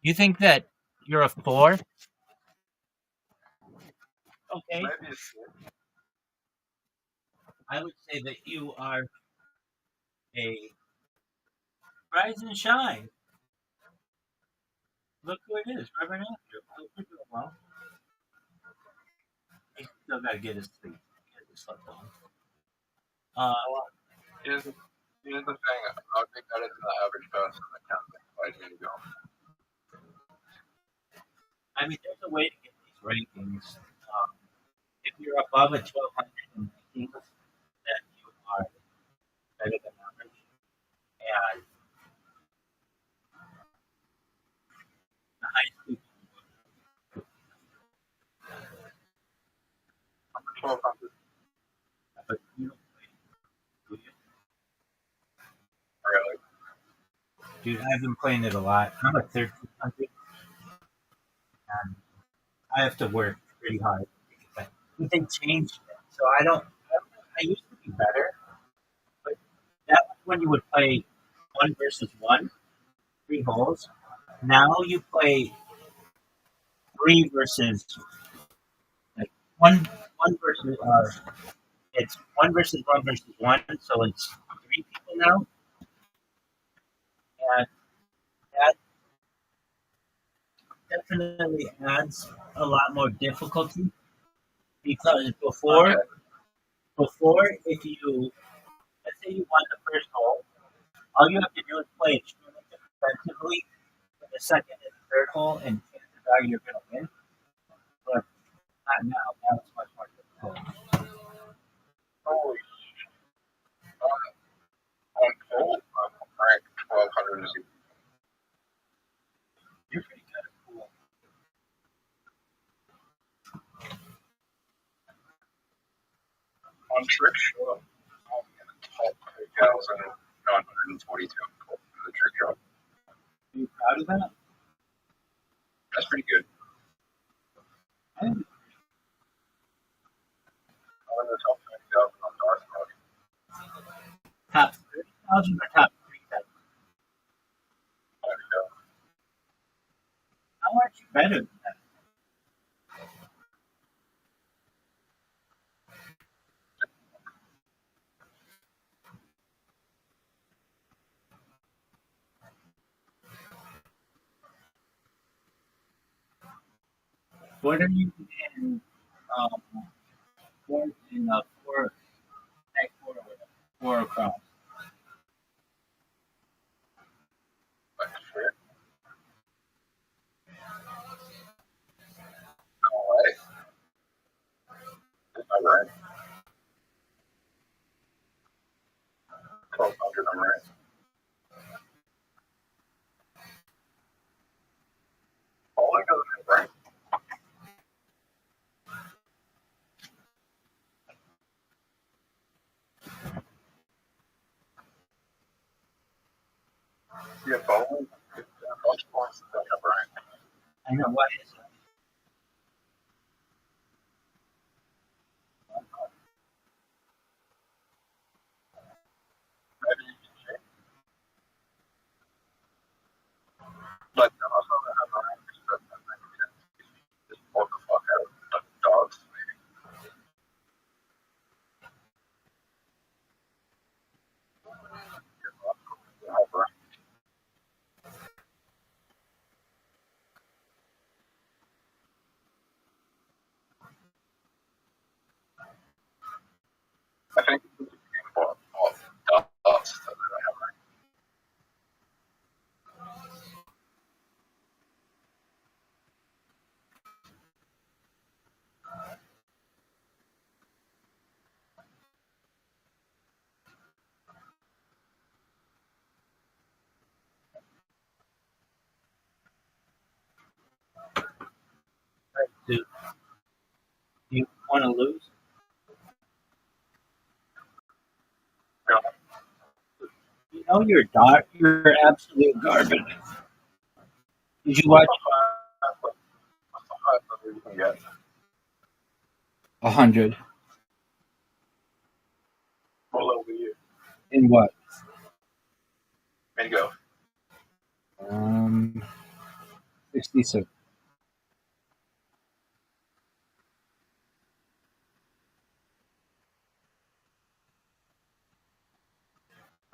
You think that you're a four? Okay. Maybe a 6. I would say that you are a rise and shine. Look who it is, Reverend Andrew. I hope you're doing well. He still got to get his sleep. Get his slept on. Uh, Here's the, here's the thing. I think that is the average person that can fight me to go. I mean, there's a way to get these rankings. If you're above a 1200 in rankings, then you are better than average. And the highest people, I'm 1200. but you don't play, do you? Really? Dude, I've been playing it a lot. I'm a 1300, and I have to work pretty hard. But they changed it, so I don't. I used to be better, but that was when you would play one versus one, 3 holes. Now you play three versus like one versus it's one versus one, so it's 3 people now, and that definitely adds a lot more difficulty because Okay. before if you let's say you won the first hole, all you have to do is play extremely defensively for the second and third hole, and chances are you're going to win. But not now. Now it's much more difficult. Holy shit. On cold, I'm ranked 1200. You're pretty good at pool. On trick shot, I'm in the top 3,942 in the trick shot. Are you proud of that? That's pretty good. I think I'm in the top 20,000 on Darth Mode. top 30,000 or top 3,000. There we go. How aren't you better than that? What are you in? Um, four, tag four, or whatever, four across. Like shit. Alright. Is that right? 1200, I'm right. All I got is right. Yeah, bowling. Most points that I have right. I know what is it? Maybe you can check. But also I have right. But I think you can just walk the fuck out of the dogs. Maybe. You have right. I think it's a game of dogs that I have right. Right, do you want to lose? Yeah. You know you're dark. You're absolute garbage. Did you watch What's the highest number you can get? 100? All over you. In what? Bingo. Um, 66.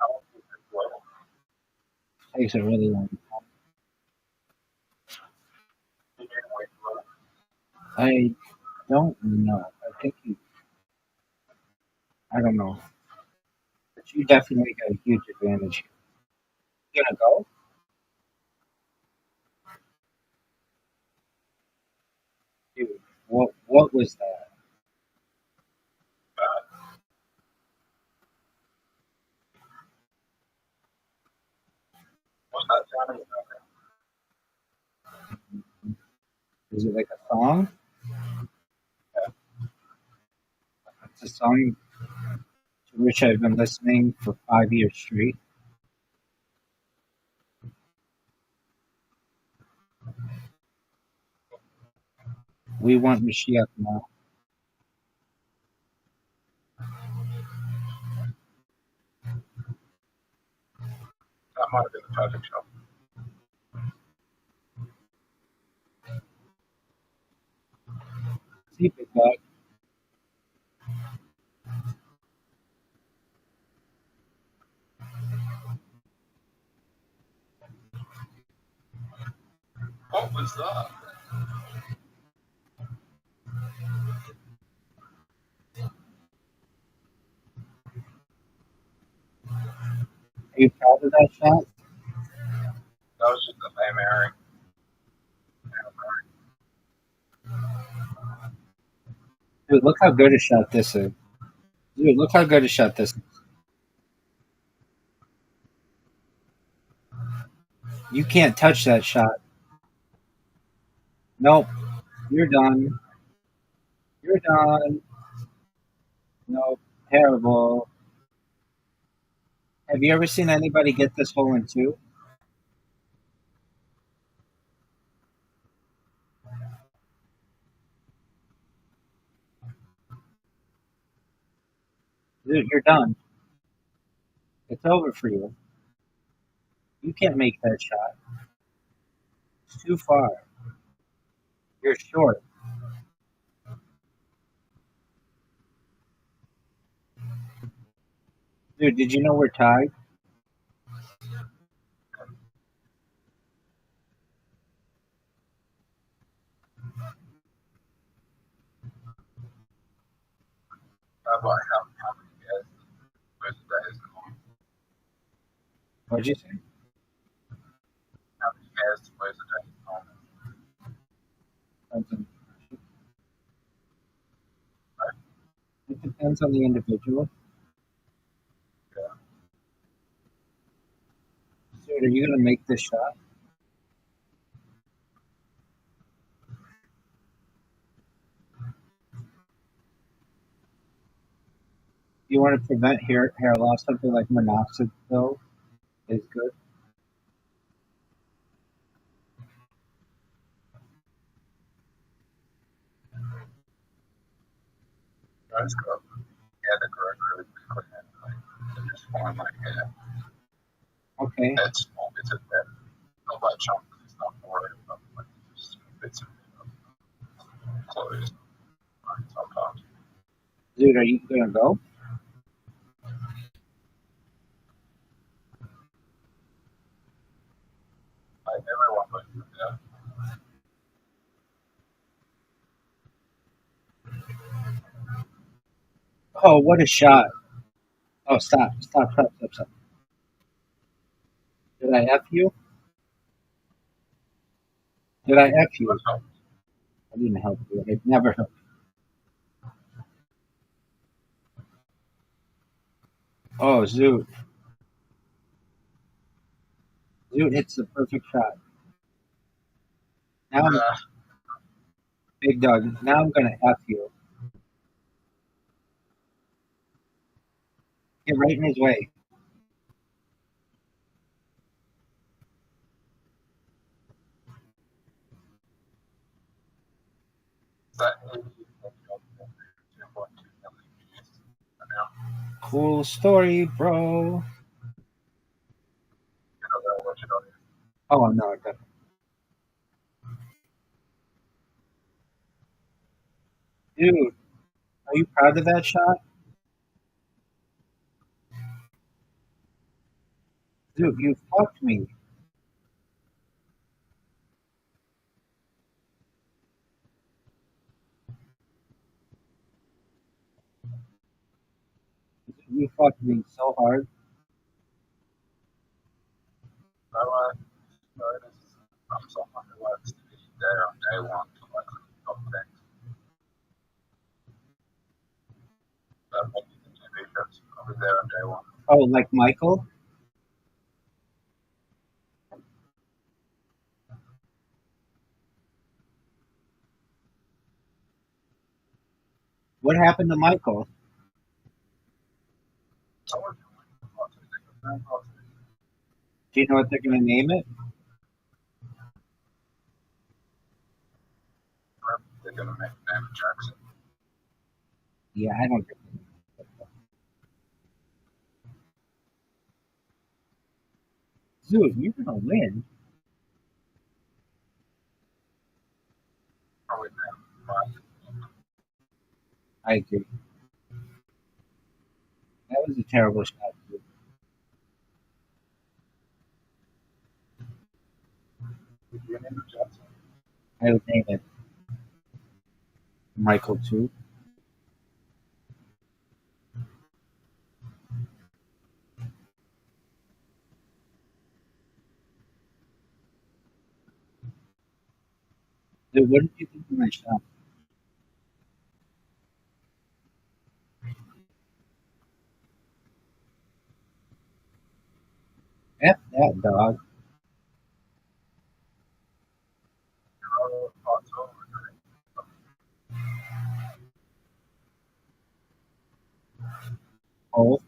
How long is it well? Takes a really long time. You gain weight well. I don't know. I think you. I don't know. But you definitely got a huge advantage here. You gonna go? Dude, what was that? What's that sounding? Is it like a song? It's a song to which I've been listening for 5 years straight. We want Mashiach now. That might have been the perfect show. See, big dog. What was that? Are you proud of that shot? That was just a name airing. Dude, look how good a shot this is. Dude, look how good a shot this is. You can't touch that shot. Nope. You're done. You're done. Nope. Terrible. Have you ever seen anybody get this hole in two? Dude, you're done. It's over for you. You can't make that shot. It's too far. You're short. Dude, did you know we're tied? Rabbi, how many guys was that is going? What'd you say? How many guys was that is going? It depends on the individual. Yeah. Dude, are you gonna make this shot? You want to prevent hair loss? Something like minoxidil is good. That's good. Yeah, the girl really quick and like just form like Okay. that small bits of that. No by chunk. It's not worried about like just bits of clothes. Sometimes. Dude, are you gonna go? Like everyone would do that. Oh, what a shot! Oh, stop. Did I F you? Did I F you? What's up? I didn't help you. I never help. Oh, Zoot. Zoot hits the perfect shot. Now I'm big dog. Now I'm gonna F you. Get right in his way. That 2.2 million views. Cool story, bro. You know that what you know. Oh no, definitely. Dude, are you proud of that shot? Dude, you fucked me. You fucked me so hard. I want notice someone who wants to be there on day one to like top things. That makes the TV shows. I'll be there on day one. Oh, like Michael? What happened to Michael? I want to watch it. Do you know what they're going to name it? They're gonna make name Jackson. Yeah, I don't think. Dude, you're going to win. Probably name Mike. I agree. That was a terrible shot, dude. Did you name Jackson? I would name it Michael, too. Dude, what did you think of my shot? F that, dog. Oh, thoughts over. Oh,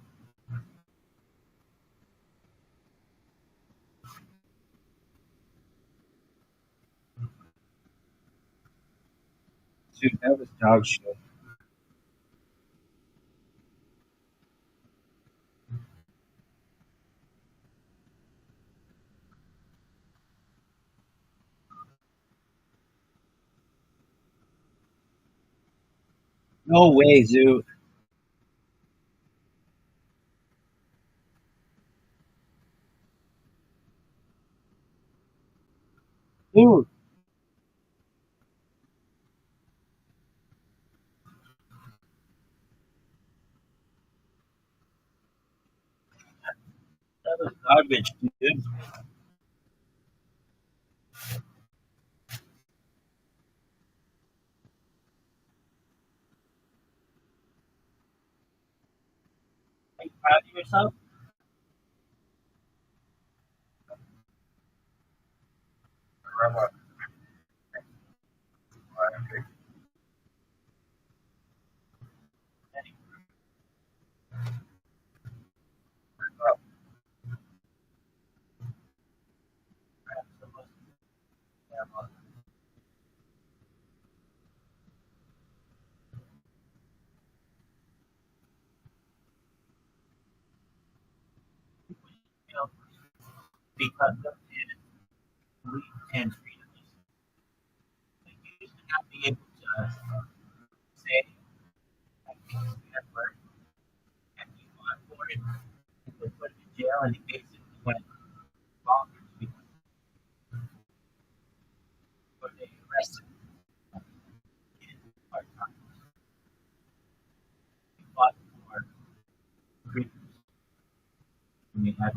dude, that was dog shit. No way, dude. Dude, that was garbage, dude. Are you proud of yourself? Remember, I You know, because of belief and freedoms. Like you used to not be able to say, I can't stand work, and he fought for it, and was put in jail, and he basically went bonkers because they arrested him. He didn't part time. He fought for freedoms. I mean, I,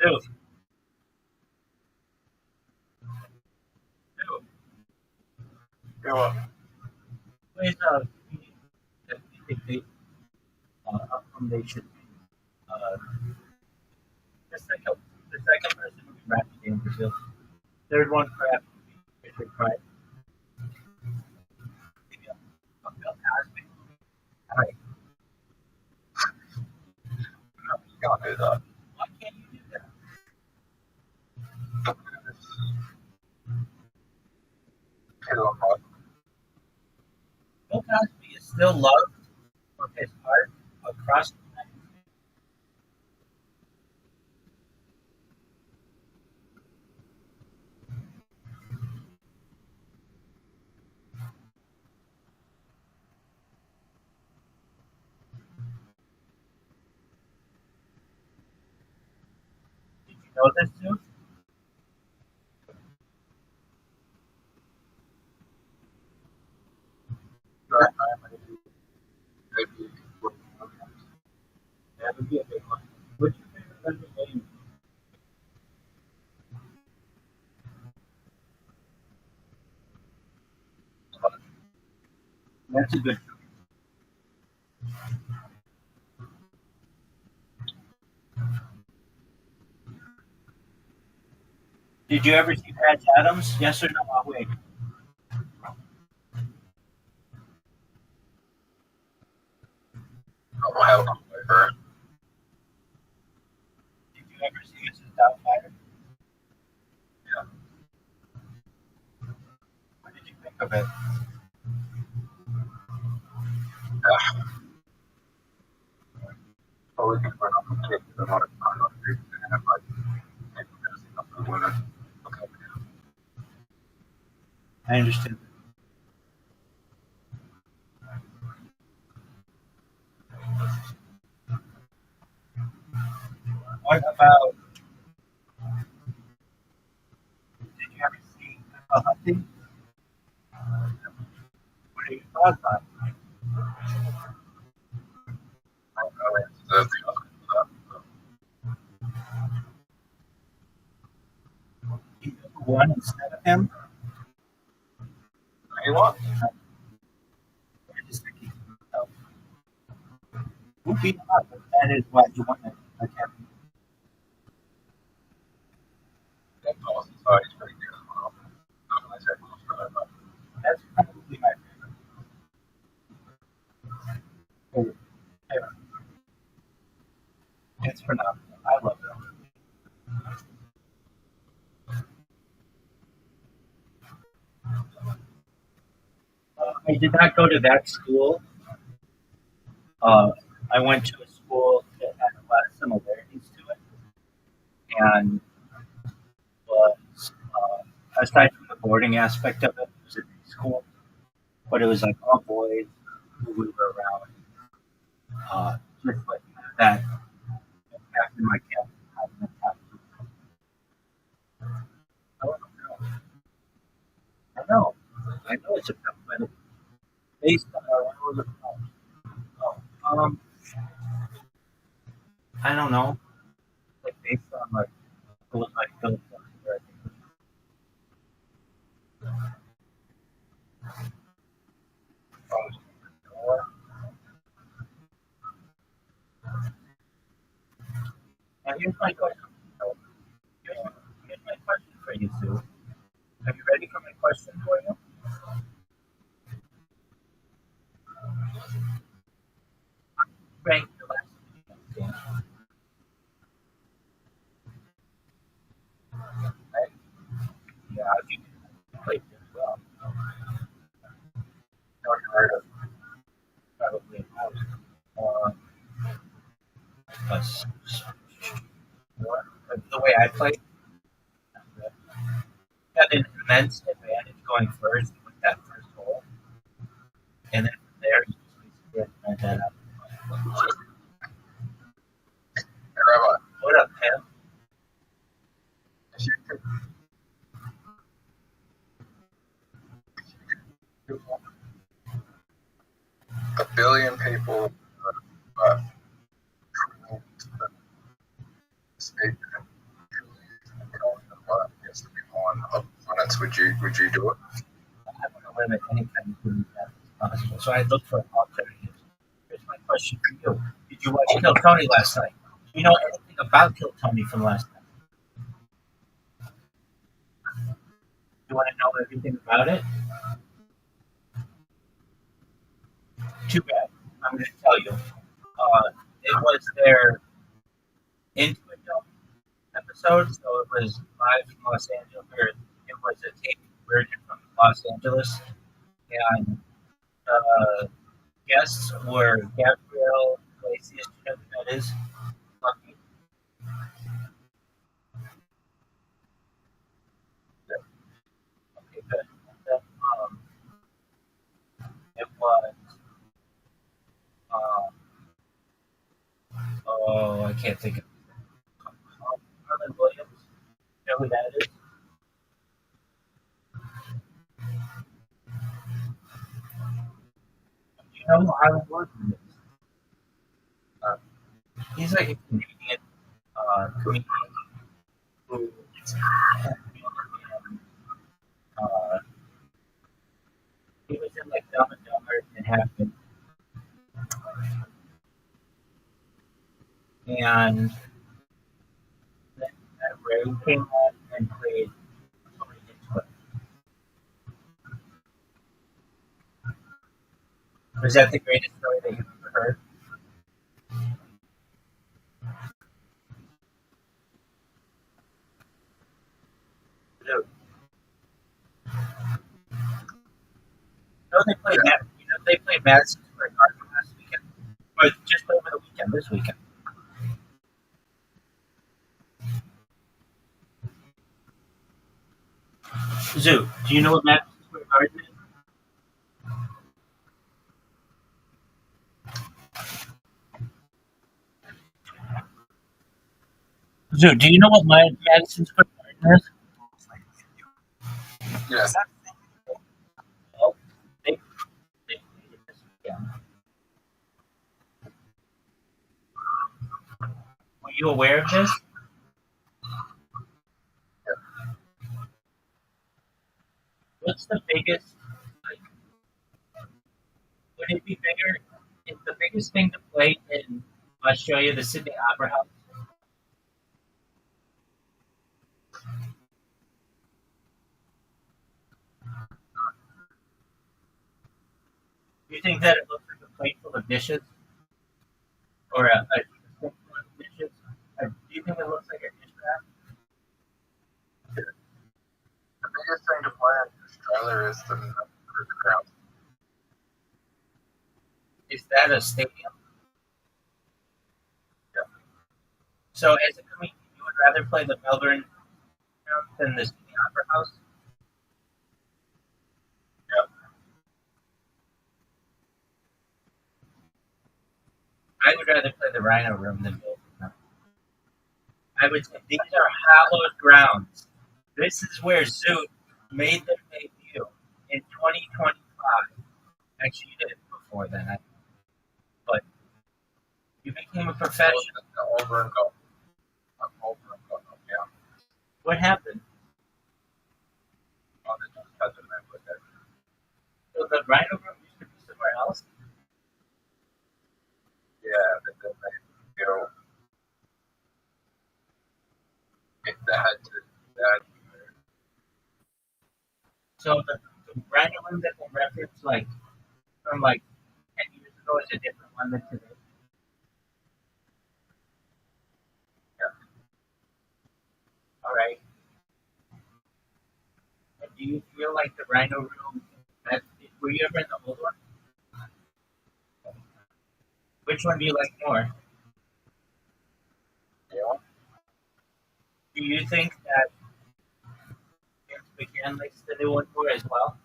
dude, dude, feel what? please, they, accommodation. Uh, the second person would be Rapid Dangerfield. Third one, crap, Richard Pryor. Maybe Bill Cosby. All right. that. Why can't you do that? Bill Cosby is still loved for his art across the United States. Did you know this too? maybe That would be a big one. What's your favorite London name? That's a good. Did you ever see Patch Adams? Yes or no? I'll wait. Ohio over. Did you ever see Mrs. Doubtfire? Yeah. What did you think of it? Yeah. Probably can run up and take a lot of time on it and have like maybe messing up the winner. Okay. I understand. What about? Did you ever see Hunting? What are your thoughts on it? I don't know if deserve the Oscar for that. You won instead of him? He won. I just think he's himself. Who beat him up? That is why he won it. I can't. That Dawson side is pretty good as well. Not gonna say Oscar, but That's probably my favorite. Favorite. It's phenomenal. I love it. I did not go to that school. Uh, I went to a school that had a lot of similarities to it, and was aside from the boarding aspect of it, it was a day school, but it was like all boys who we were around, just like that. After my camp, I don't know. I know it's a tough, but based on what was it called? Oh, I don't know. Like based on like it was like Philip. Now here's my question. Here's my, here's my question for you, Sue. Are you ready for my question for you? Rank your last game. Right? Yeah, you played this well. North America probably about us. The way I played, got an immense advantage going first with that first hole, and then from there you just basically had to that up. Hey, Rabbi, What up, Pam? if you could do 1 billion people travel to the state and going to what gets to be on other planets, would you do it? I want to limit any kind of doing that as possible, so I look for alternatives. Here's my question for you: did you watch Kill Tony last night? Do you know anything about Kill Tony from last night? You want to know everything about it? Too bad. I'm going to tell you. It was their into a film episode, so it was live from Los Angeles, or it was a taped version from Los Angeles, and guests were Gabrielle Iglesias, you know who that is? Lucky. Okay, good. And then, it was, um, oh, I can't think of it. Harlan Williams, you know who that is? Do you know who Harlan Williams is? Uh, he's like a Canadian comedian who uh, he was in like Dumb and Dumber and Happy, and then Ray came on and played Tony Hinchcliffe. Was that the greatest story that you've ever heard? No, no, they played they played Madison Square Garden last weekend, or just over the weekend, this weekend. Zoo, do you know what Madison Square Garden is? Zoo, do you know what Madison Square Garden is? Yes. Well, they played it this weekend. Were you aware of this? What's the biggest? Like, would it be bigger? Is the biggest thing to play in Australia the Sydney Opera House? Do you think that it looks like a plate full of dishes, or a sink full of dishes? Or do you think it looks like a dish rack? The biggest thing to play in Australia is the ground. Is that a stadium? Yeah. So, as a comedian, you would rather play the Melbourne ground than the Sydney Opera House? Yeah. I would rather play the Rhino Room than both of them. I would say these are hallowed grounds. This is where Zoot made their debut in 2025. Actually, you did it before then, but you became a professional. Over and go. I'm over and go. Yeah. What happened? Oh, they just had the name with it. So the Rhino Room used to be somewhere else? Yeah, but then they, they had to. So the Rhino Room that they referenced, like, from like 10 years ago is a different one than today. Yeah. All right. And do you feel like the Rhino Room, were you ever in the old one? Which one do you like more? Yeah. Do you think that James McCann likes the new one more as well?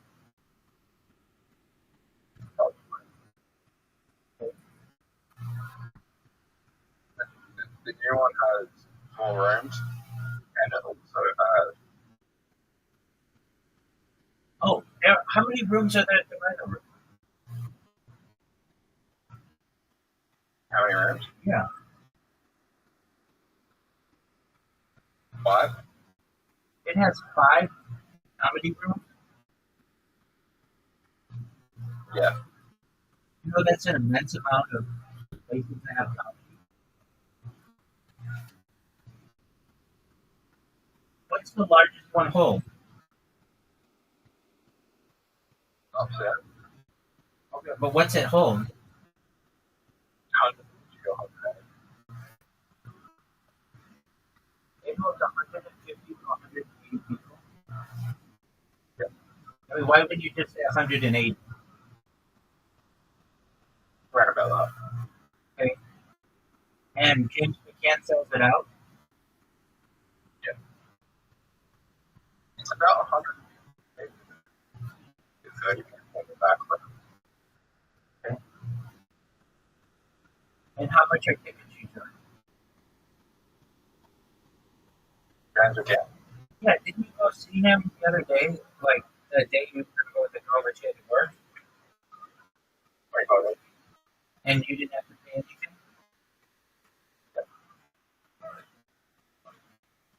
The new one has more rooms, and it also has. Oh, how many rooms are there at the Rhino Room? How many rooms? Yeah. 5? It has 5 comedy rooms. Yeah. You know that's an immense amount of places that have comedy. What's the largest one hold? Upset. Okay, but what's it hold? 100 you go home. holds 150 to 180 people? Yeah. I mean, why would you just say 180? Right about that. Okay. And James McCann sells it out. Yeah. It's about 100 maybe 30 minutes on the back. Okay. And how much are tickets usually? Guys again. Yeah, didn't you go see him the other day? Like the day you were going to go with the girl that you had to work, Like, oh, and you didn't have to pay anything?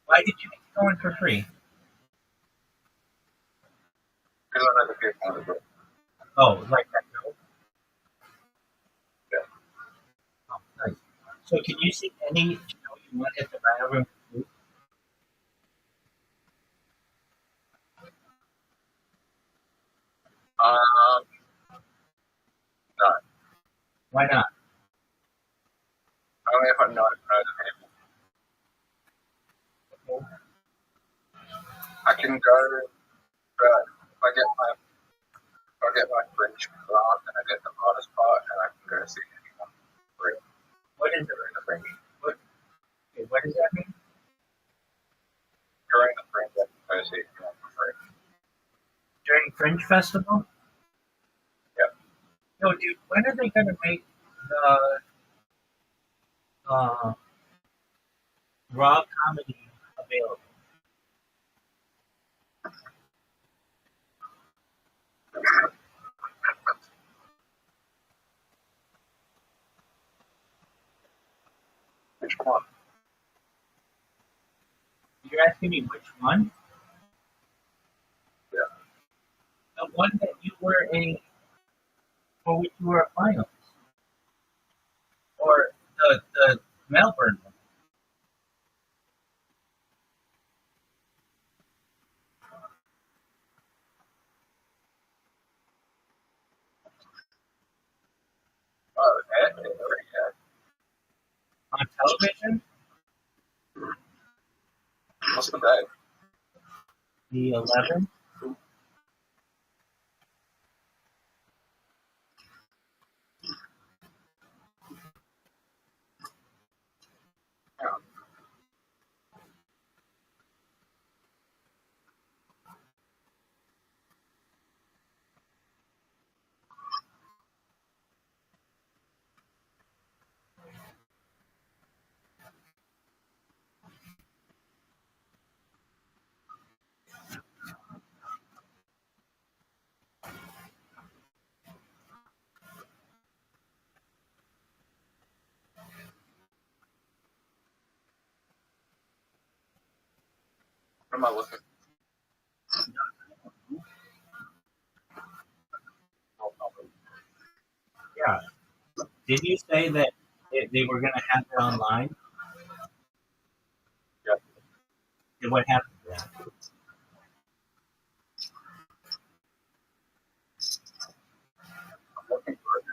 Why did you make it go in for free? because I never get out of it. Oh, like that girl? Yeah. Oh, nice. So can you see any show you want at the Rhino Room for free? Um, no. Why not? Only if I know the people. Okay. I can go, but if I get my French grant and I get the hardest part, and I can go see anyone for free. What is it? During the French. Okay, what does that mean? During the French, I can go see anyone for free. During Fringe Festival? Yeah. No, dude, when are they going to make the raw comedy available? Which one? You're asking me which one? Yeah. The one that you were for which you were a finalist, or the Melbourne one? Oh, that is already had. On television? What's the day? The 11th? Yeah. What am I looking for? Yeah. Did you say that they were going to have it online? Yeah. And what happened to that? I'm looking for it.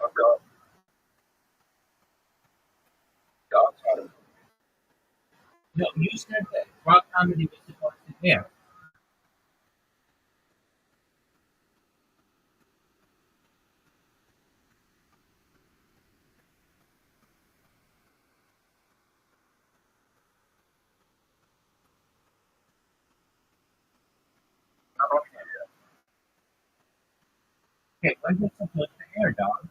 I've got God's had it. No, you said that rock comedy was supposed to air. Not on here yet. Okay, when's it supposed to air, dog?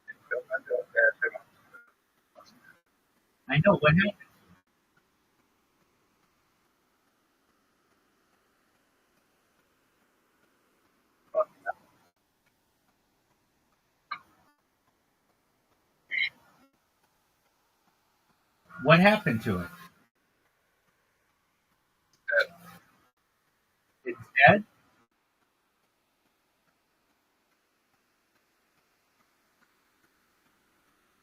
It's still not doing that. I know what happened. What happened to it? It's dead.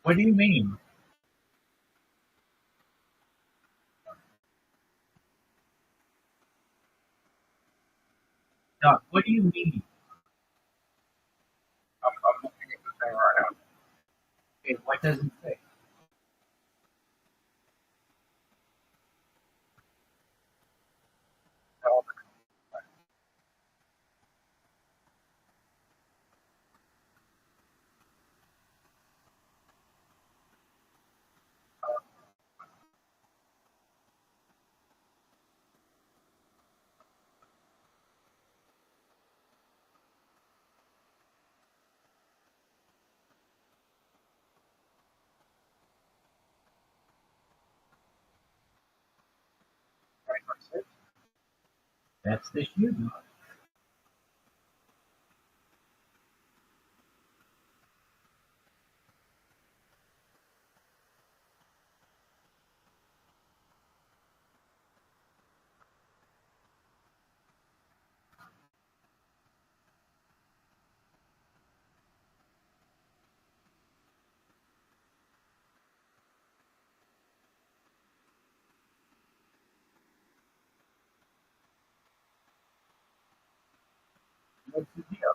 What do you mean? Doc, what do you mean? I'm looking at the thing right now. Okay, what does it say? Tell me. That's the shoe, Doc. What's the deal?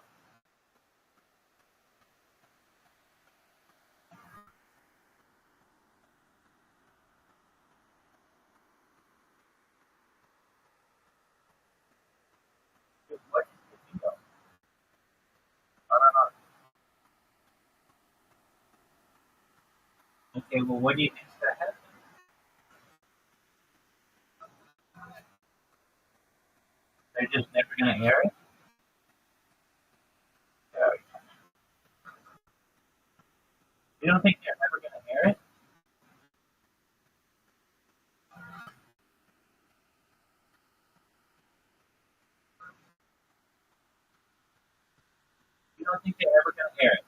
What's the deal? I don't know. Okay, well, what do you think's gonna happen? They're just never gonna air it. Yeah, You don't think they're ever gonna air it? You don't think they're ever gonna air it?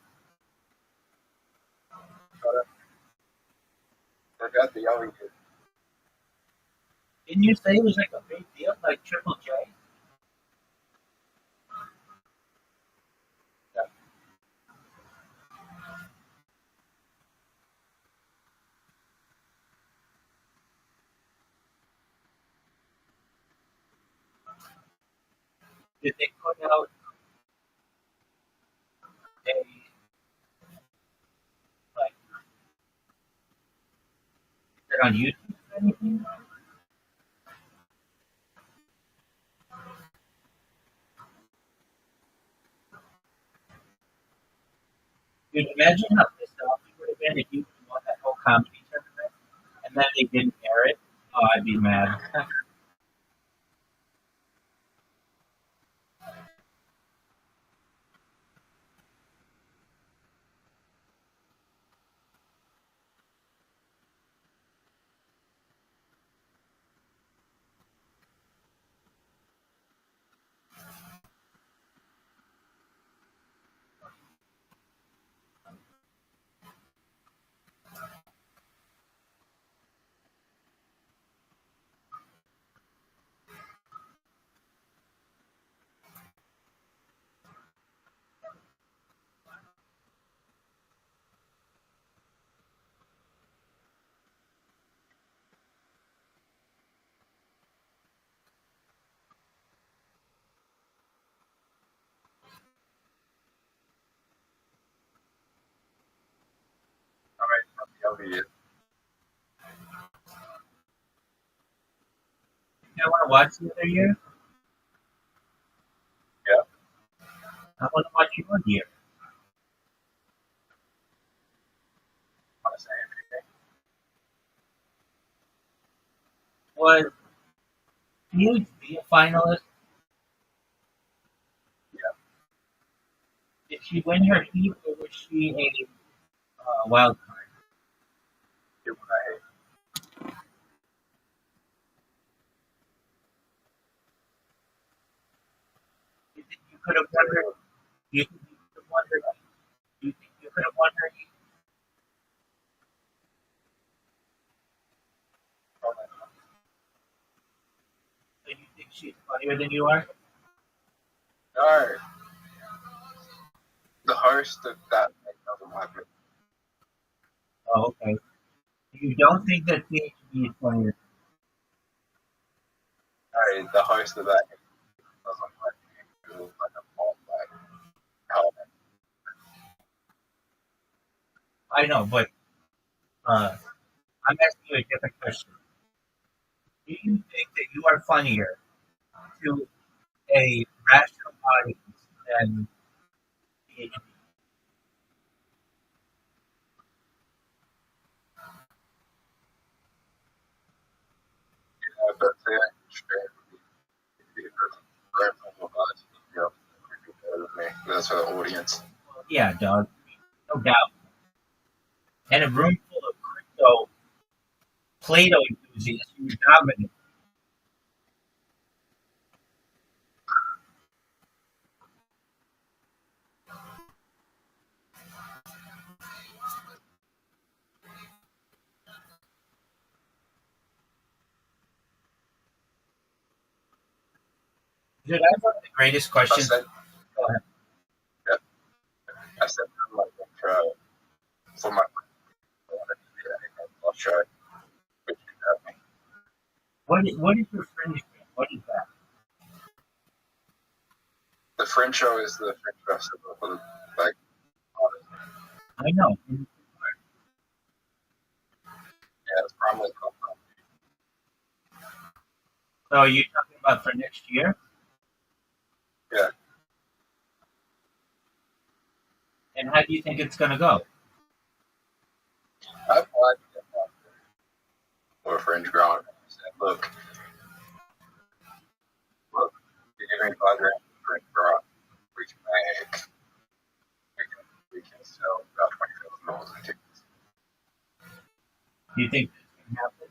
but they got the LED. Didn't you say it was like a big deal, like Triple J? Yeah. Did they put out a like is it on YouTube or anything? Dude, imagine how pissed off you would have been if you won that whole comedy tournament and then they didn't air it. Oh, I'd be mad. I mean, not the LED. I want to watch the other year. Yeah. I want to watch your year. I'm saying anything. Was Felix be a finalist? Yeah. Did she win her heat or was she a wild card? Get what I hate. could have won her? Do you think you could have won her? Do you think you could have won her? So you think she's funnier than you are? No, the host of that doesn't like it. Oh, okay. You don't think that PhD is funnier? No, the host of that doesn't like it. It was like a fault, like, how I know, but I'm asking you a different question. Do you think that you are funnier to a rational audience than PhD? but yeah, straight. That's for the audience. Well, yeah, dog, no doubt. And a room full of crypto Plato enthusiasts who dominate. Dude, I have one of the greatest I questions. said, Go ahead. yeah, I said, I'm like, for my I'll try. But you have me. What is your fringe thing? What is that? The Fringe show is the Fringe festival for like artists. I know. Yeah, it's probably called. So are you talking about for next year? Yeah, And how do you think it's going to go? I applied to get one for Fringe growing up. I said, look, you give me $5 for Fringe growing up, we can make, we can sell about $20,000 in tickets. Do you think this can happen?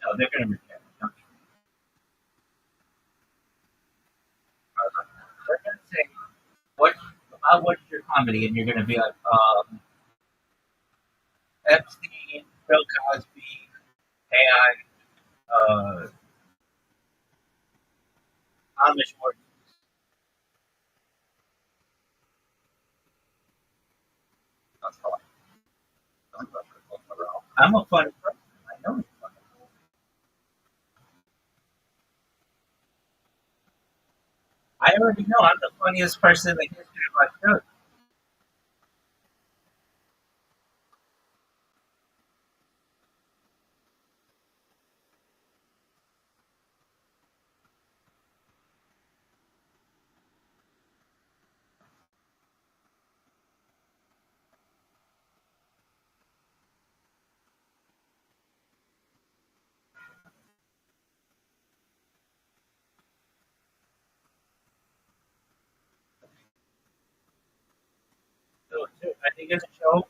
No, they're going to reject it. They're going to say, what's your comedy? And you're going to be like, Epstein, Bill Cosby, and Amish orgies. That's fine. That's around. I'm a funny person. I know it's funny. I already know I'm the funniest person in the history of my show. So I think it's a show.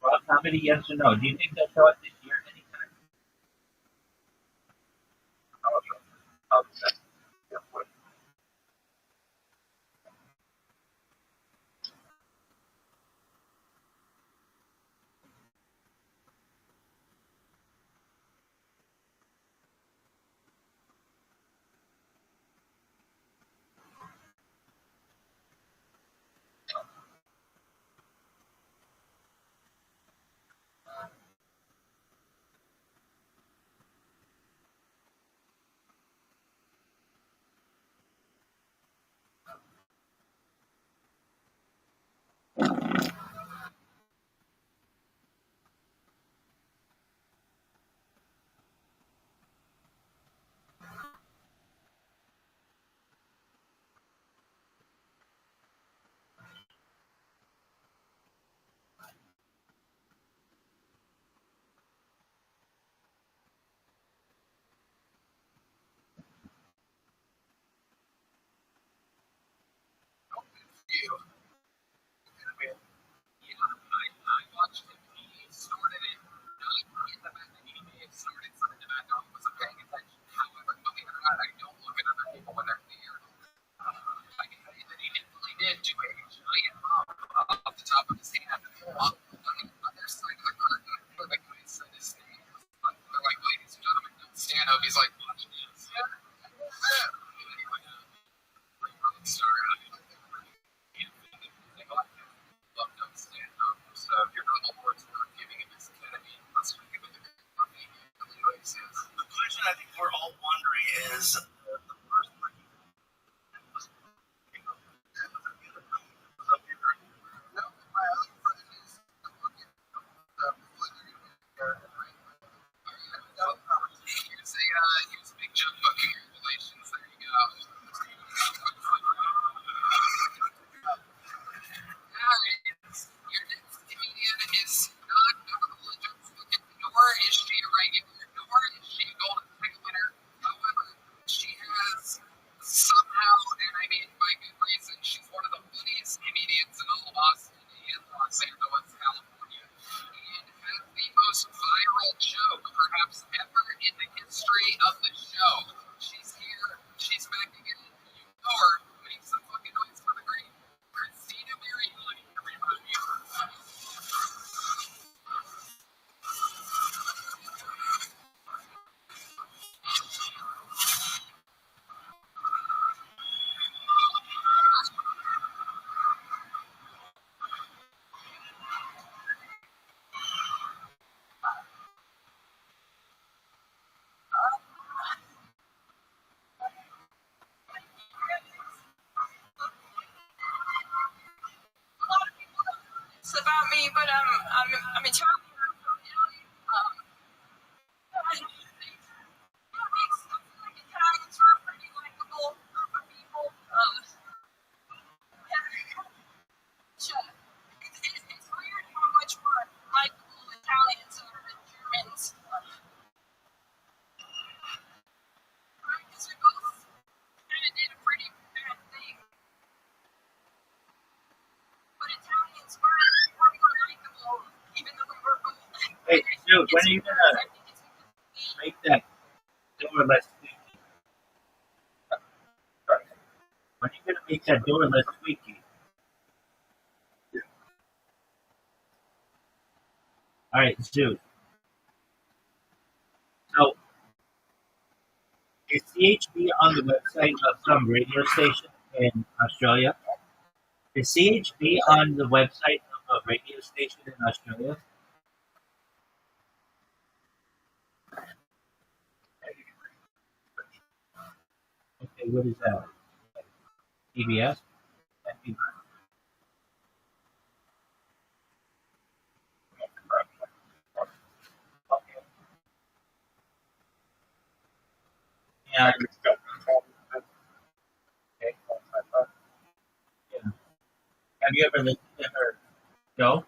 Raw comedy, yes or no? Do you think they'll show it this year anytime? I'll just, yeah, what, wondering is the first one was up here. No, my other friend is looking here's a big jump fucking congratulations. There you go. Your next comedian is not Nicole Johnson, nor is she a regular, nor is she a golden ticket winner. However, she has somehow, and I mean by good reason, she's one of the funniest comedians in all of Austin and Los Angeles, California, and has the most viral joke perhaps ever in the history of the show. She's here, she's back again. You know her, make some fucking noise for the great Christina Marioni, everybody. A lot of people don't know this about me, but I'm Italian. I'm from Italy. That makes I feel like Italians are a pretty likable group of people. It's weird how much more likable Italians are than Germans. Right? Because we both kind of did a pretty bad thing. But Italians were more likable, even though we were both. Hey, dude, when are you gonna make that door less squeaky? When are you gonna make that door less squeaky? All right, dude. So, is CHB on the website of some radio station in Australia? Is CHB on the website of a radio station in Australia? Okay, what is that? PBS? Okay. And okay. Yeah. Have you ever listened to her show?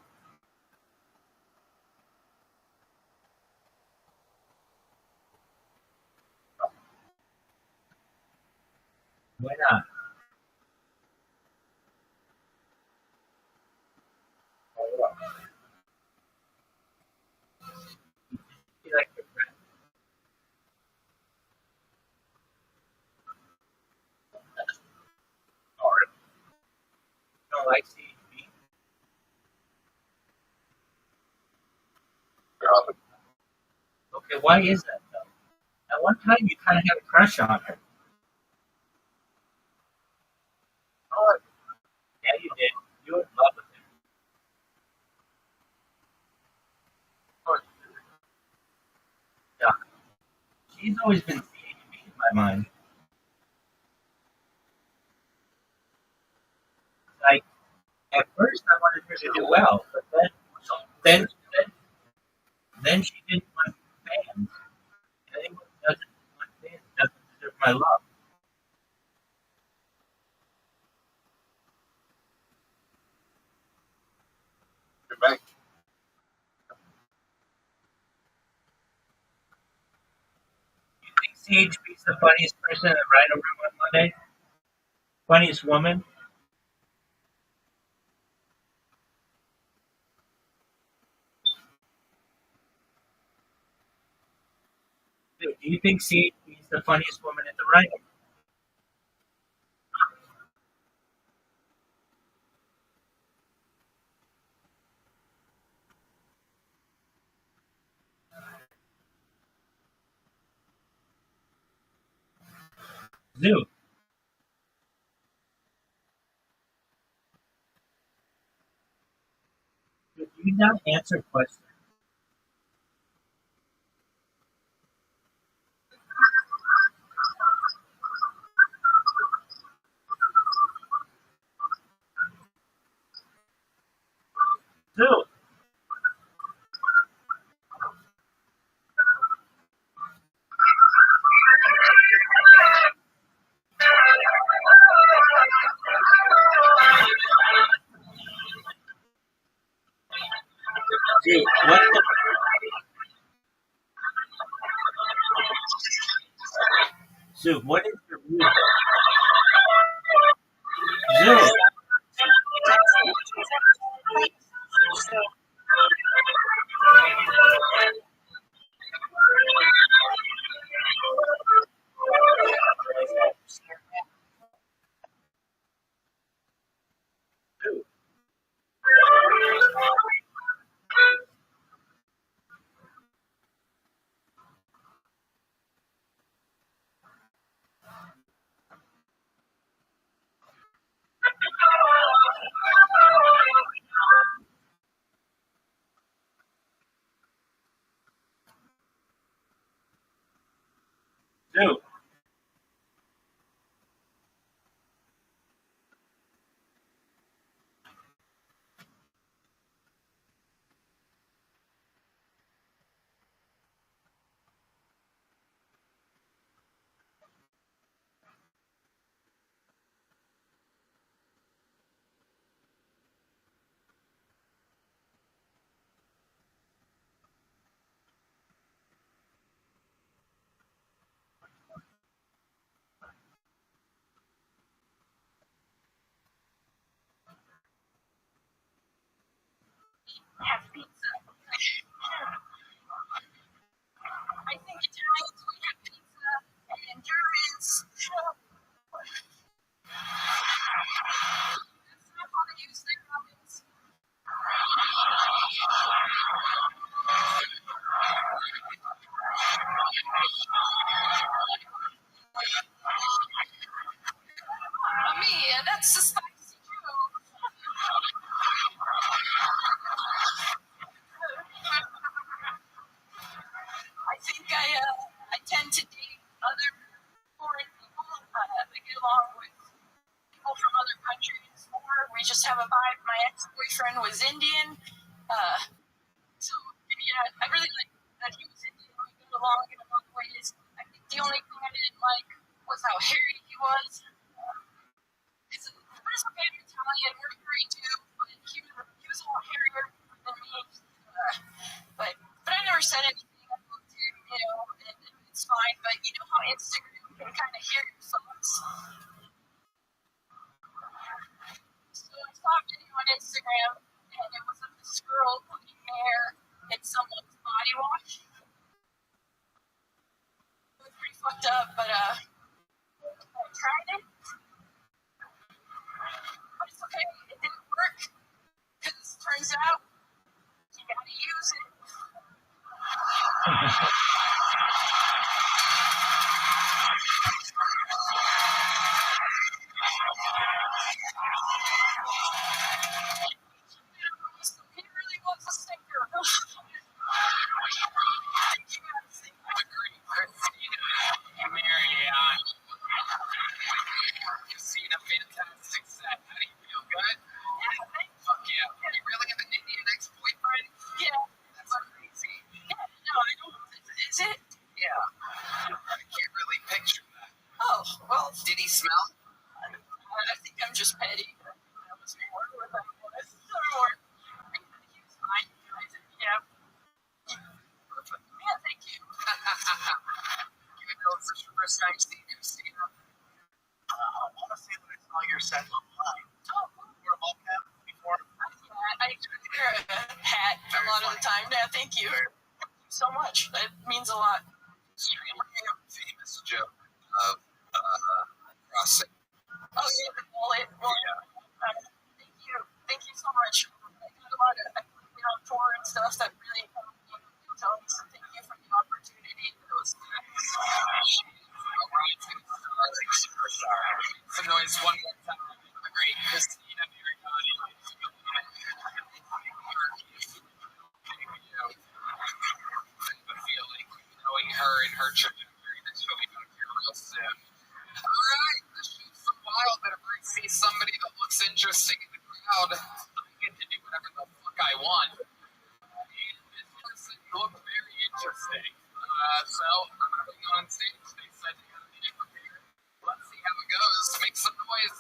Why not? She like your friend. Or you don't like CHB? Okay, why is that though? At one time you kind of had a crush on her. Oh, yeah, you did. You were in love with her. Yeah, she's always been CHB in my mind. Like at first I wanted her to do well, but then, then, then she didn't want fans. Anyone who doesn't want fans doesn't deserve my love. You think CHB is the funniest person in the Rhino Room on Monday? Funniest woman? Do you think CHB is the funniest woman at the Rhino? Zoo, do you not answer questions? Zoo, what is your rule? Zoo. Zoo. Have pizza. I think Italians we have pizza and Germans. That's not how they use their ovens. Me, that's a spicy too. I think I tend to date other foreign people. I get along with people from other countries more. We just have a vibe. My ex-boyfriend was Indian. So, yeah, I really like that he was Indian. We got along in a lot of ways. I think the only thing I didn't like was how hairy he was. But it's okay, I'm Italian, we're hairy too, but he was a lot hairier than me. But I never said anything. I looked at him, and it's fine. But you know how Instagram can kind of hear your thoughts. So I saw a video on Instagram, and it was of this girl putting hair in someone's body wash. It was pretty fucked up, but I tried it. But it's okay, it didn't work. Because it turns out you gotta use it. He really was a stinker. Agree, Christina. Marianne. You've seen a fantastic set. How do you feel? Good? Yeah, thanks. Fuck yeah. You really have an Indian ex-boyfriend? Yeah. That's crazy. Yeah, no, I don't. Is it? Yeah. I can't really picture that. Oh, well. Did he smell? I think I'm just petty. That was more what I was. Or, he was fine. Yeah. Perfect. Yeah, thank you. Even though it's the first time seeing Christina. I want to say that I saw your set online. Oh, cool. You were a ball cap before? Yeah, I wear a hat a lot of the time. Yeah, thank you. Thank you so much. That means a lot. Extremely famous joke of crossing. Oh, yeah, the bullet. Well, yeah. Thank you. Thank you so much. I got a lot of, on tour and stuff that really helped me. So thank you for the opportunity. It was superstar. Some noise one more time. A great Christina Mariani. I feel like knowing her and her trajectory that she'll be back here real soon. Alright, this shoot's so wild that if I see somebody that looks interesting in the crowd, I get to do whatever the fuck I want. And this person looked very interesting. So I'm gonna bring on stage. They said they gotta be prepared. Let's see how it goes. Make some noise.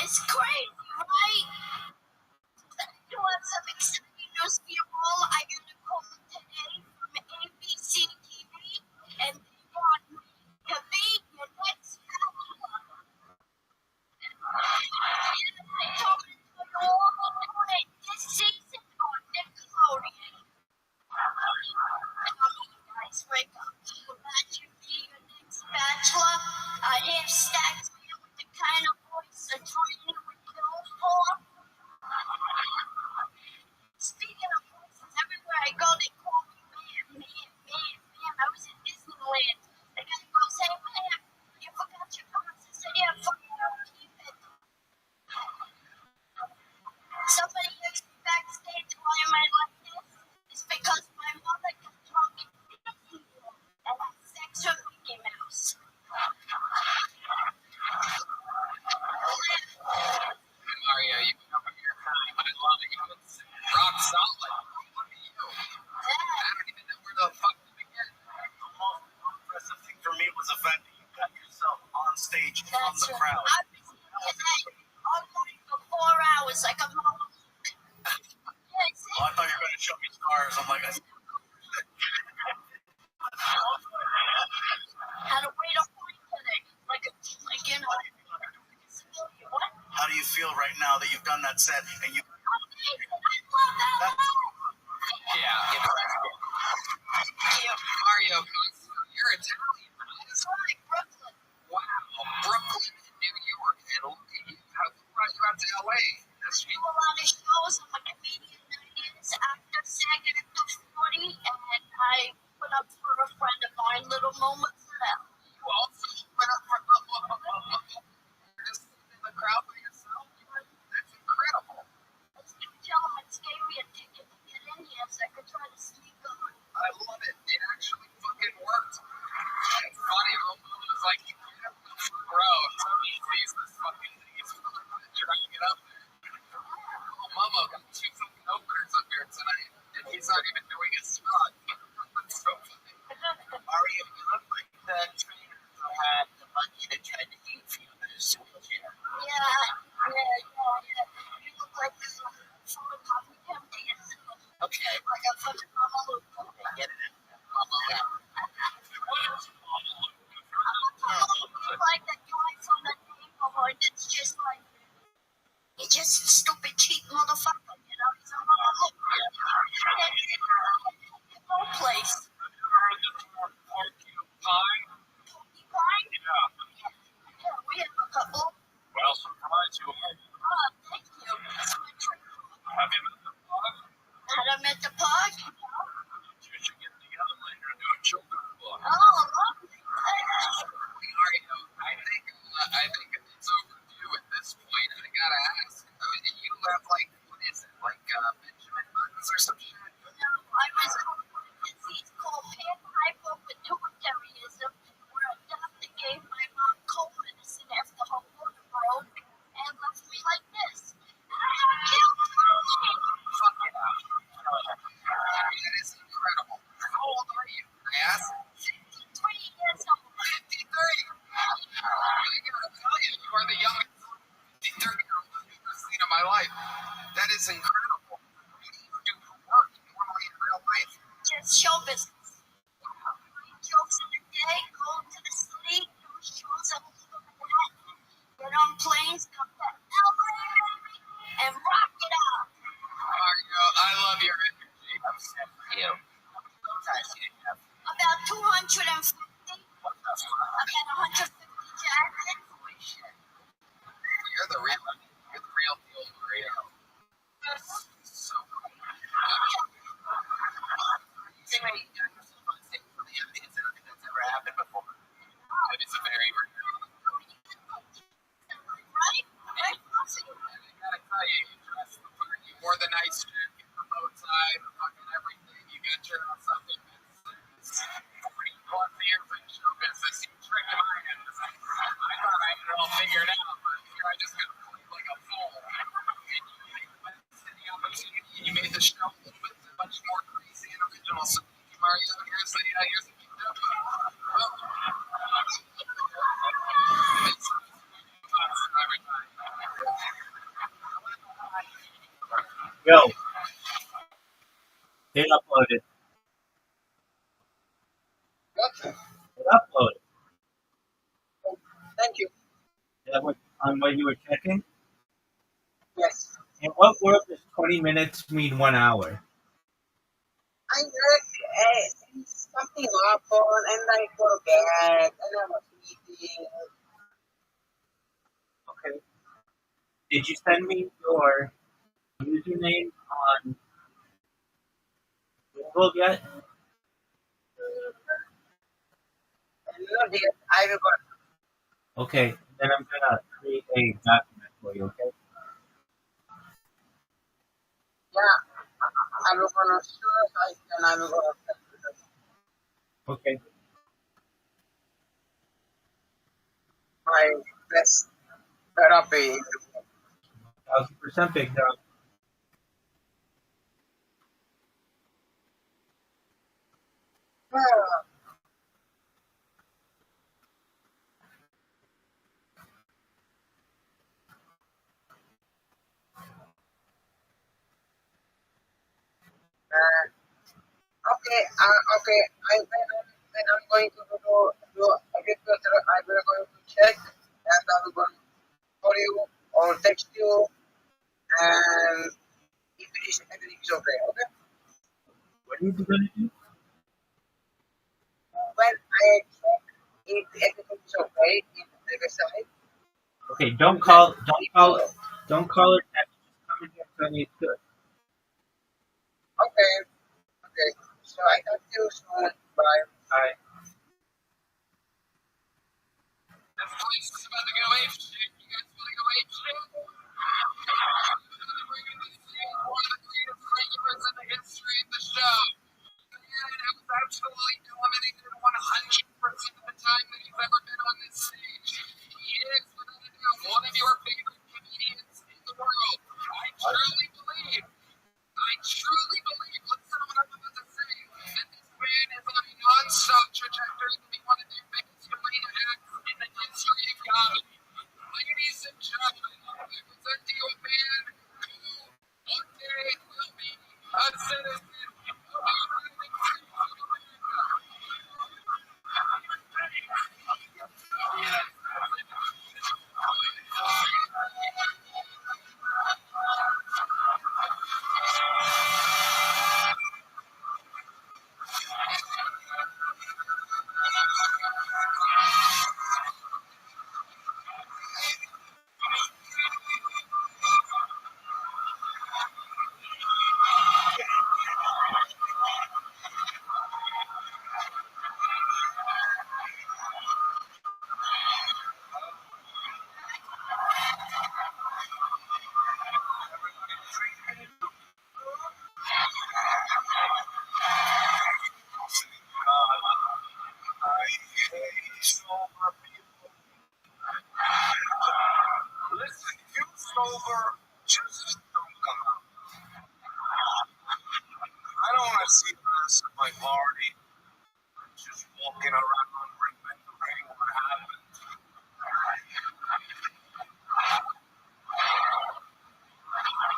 It's crazy, right? You have some exciting news for you all. I got a call today from ABC TV, and they want me to be your next bachelor. They told me to tell you all about it this season on Nickelodeon. Tell me, you guys, wake up. Imagine being your next bachelor. I hear Stack's man with the kind of voice a trainer would kill for. Speaking of voices, everywhere I go, they call me man. I was in Disneyland. The guy goes, hey, man, you forgot your cards. I said, yeah, fuck it, I'll keep it. Somebody asked me backstage, why am I like this? It's because my mother got drunk in Disneyland and had sex with Mickey Mouse. Mario, you come up your time. I love it. It's rock solid. Look at you. I don't even know where the fuck to begin. The most impressive thing for me was the fact that you got yourself on stage from That's the right. crowd. I've been today all morning for 4 hours like a mama. Yeah, see? Oh, I thought you were going to show me stars. I'm like, Had to wait a point today. Like you know, civilian. What? how do you feel right now that you've done that set and you? Amazing. I love that. Yeah, you crashed it. Mario, you're Italian, right? That's right, Brooklyn. Wow. Brooklyn and New York. And look at you. How brought you out to LA this Do week? a lot of shows. I'm a comedian that is after SAG after 40, and I put up for a friend of mine, Little Moments of Hell. You also went up for just in the crowd by yourself. That's incredible. Those two gentlemen gave me a ticket to get in here so I could try to sneak on. I love it. It actually fucking worked. It's funny. Romo was like, bro, Tony sees this fucking thing. He's trying to get up there. Momo got 2 fucking openers up there tonight, and he's not even doing his spot. That's so funny. Mario, you look like the trainer who had the monkey that tried to eat for you in his wheelchair. Yeah. You look like a photocopy empty. Okay, Like a fucking Mama Luke. get it. Mama, yeah. Like that guy from the neighborhood that's just like, he's just a stupid, cheap motherfucker, you know? He's a Mama Luke. No place. Pie? Porky pie? Yeah. Yeah, we have a couple. Well, surprise you are. Thank you. That's my trick. Have you met the pie? Had I met the pug? You should get together later and do a children's book. Oh, lovely. Mario, I think it's overdue at this point. I gotta ask. You have like, what is it? Like Benjamin Buttons or some shit? No, I was on one of the disease called hypopituitarism, where a doctor gave my mom cold medicine after her water broke and left me like this. Fuck it out. That is incredible. How old are you? I asked. 53 years old. 53. I gotta tell you, you are the youngest 53-year-old I've ever seen in my life. That is incredible. What do you do for work normally in real life? Just show business. Write jokes in the day, go to the city, do shows up in Manhattan, get on planes, come to LA, baby, and rock it out. Mario, I love your energy. I'm so you. About 250. What the fuck? I got 150 jackets. Holy shit. You're the real deal, Mario. So cool. Think maybe you got yourself on stage for the audience. I don't think that's ever happened before. It is a very rare. Right? Right? Awesome. And I gotta tell you, you dressed the part. You wore the nice jacket, the bow tie, the fucking everything. You got your something that's 40+ years in show business. You tricked my ass. I thought I had it all figured out, but here I just got to play Yo, it uploaded. What? It uploaded. Thank you. Is that what, on what you were checking? Yes. In what world does 20 minutes mean 1 hour? I heard something awful, and I go to bed, and I was eating. Okay. Did you send me your username on Google yet? No, dear, I will go. Okay, then I'm gonna create a document for you, okay? Yeah, I will go to sure I can. I will go to Okay. my best therapy. 1000% big dog. Yeah. Okay, okay. When I'm going to do agriculture, I will going to check, and I will going to call you or text you, and if it is everything is okay, okay. What are you gonna do? When I check if everything is okay in the website, Okay, don't then call, don't call, don't call her text. Just come in here and tell me it's good. okay, okay. So I talk to you soon. Bye. Bye. This place is about to go ape shit. You guys want to go ape shit? We're going to be seeing one of the greatest regulars in the history of the show. Man, I was absolutely dominated 100% of the time that he's ever been on this stage. He is, without a doubt, one of your favorite comedians in the world. I truly believe, listen to what I'm about to say, that this man is on a non-stop trajectory to be one of the biggest arena acts in the history of comedy. Ladies and gentlemen, I present to you a man who one day will be a citizen of the United States of America. Listen, you sober, just don't come out. I don't want to see the rest of my party just walking around remembering what happened.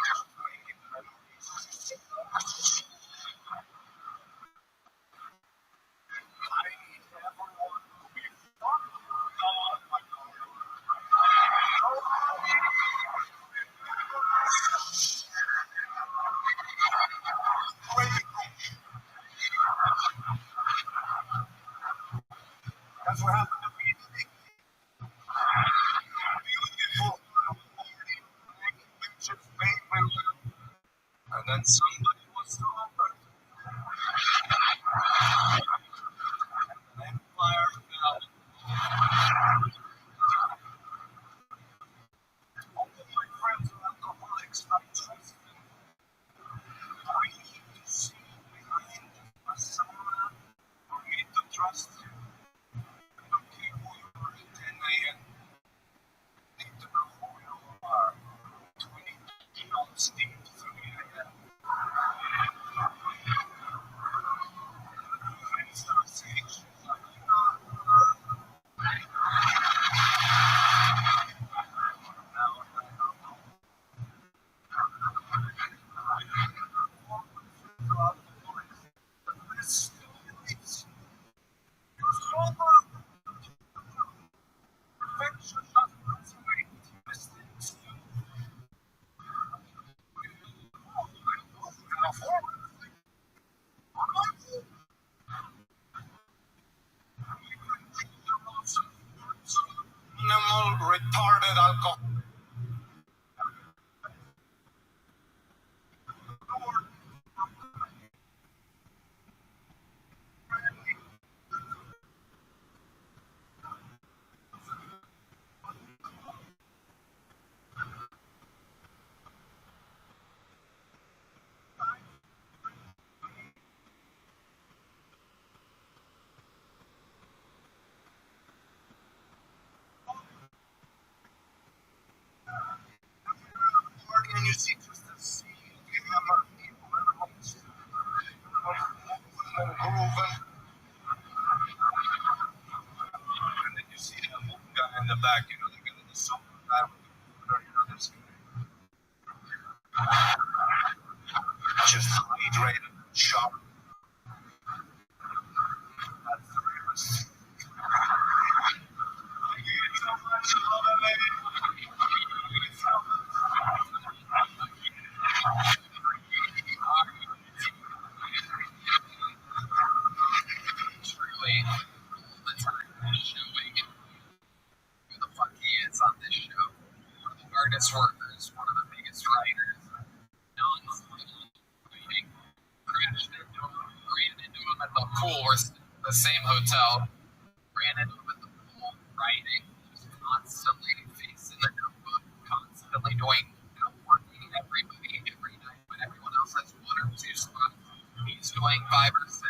Just making memories. I need everyone to be fucking gone by that's what happened to me today. Beautiful party, making pictures, made my little, and then somebody was sober. Empire fell. All of my friends are alcoholics. I trust them. I need to see behind the facade for me to trust you. I don't care who you are at 10 a.m. I need to know who you are. 20 Steve 3 a.m. easy just to see the number of people in the homes. And grooving. And then you see that one guy in the back, you know, the guy in the silver guy with the cooler, you know, this guy. Just hydrated, sharp. That's the realest. Thank you so much, baby. Truly, all the time showing who the fuck he is on this show. One of the hardest workers, one of the biggest writers. Non-sleeping. Crashed into him, ran into him at the pool. We're in the same hotel. Ran into him at the pool, writing. Just constantly facing the notebook, constantly doing outworking everybody every night when everyone else has one or two spots. He's doing 5 or 6. You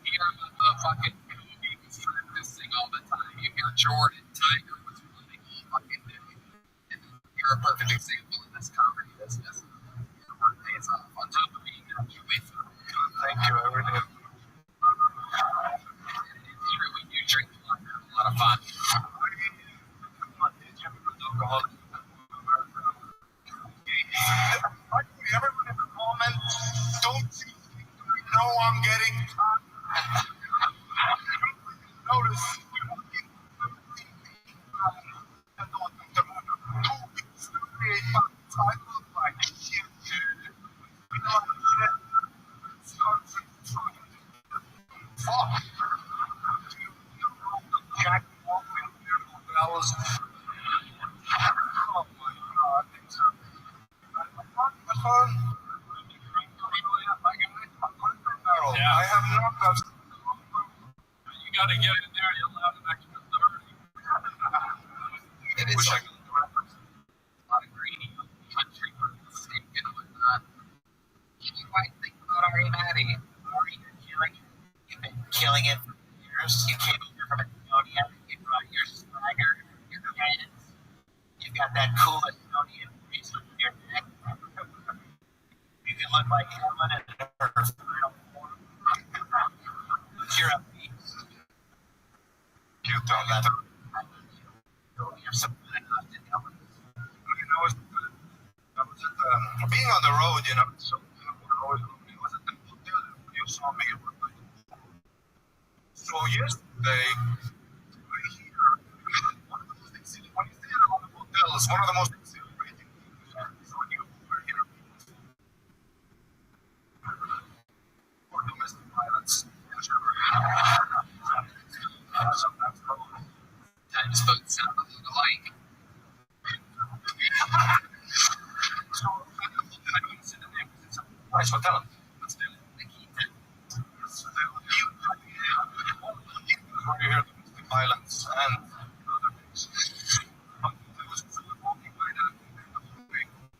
hear him at the fucking movie, he's practicing all the time. You hear Jordan Tiger was running all fucking day. And you're a perfect example in this comedy business. Your work pays off on top of being a joyful. Thank you, I really am. It's true, when you drink a lot, have a lot of fun. Everyone in the comment, don't you think I know I'm getting notice. Jack bells. Oh my god. I have not got. You gotta get in there, you'll have an extra 30. It is a lot of greedy country for steak and whatnot. You might think about Ari Matty. Ari, you've been killing it for years. You came over from Estonia. You brought your swagger, your hands. You've got that cool Estonian face on your neck. You can look like Helen in her final form. You're a beast. You don't let them. You're something enough to tell us. I was at being on the road, you know. So I was at the hotel. You saw me. So yesterday, I hear one of the most exciting. When you stay at a lot of hotels, one of the most exhilarating things is when you overhear for domestic violence. Sometimes Times both sound a little alike. so I don't say the name because it's a nice hotel. But still, where you hear domestic violence and other things. I was walking by that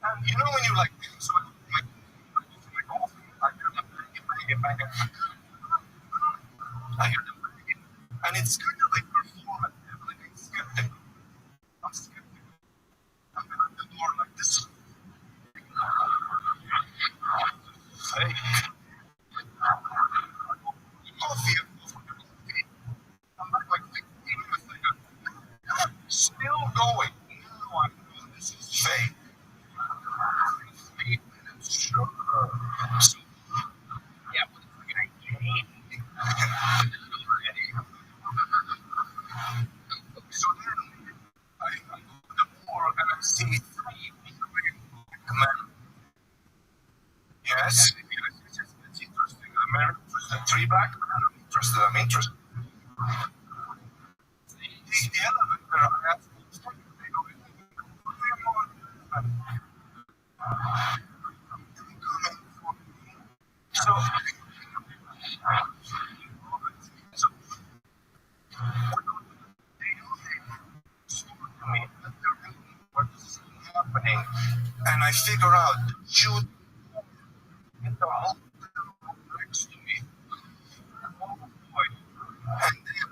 and you know when you like so like I hear them banging. I hear them banging. And it's kind of like performative, like I'm skeptical. I'm at the door like this. Hey. Coffee. I'm not like 15 minutes later. Still going. No, I know this is fake. Sure. So, Yeah, what is the guy getting? so then I go to the door and I see 3 men. Yes, it's interesting. I'm interested. 3 black men. I'm interested. The elevator, I asked them, so, what's happening? And I figure out the shoot in the hotel next to me. Oh boy. And then,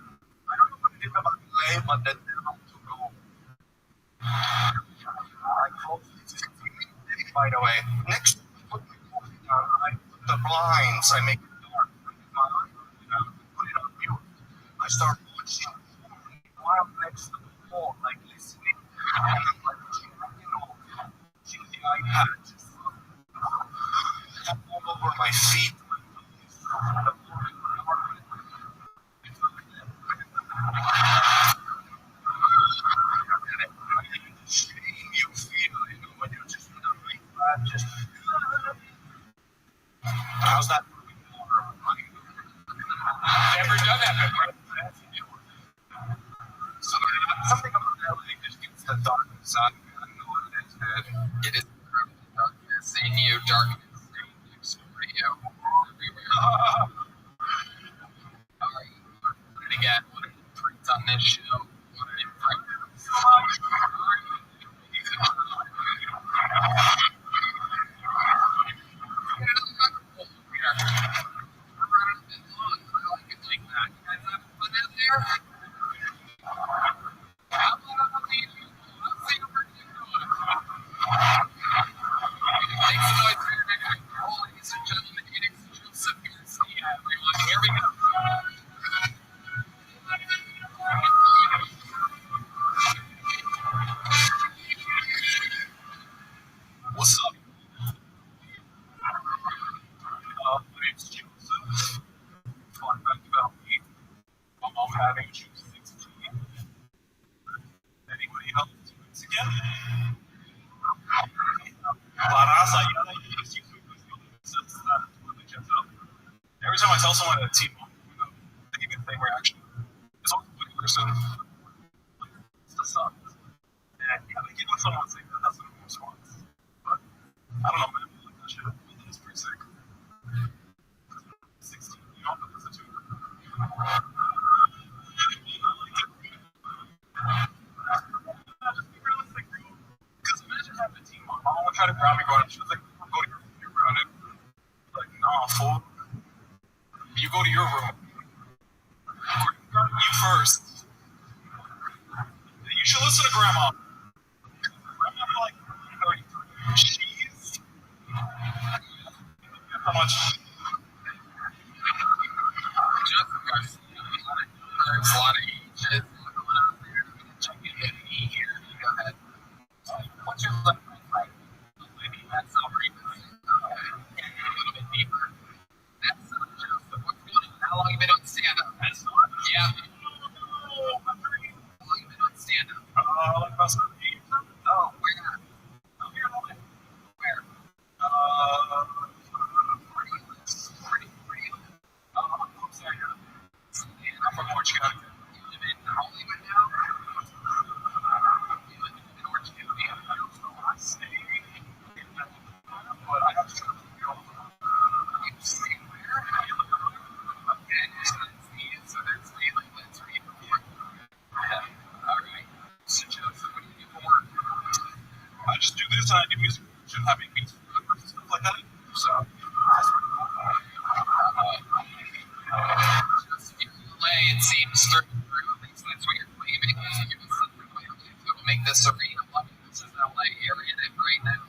I don't know what it is about LA, but then they have to go. right away. Next, I put my coffee down. I put the blinds. I make it dark. Put it on mute. I start watching. While I'm next to the wall, like listening, and I'm like jacking off, watching the iPad just all over my feet. Shame you feel, when you're just in the iPad, just. How's that? Never done that before. Something about LA just gets the darkness out of me. I don't know what it is, man. It is incredible darkness in you, darkness staying next door to you. Everywhere. Alright, and again, what an imprint on this show. What an imprint. Here we go. What's up? My name's Joseph. Fun fact about me, I'm having juice 16. Anybody else? Again? La raza ya la every time I tell someone at a team, they give me the same reaction. It's always a good person. It's the sucks. And yeah, they get when someone saying that, that's a good response. But I don't know, man. I like that shit. It's pretty sick. 16, you don't have to listen to it. Just be realistic, bro. Because imagine having a team on. My mom would try to grab me going, she was like, go to your room, you're grounded. Like, nah, fool. You go to your room. You first. You should listen to Grandma. Grandma, like, 33. She's. How much? There's a lot of ages going on there. Check in with me here. Go ahead. What's your left like? Maybe that's not very good. A little bit deeper. That's Joseph. What's going on? How long have you been on stand-up? Yeah. How long have you been on stand-up? Like about 7 years. Oh, where? I'm here all day. Where? Where do you live? Where do you live? I'm from Sacramento. I'm from Orange County. You live in Hollywood now? You live in Orange County? I stay in Atlanta, but I have to travel to Europe. You stay where? Okay, so that's the like, let's read before. Alright. So Joseph, what do you do for work? I just do this and I do music. Shouldn't have any beats and stuff like that. So that's pretty cool. Just in LA, it seems through, at least that's what you're claiming. It'll make this arena love it. This is LA area right now.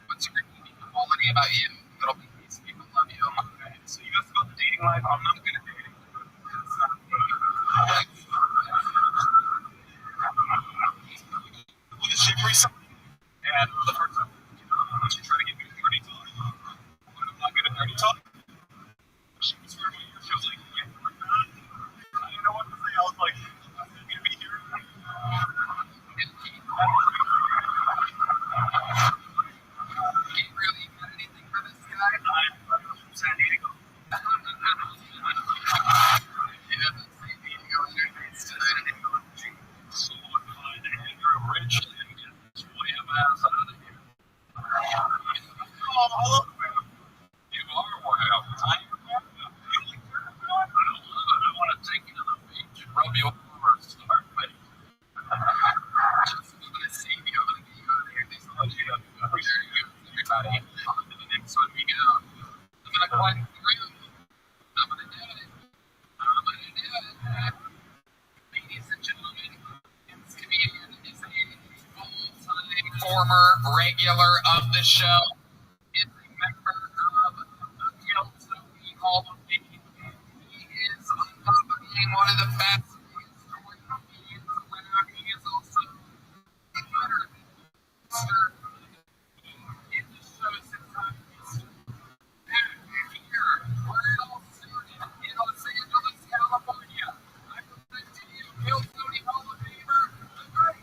What's your redeeming quality about you? That'll make these people love you. Okay, so you guys about the dating life. I'm not good at dating. It's not look at shit recently. And the first time, she tried to get me to dirty talk. But I'm not good at dirty talk. She was very weird. She was like, yeah, like that. I didn't know what to say. I was like, I'm going to be here. Gabriel, you got anything for this guy? I'm from San Diego. Yeah, San Diego interface tonight. So I'm fine. And you're rich and get this way of ass out of here. former regular of the show, is a member of the guild, so we call him Dave. He is on top of being one of the best historian comedians around. He is also the winner of Mr. in the show since I'm used to. Here, where it all started, in Los Angeles, California, I present to you Guild Tony Hall of Famer, the great.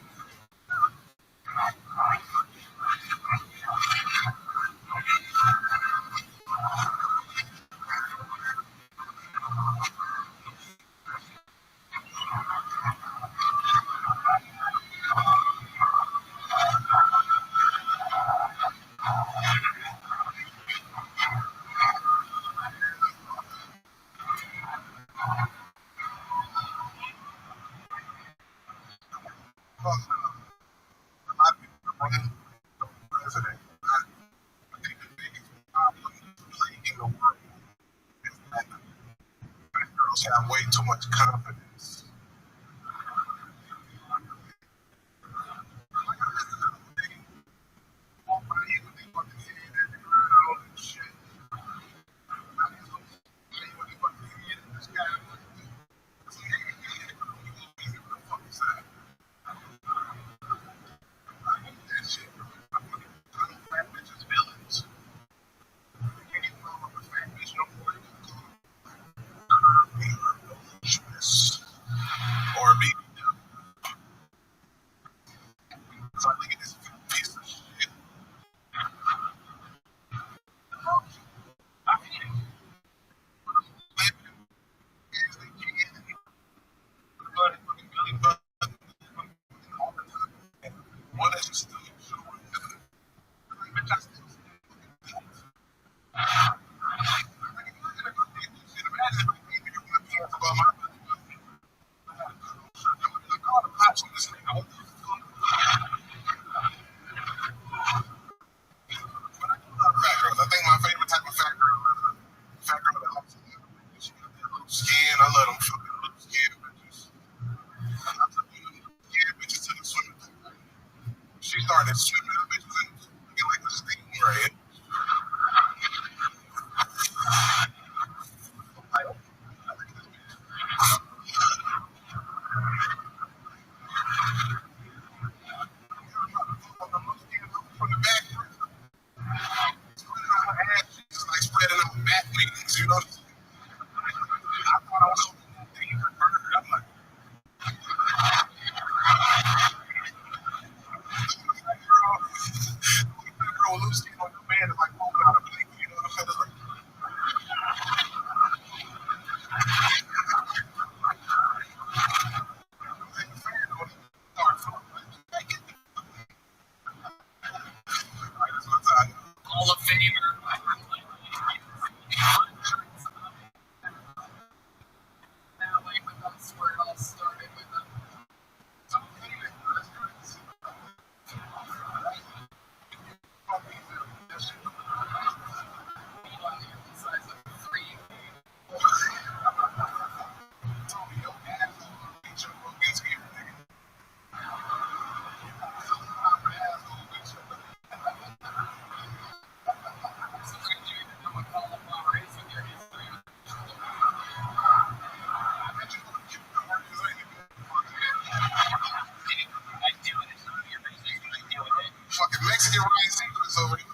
President. I think the biggest problem plaguing the world is that black girls have way too much confidence. Or be so I think it is a piece of shit. I hate it. One that you still show bitch, I still imagine if you want to talk about my call the cops on this nigga. But I do love fat girls. I think my favorite type of fat girl is a fat girl that looks she got that loose skin. I love them fucking loose skin bitches. I took them skin bitches to the swimming pool. She started swimming the bitches and looking like a stingray. From the back, she's like spreading out back wings, you know. I thought I was so I'm like, girl, loose skin on your man is like moving out of blanket, you know what I'm saying? It's like, Hall of Famer. Now, like with us, where it all started with them. fucking Mexican Ryan Seacrest over here.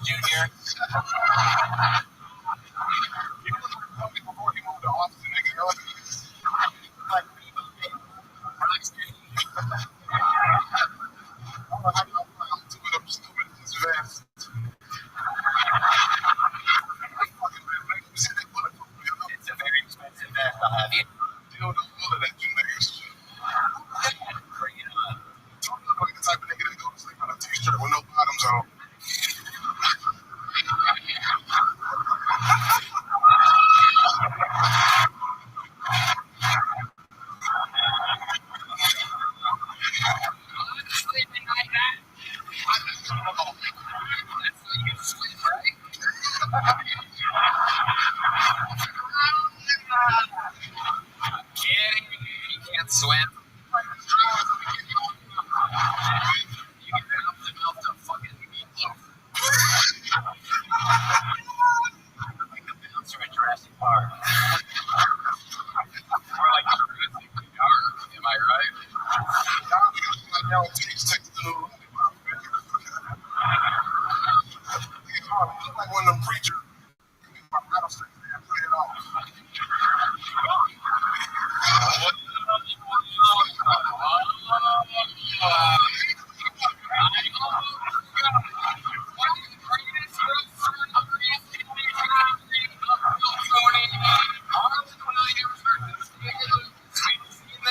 Junior. Before he moved to Austin, nigga, like, I don't know how you two of them stupid as vest. It's a very expensive vest, I'll have you. Deal the bullet at you niggas. Bring it up. Don't look like the type of nigga that goes to sleep on a t-shirt with no bottoms on. Sleeping like that? That's how you sleep, right? I'm kidding. You can't swim.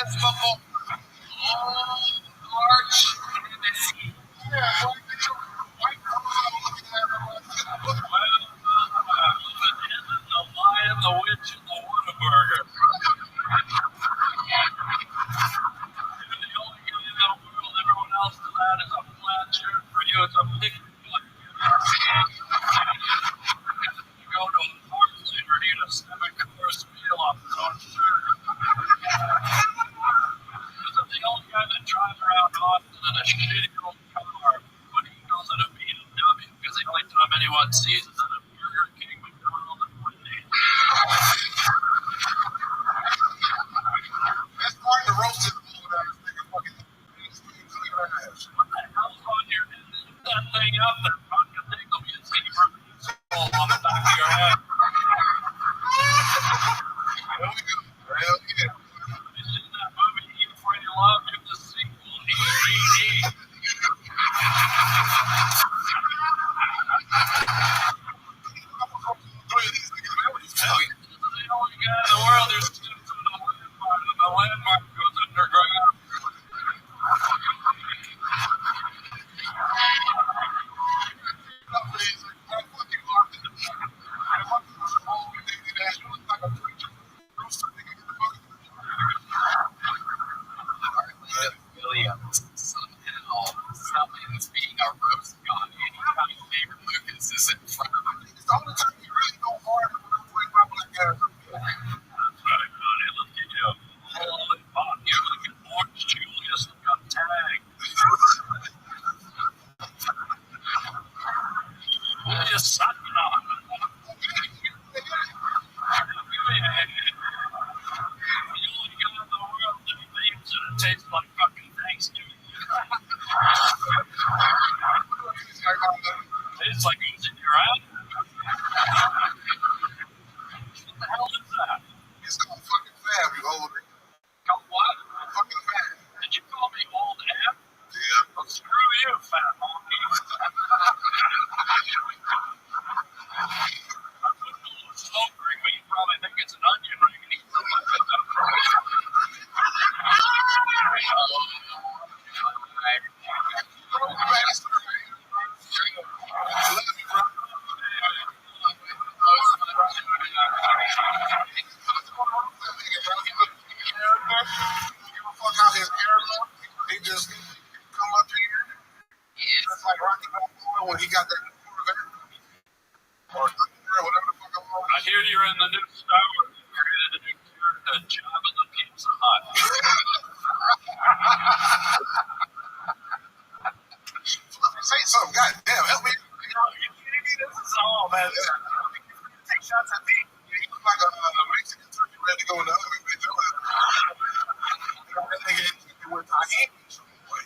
this before. Arch Tennessee. Yeah, why did you? Why The Lion, the Witch, and the Whataburger. You're the only guy in the world. Everyone else to that is a flat shirt. For you, it's a big butt. You go to a park later and eat a 7-course meal off his own shirt. This is the only guy that drives around Austin in a shitty old car, but he goes in a BMW because the only time anyone sees is at a Burger King, McDonald's, and Wendy's. That's part of the roasted food that is nigga fucking clean your ass. What the hell's on your head? Lift that thing up. That fucking thing will be a zebra skull on the back of your head. Hell yeah. Have you seen that movie, Eat Pray Love? Give the sequel, EDD. This is the only guy in the world who steps on a landmark and the landmark goes underground. Williams somehow summons being a roast god anytime David Lucas is in front of him. It's the only time you really go hard when I'm playing my black character. That's right, buddy. Look at you. Holy fuck. You're looking Orange Julius that got tagged. What are you sucking on? The only guy in the world that believes that it tastes like fucking Thanksgiving. Tastes like it was in your eye. What the hell is that? It's called fucking fab, you old nigga. Called what? Fucking fab. Did you call me old F? Yeah. Well, screw you, fat monkey. I put it in a smoke ring, but you probably think it's an onion ring, and he's like, He just come up here. It's like Rocky Balboa when he got that Corvette. Or whatever the fuck I'm on. I hear you're in the new Star Wars. You created a new character, Jabba the Pizza Hut. Say something, goddamn, help me. You kidding me? This is all, man. Take shots at me. You look like a Mexican turkey ready to go in the oven, bitch. That nigga with I ain't some way.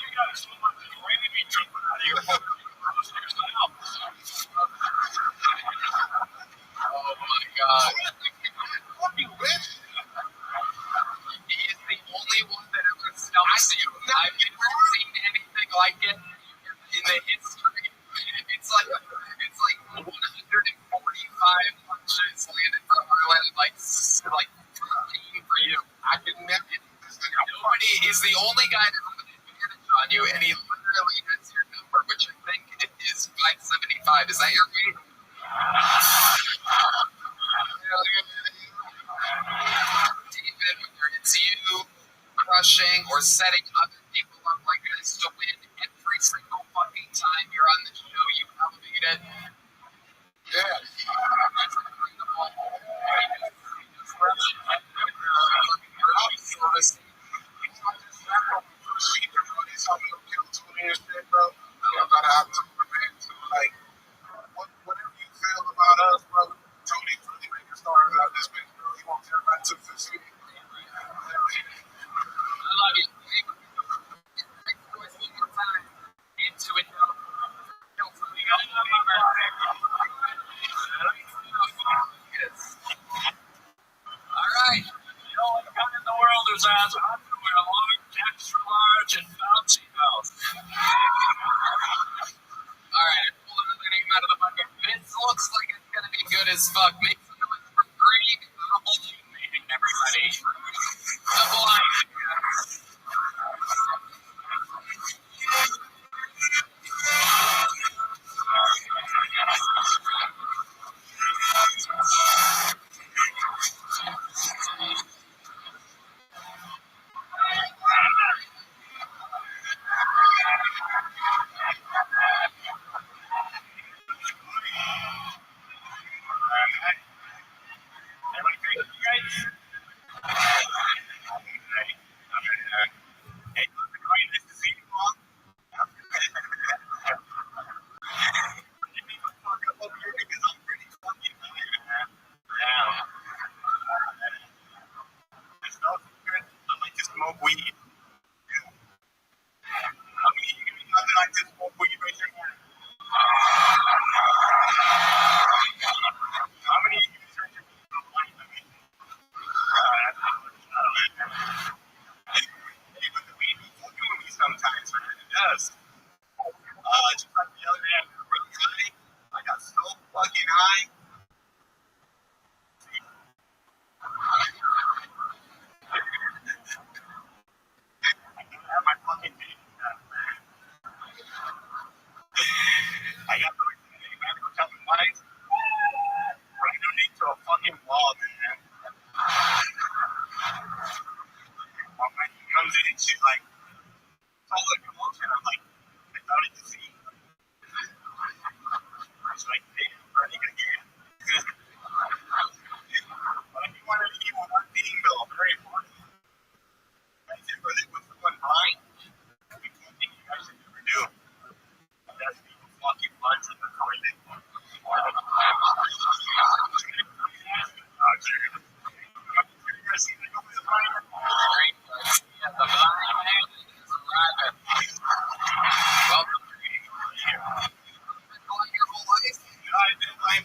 You got so much gravy jumping out of your fucking nose to yourself. Oh my god. Fucking bitch. He is the only one that ever stumps you. I've never seen anything like it in the history. It's like 145 punches landed from Ruin, like 13 for you. I can never. Nobody is the only guy to have an advantage on you, and he literally has your number, which I think is 575. Is that your weight? David, whether it's you crushing or setting other people up like this to win every single fucking time you're on the show, you elevate it. Yeah. Service. Whatever you feel about as fuck. Make some noise for Greg. Everybody. The blind.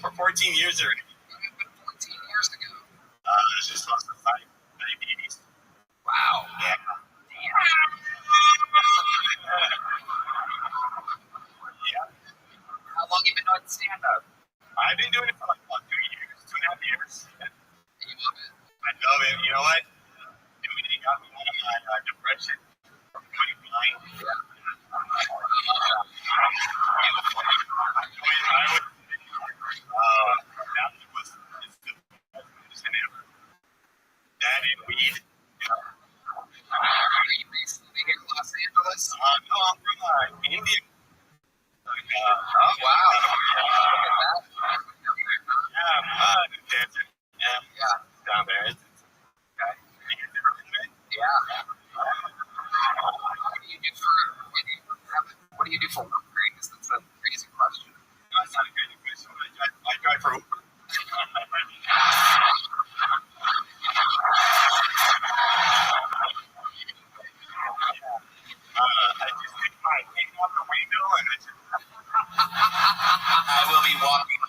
For 14 years already. 14 years ago. I just lost my diabetes. Wow. Yeah. How long you been doing stand-up? I've been doing it for like about 2 years, 2.5 years. And you love it? I love it. You know what? It got me out of my depression from 29. Yeah. That and weed. Are you based here in Los Angeles? No, I'm from India. Oh, wow. Look at that. Yeah, desert. Yeah. Down there. Okay. Yeah. What do you do for work, Greg? That's a crazy question. That's not a good question. I drive for Uber. I just take my feet out the window and I will be walking.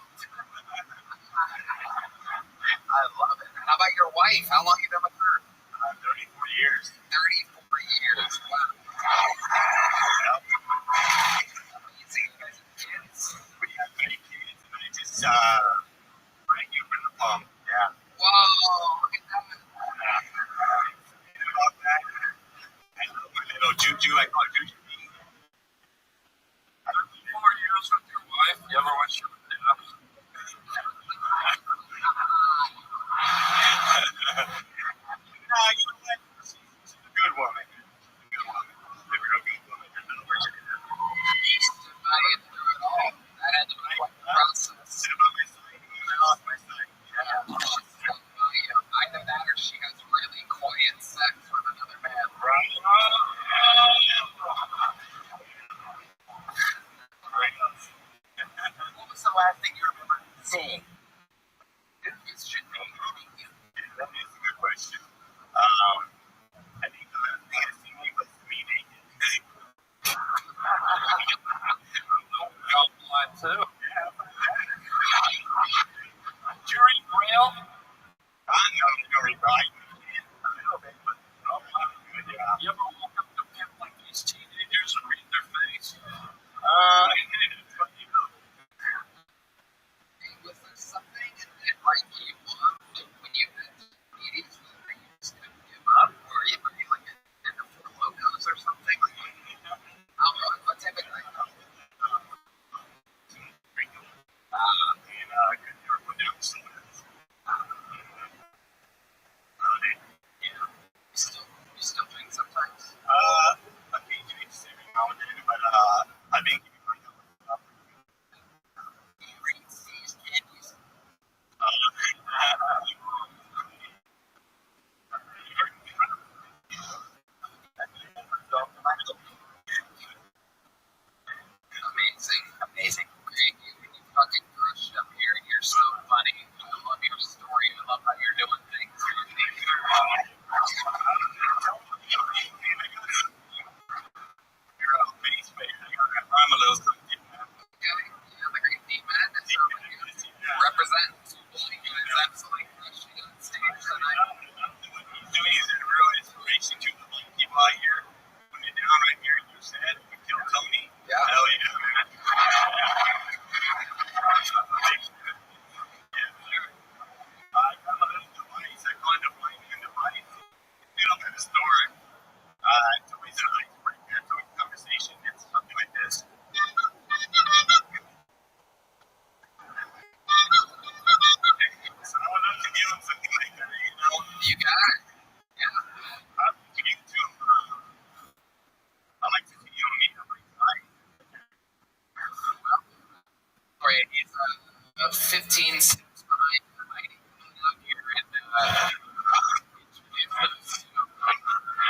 I love it. How about your wife? How long have you been with her? 34 years. 34 years. Wow. Amazing. You guys have kids. We have 3 kids and I just bring you in the palm. Yeah. Whoa, look at that. About that. I love my little Juju. I call her Juju. 4 years with your wife. You ever watch your enough? You know what? She's a good woman. She's a good woman. She's a real good woman. There's no words to do. I get through it all. That had to be quite the process. Sit about my side when I lost my sight. Yeah. Either that or she has really quiet sex with another man. Right.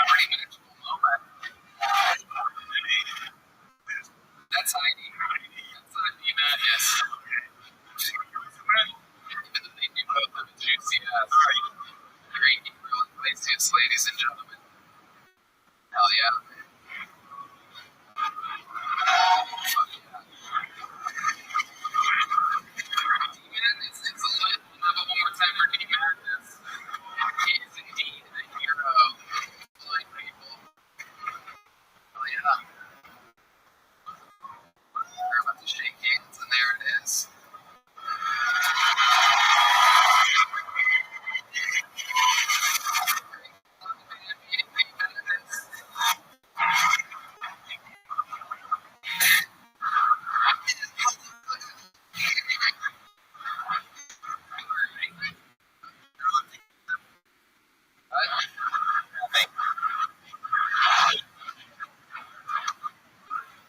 pretty magical moment. That's ID. That's ID madness. Even though they do both have a juicy ass. Great Hebrew Iglesias, ladies and gentlemen. Hell yeah. Fuck yeah. D-Man is a lit. We'll have it one more time for D-Madness. He is indeed a hero. Blind people. Hell yeah. We're about to shake hands, and there it is.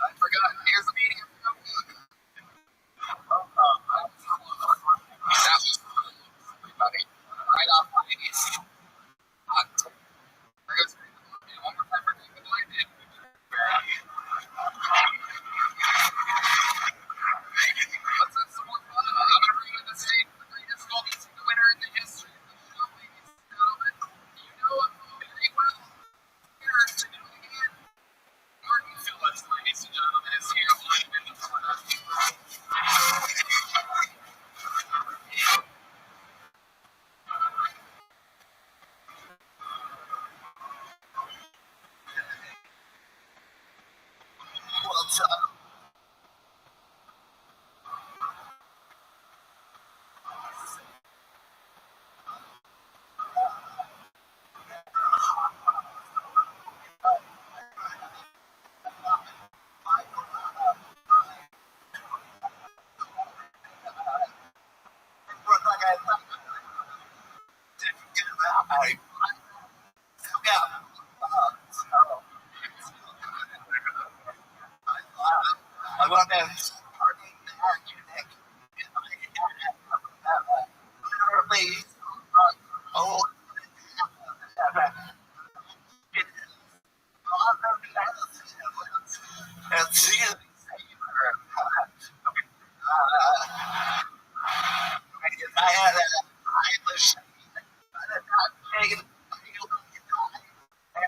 I forgot. Here's the meeting. That was everybody. Right off my knees. Hot. There goes one more time for David Blinded. Let's have some more fun. I'm going to bring in the stage the greatest gold music winner in the history of the show, ladies and gentlemen. You know him very well. Here to do it again. Martin Phillips, ladies and gentlemen, is here live in the flesh. What's up? I want to oh, and see it. I had a Irish, and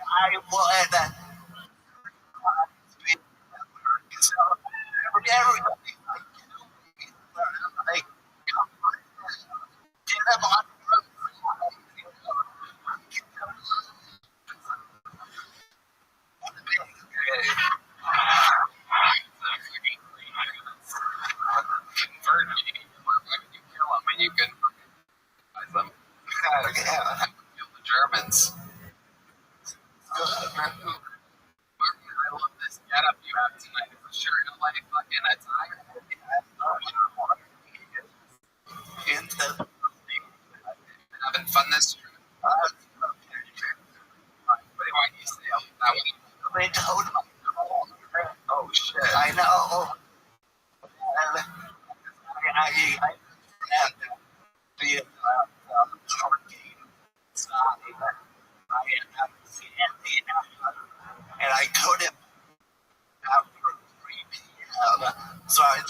I would everybody like get them on. Convert me. You kill him and you can find them. Kill the Germans. Martin, I love this getup you have tonight. For sure, you're like fucking attire. Having fun this year. What do you say about that one? They told me. Oh shit! I know. I had the hurricane starting. I had and I couldn't after 3 p.m. So I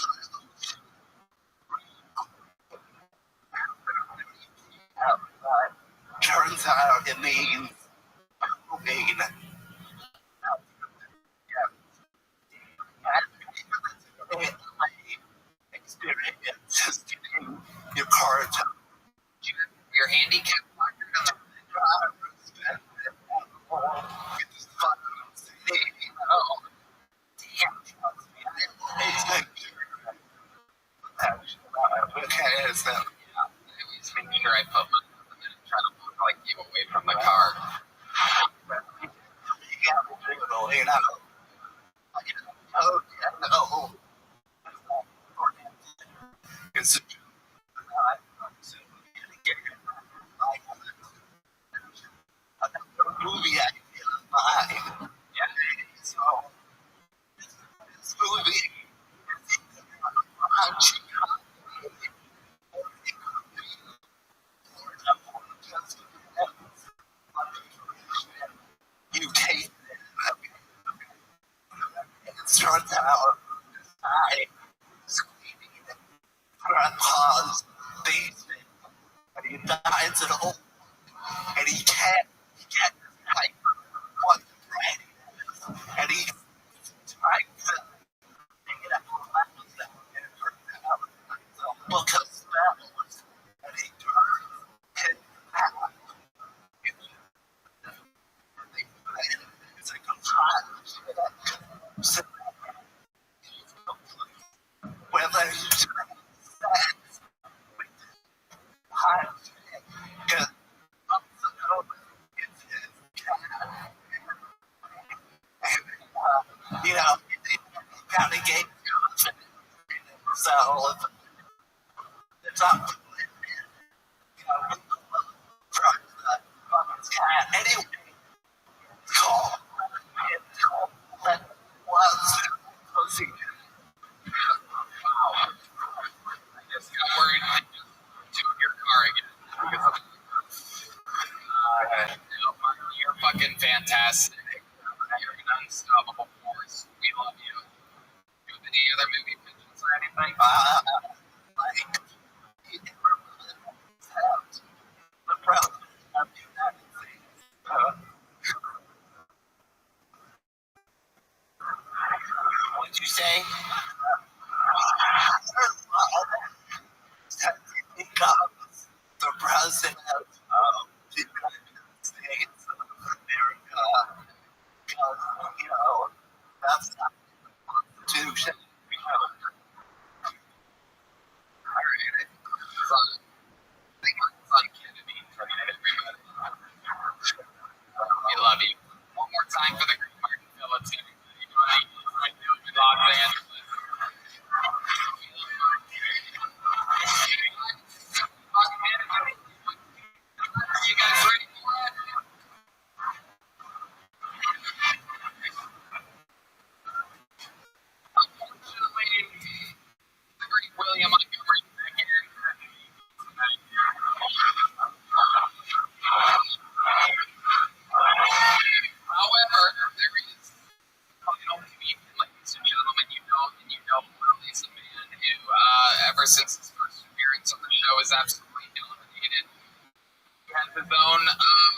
turns out it means moving. Experience is getting your car to Your handicap placard on the oh, damn. Okay, so I always make sure I put my and then try to look like you away from the car. you know, oh, yeah, no. It's a movie I feel fine. Yeah, so this movie basement, and he finds an old, and he can't decide what the brand is, and he's trying to figure out what was that, and it turns out it's a book of spells, and he turns his back into it's like a hot shit. Whether he's sex with hot shit, because it's his cat. You know, he kind of gave confidence in himself. It's up to him, you know, from the his cat. Anyway, call that was pussy. I just got worried that you were in your car again. Because you're fucking fantastic. You're an unstoppable force. We love you. Do you have any other movie pitches or anything? Like, he never lived the president of the United States. What'd you say? Becomes the president of the United States of America. Because, you know, that's not the Constitution. You know. Alright, I think it's on Kennedy. We love you. One more time for the Green Martin Phillips, everybody. Right now in Los Angeles. Are you guys ready for it? Unfortunately, the great William Montgomery Beckett however, there is a final comedian, ladies and gentlemen, Willie's a man who, ever since his first appearance on the show, has absolutely dominated. He has his own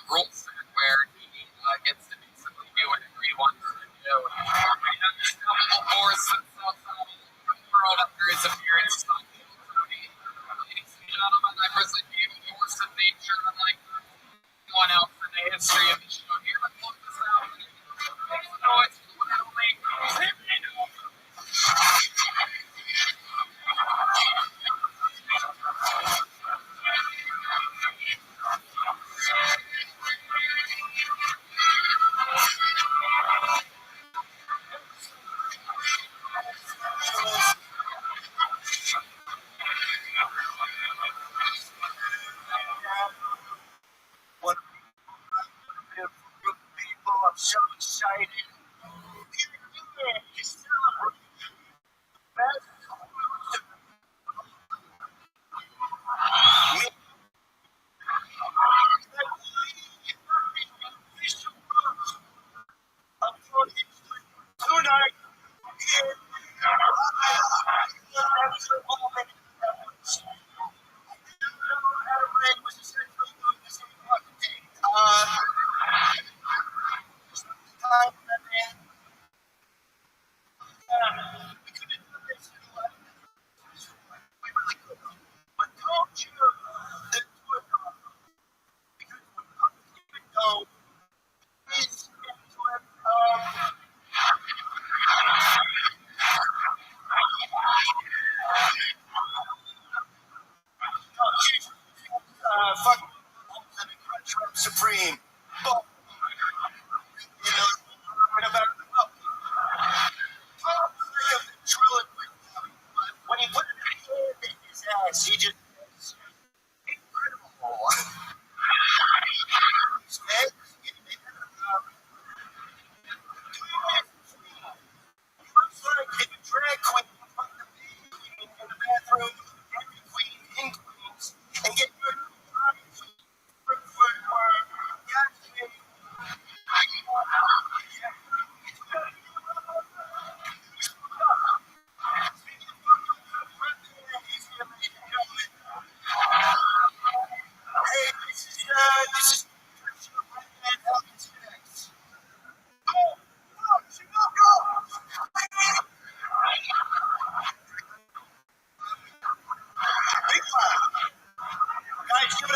rule set where he gets to basically do whatever he wants to do. He has this double force that's outside of the world after his appearance on Tony. Ladies and gentlemen, I present you a force of nature unlike anyone else in the history of the show. Here, let's look this out. Make some noise for the one and only Tornado.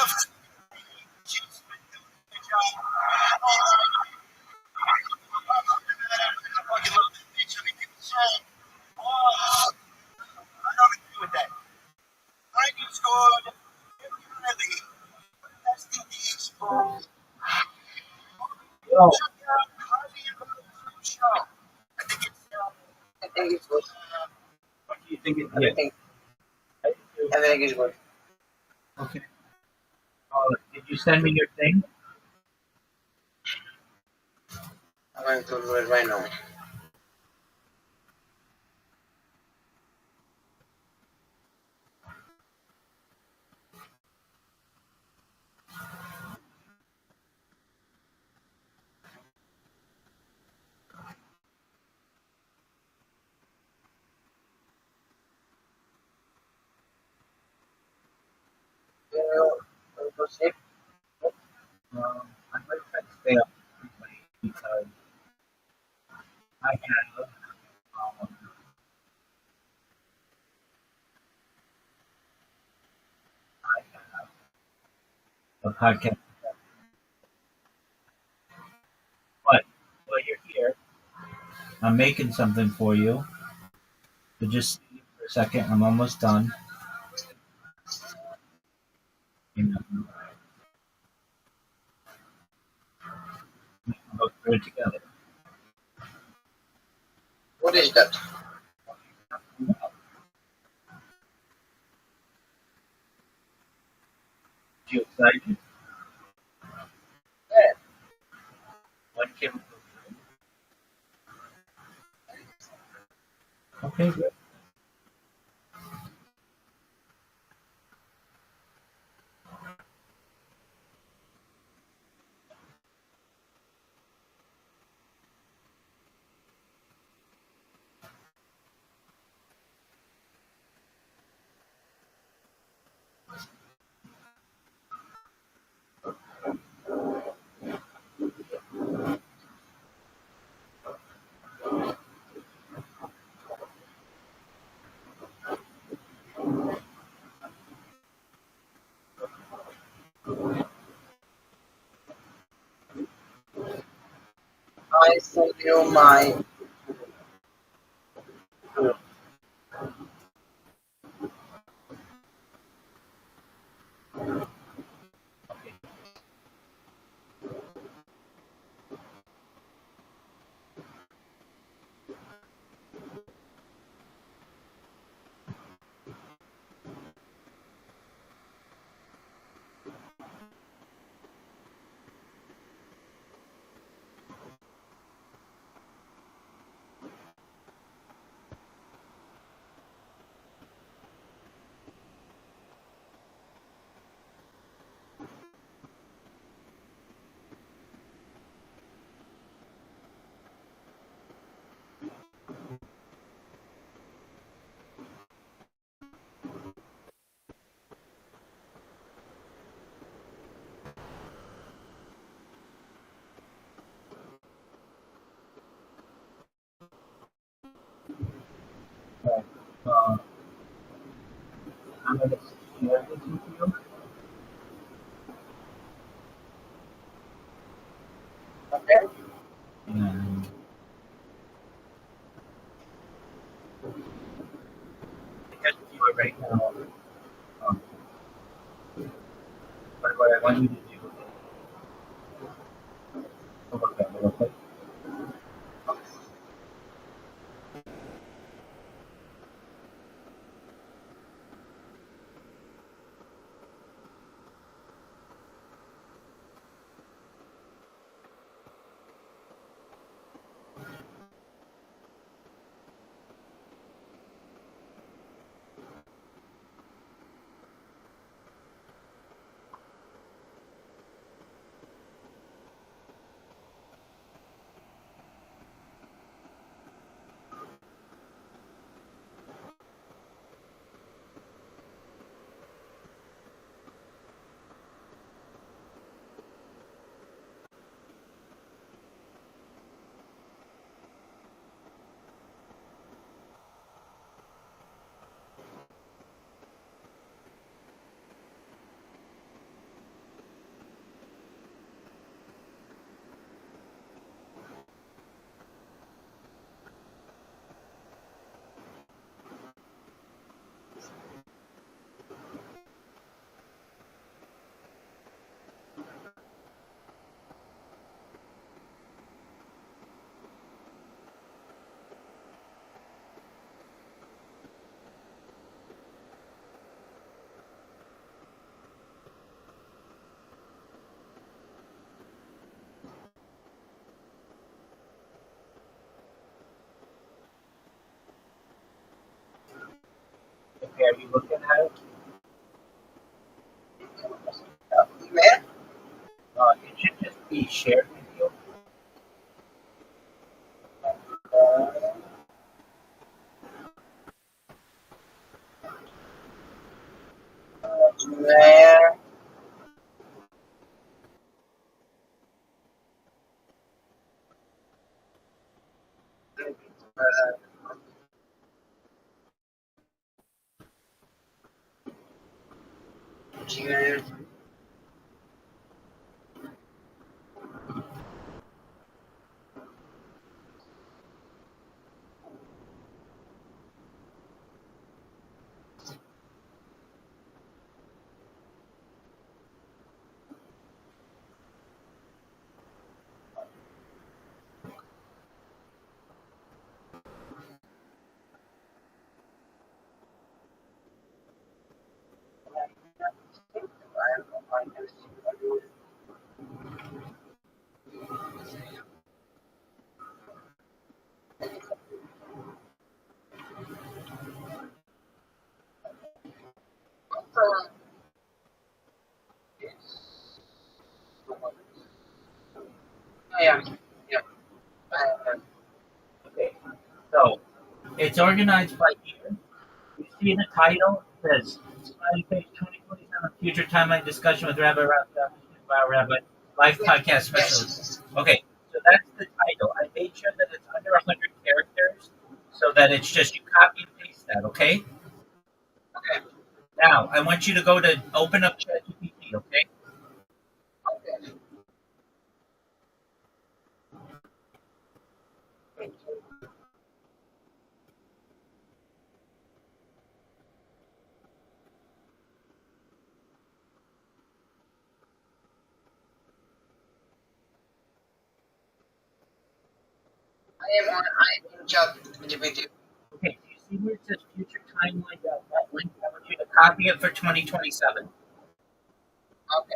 She's been doing a good job. I fucking love this bitch. I mean, people say, oh, I don't agree with that. I think it's good. Really, that's the exposed. Yo, Check out Harvey and Rothschild show. I think it's good. What do you think it I did? think everything is good. Okay. Did you send me your thing? I'm going to do it right now. Go sleep. I might try to stay up late because I have um, I have a podcast. But while you're here, I'm making something for you. So just stay for a second. I'm almost done. You know, we can go through it together. What is that? You excited? Yeah. When can we go through? Okay, good. I send you my. Okay. So, uh, I'm going to share this with you. Okay. And because you are right now, um, but what I want you to do is look at it real quick. are you looking at it? Where? It should just be shared with you. Where? Cheers. Yeah. Yeah. Okay. So it's organized by year. You see the title? It says Smiley Page 2027 Future Timeline Discussion with Rabbi Live Podcast Specialist. Okay, so that's the title. I made sure that it's under 100 characters so that it's just you copy and paste that, okay? Okay. Now, I want you to go to open up ChatGPT, okay? Okay. I am in chat GPT. Okay, do you see where it says future timeline? That link? I want you to copy it for 2027. Okay.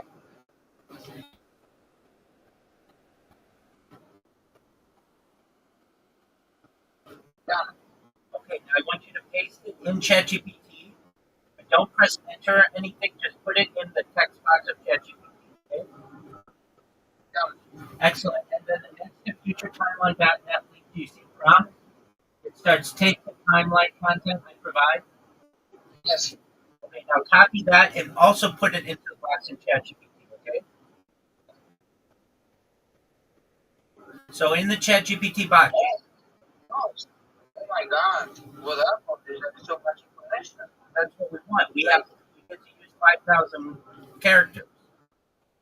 Done. Okay, now I want you to paste it in ChatGPT. Don't press enter or anything, just put it in the text box of ChatGPT. Okay? Done. Excellent. And then the next to futuretimeline.net link, do you see prompt? It starts take the timeline content I provide. Yes. Okay, now copy that and also put it into the box in ChatGPT, okay? So in the ChatGPT box, Oh, oh my God. Well, that one, there's like so much information. that's what we want. We get to use 5,000 characters.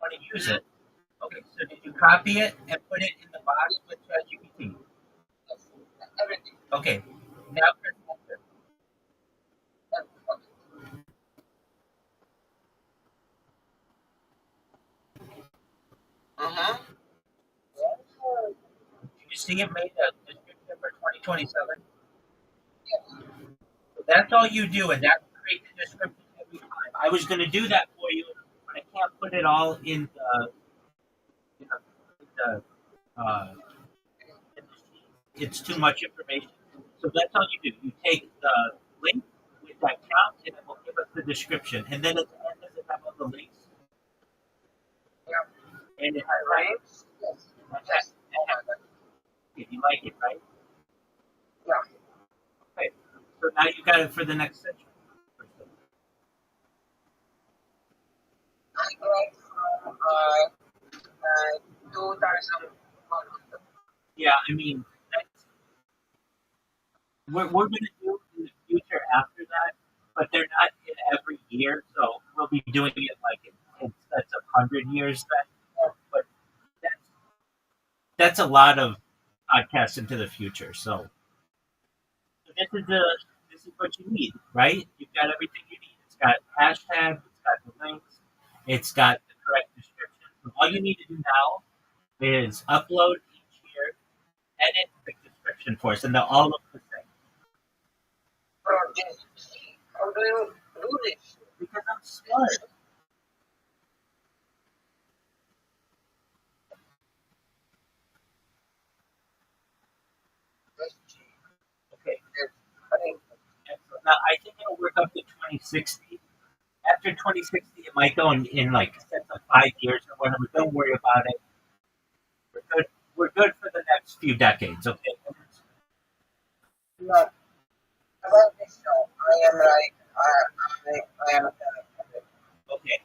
Want to use it? Okay, so did you copy it and put it in the box with ChatGPT? Yes. Everything. Okay, now press enter. Uh-huh. You see it made a description for 2027? So that's all you do, and that will create the description every time. I was going to do that for you, but I can't put it all in the it's too much information. So that's all you do. You take the link with that count, and it will give us the description. And then at the end, does it have all the links? Yeah. And it Right? Yes. Yes. if you like it, right? Yeah. Okay. So now you got it for the next section. I got 2,100. Yeah, I mean, that's, we're going to do in the future after that, but they're not in every year, so we'll be doing it like in sets of 100 years. But that's a lot of podcasts into the future. So this is what you need, right? You've got everything you need. It's got hashtags, it's got the links, it's got the correct description. So all you need to do now is upload each year, edit the description for us, and they'll all look the same. How do you do this? Because I'm smart. Okay. Excellent. I think it'll work up to 2060. After 2060, it might go in like sets of 5 years or whatever. Don't worry about it. We're good. We're good for the next few decades. Okay. No, about this show, I am right. I am a fan of it. Okay.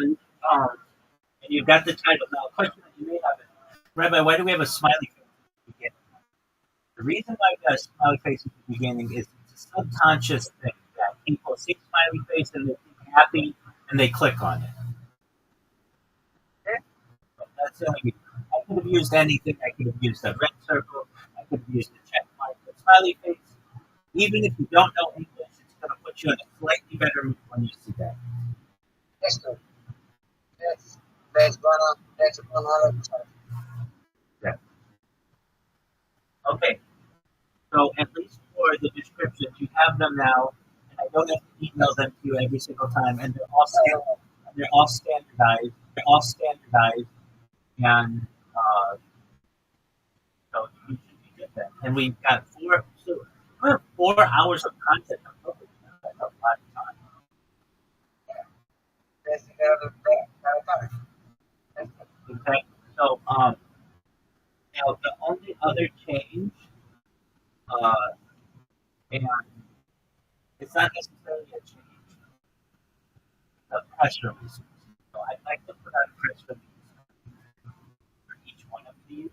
And um, and you've got the title now. A question that you may have is, Rabbi, why do we have a smiley face at the beginning? The reason why we got a smiley face at the beginning is it's a subconscious thing that people see smiley face and they think happy and they click on it. That's the only reason. I could have used anything. I could have used a red circle. I could have used a check mark. But smiley face, even if you don't know English, it's going to put you in a slightly better mood when you see that. Yes, sir. That's 100%. Yeah. Okay. So at least for the descriptions, you have them now, and I don't have to email them to you every single time, and they're all standardized. They're all standardized, and so you should be good then. And we've got we have 4 hours of content to publish. That's a lot of time. That's the other thing. Okay. So now the only other change, uh, and it's not necessarily a change of press releases. So I'd like to put out a press release for each one of these,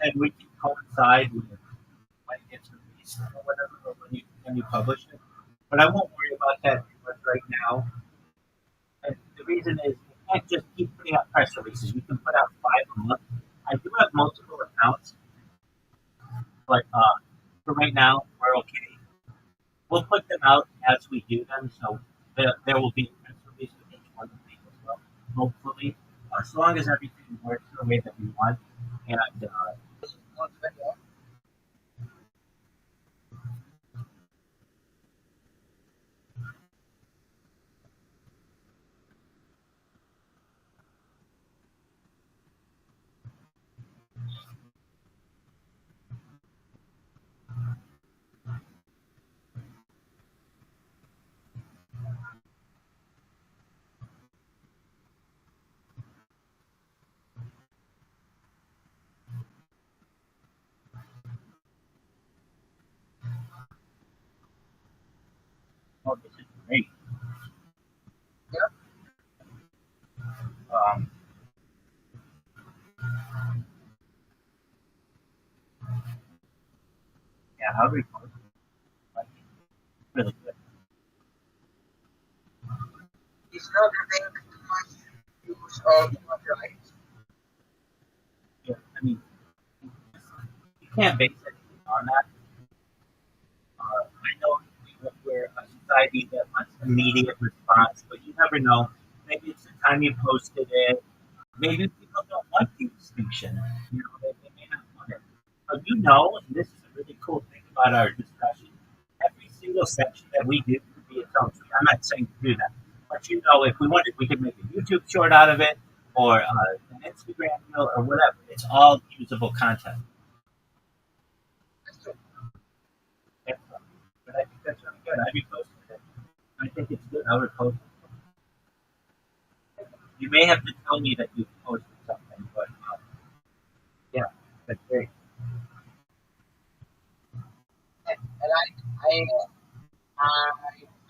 and we can coincide with when it gets released or whatever, or when you publish it. But I won't worry about that too much right now. And the reason is you can't just keep putting out press releases. You can put out 5 a month. I do have multiple accounts, but for right now, we're okay. We'll put them out as we do them, so there will be a press release with each one of these as well, hopefully, as long as everything works the way that we want. And oh, this is great. Um, yeah, I'll repost it. Like, really good. It's not having too much use or too much rights. Yeah, I mean, you can't base anything on that. I know we're a society that wants immediate response, but you never know. Maybe it's the time you posted it. Maybe people don't want the distinction. You know, they may not want it. But you know, and this is a really cool thing about our discussion. Every single section that we do could be its own. I'm not saying to do that, but you know, if we wanted, we could make a YouTube short out of it, or an Instagram reel, or whatever. It's all usable content. Excellent. But I think that's really good. I reposted it. I think it's good. I would post it. You may have to tell me that you posted something, but yeah, that's great. And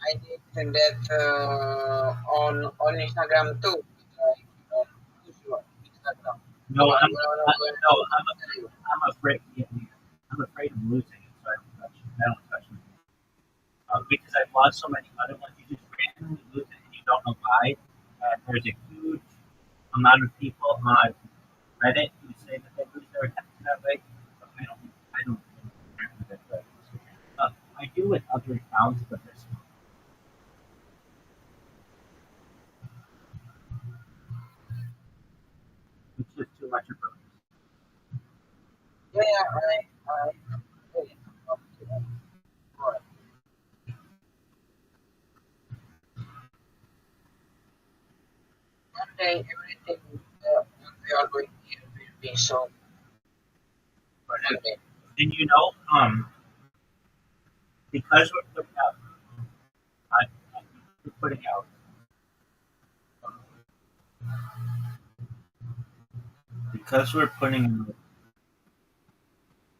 I did send that on Instagram too. Like, use your Instagram. No, No, I'm no, no, no, I'm afraid. Yeah, I'm afraid of losing it, so I don't touch it. I don't touch it because I've lost so many other ones. You just randomly lose it, and you don't know why. And there's a huge amount of people on Reddit who say that they lose their accounts that way. So I don't interact with it, but I do with other accounts, but there's it's just too much of a yeah, yeah, right. One day everything we are going here will be so but one day. and you know, because we're putting out, I, we're putting out, because we're putting out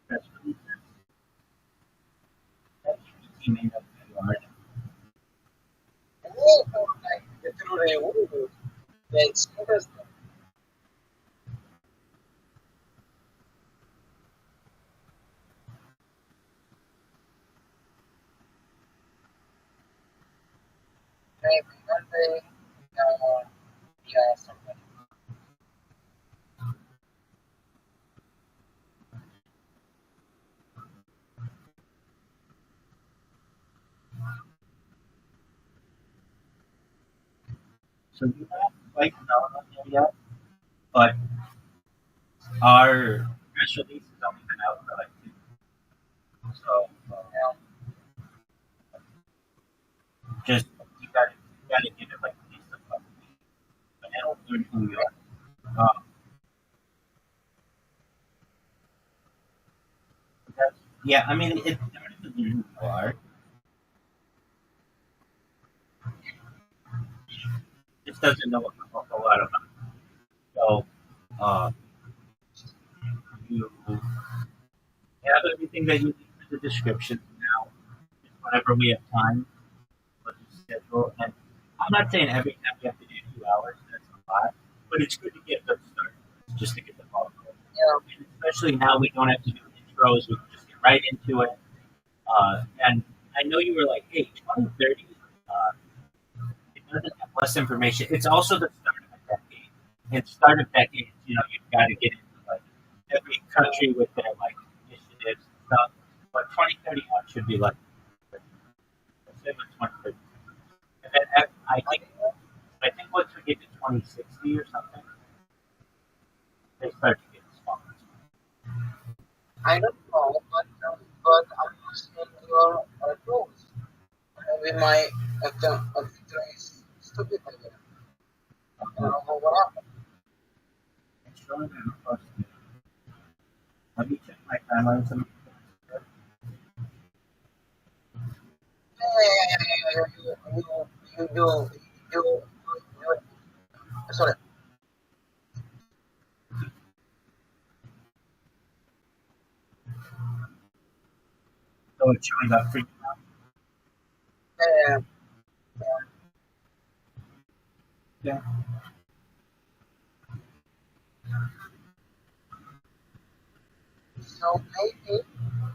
press releases, that means may not be large. So we're not quite known there yet, but our press release has only been out for like 2 weeks. So just you gotta give it like at least a couple weeks. But it'll learn who you are. That's, yeah, I mean, it started to learn who you are. Just doesn't know a whole lot about it. So uh, you have everything that you need for the description now. Just whenever we have time, let's just schedule. And I'm not saying every time we have to do 2 hours. That's a lot, but it's good to get them started, just to get the ball rolling. And especially now we don't have to do intros. We can just get right into it. And I know you were like, hey, 2030, it doesn't have less information. It's also the start of a decade. And start of decades, you've got to get into like every country with their like initiatives and stuff. But 2031 should be like, let's say with 2030. And then I think once we get to 2060 or something, they start to get smaller. I don't know, but I'm listening to your rules. Maybe my computer is stupid again. I don't know what happened. It's showing that I'm supposed to. Have you checked my timeline? You, sorry. So it's showing up for you now? Uh, Yeah. so maybe,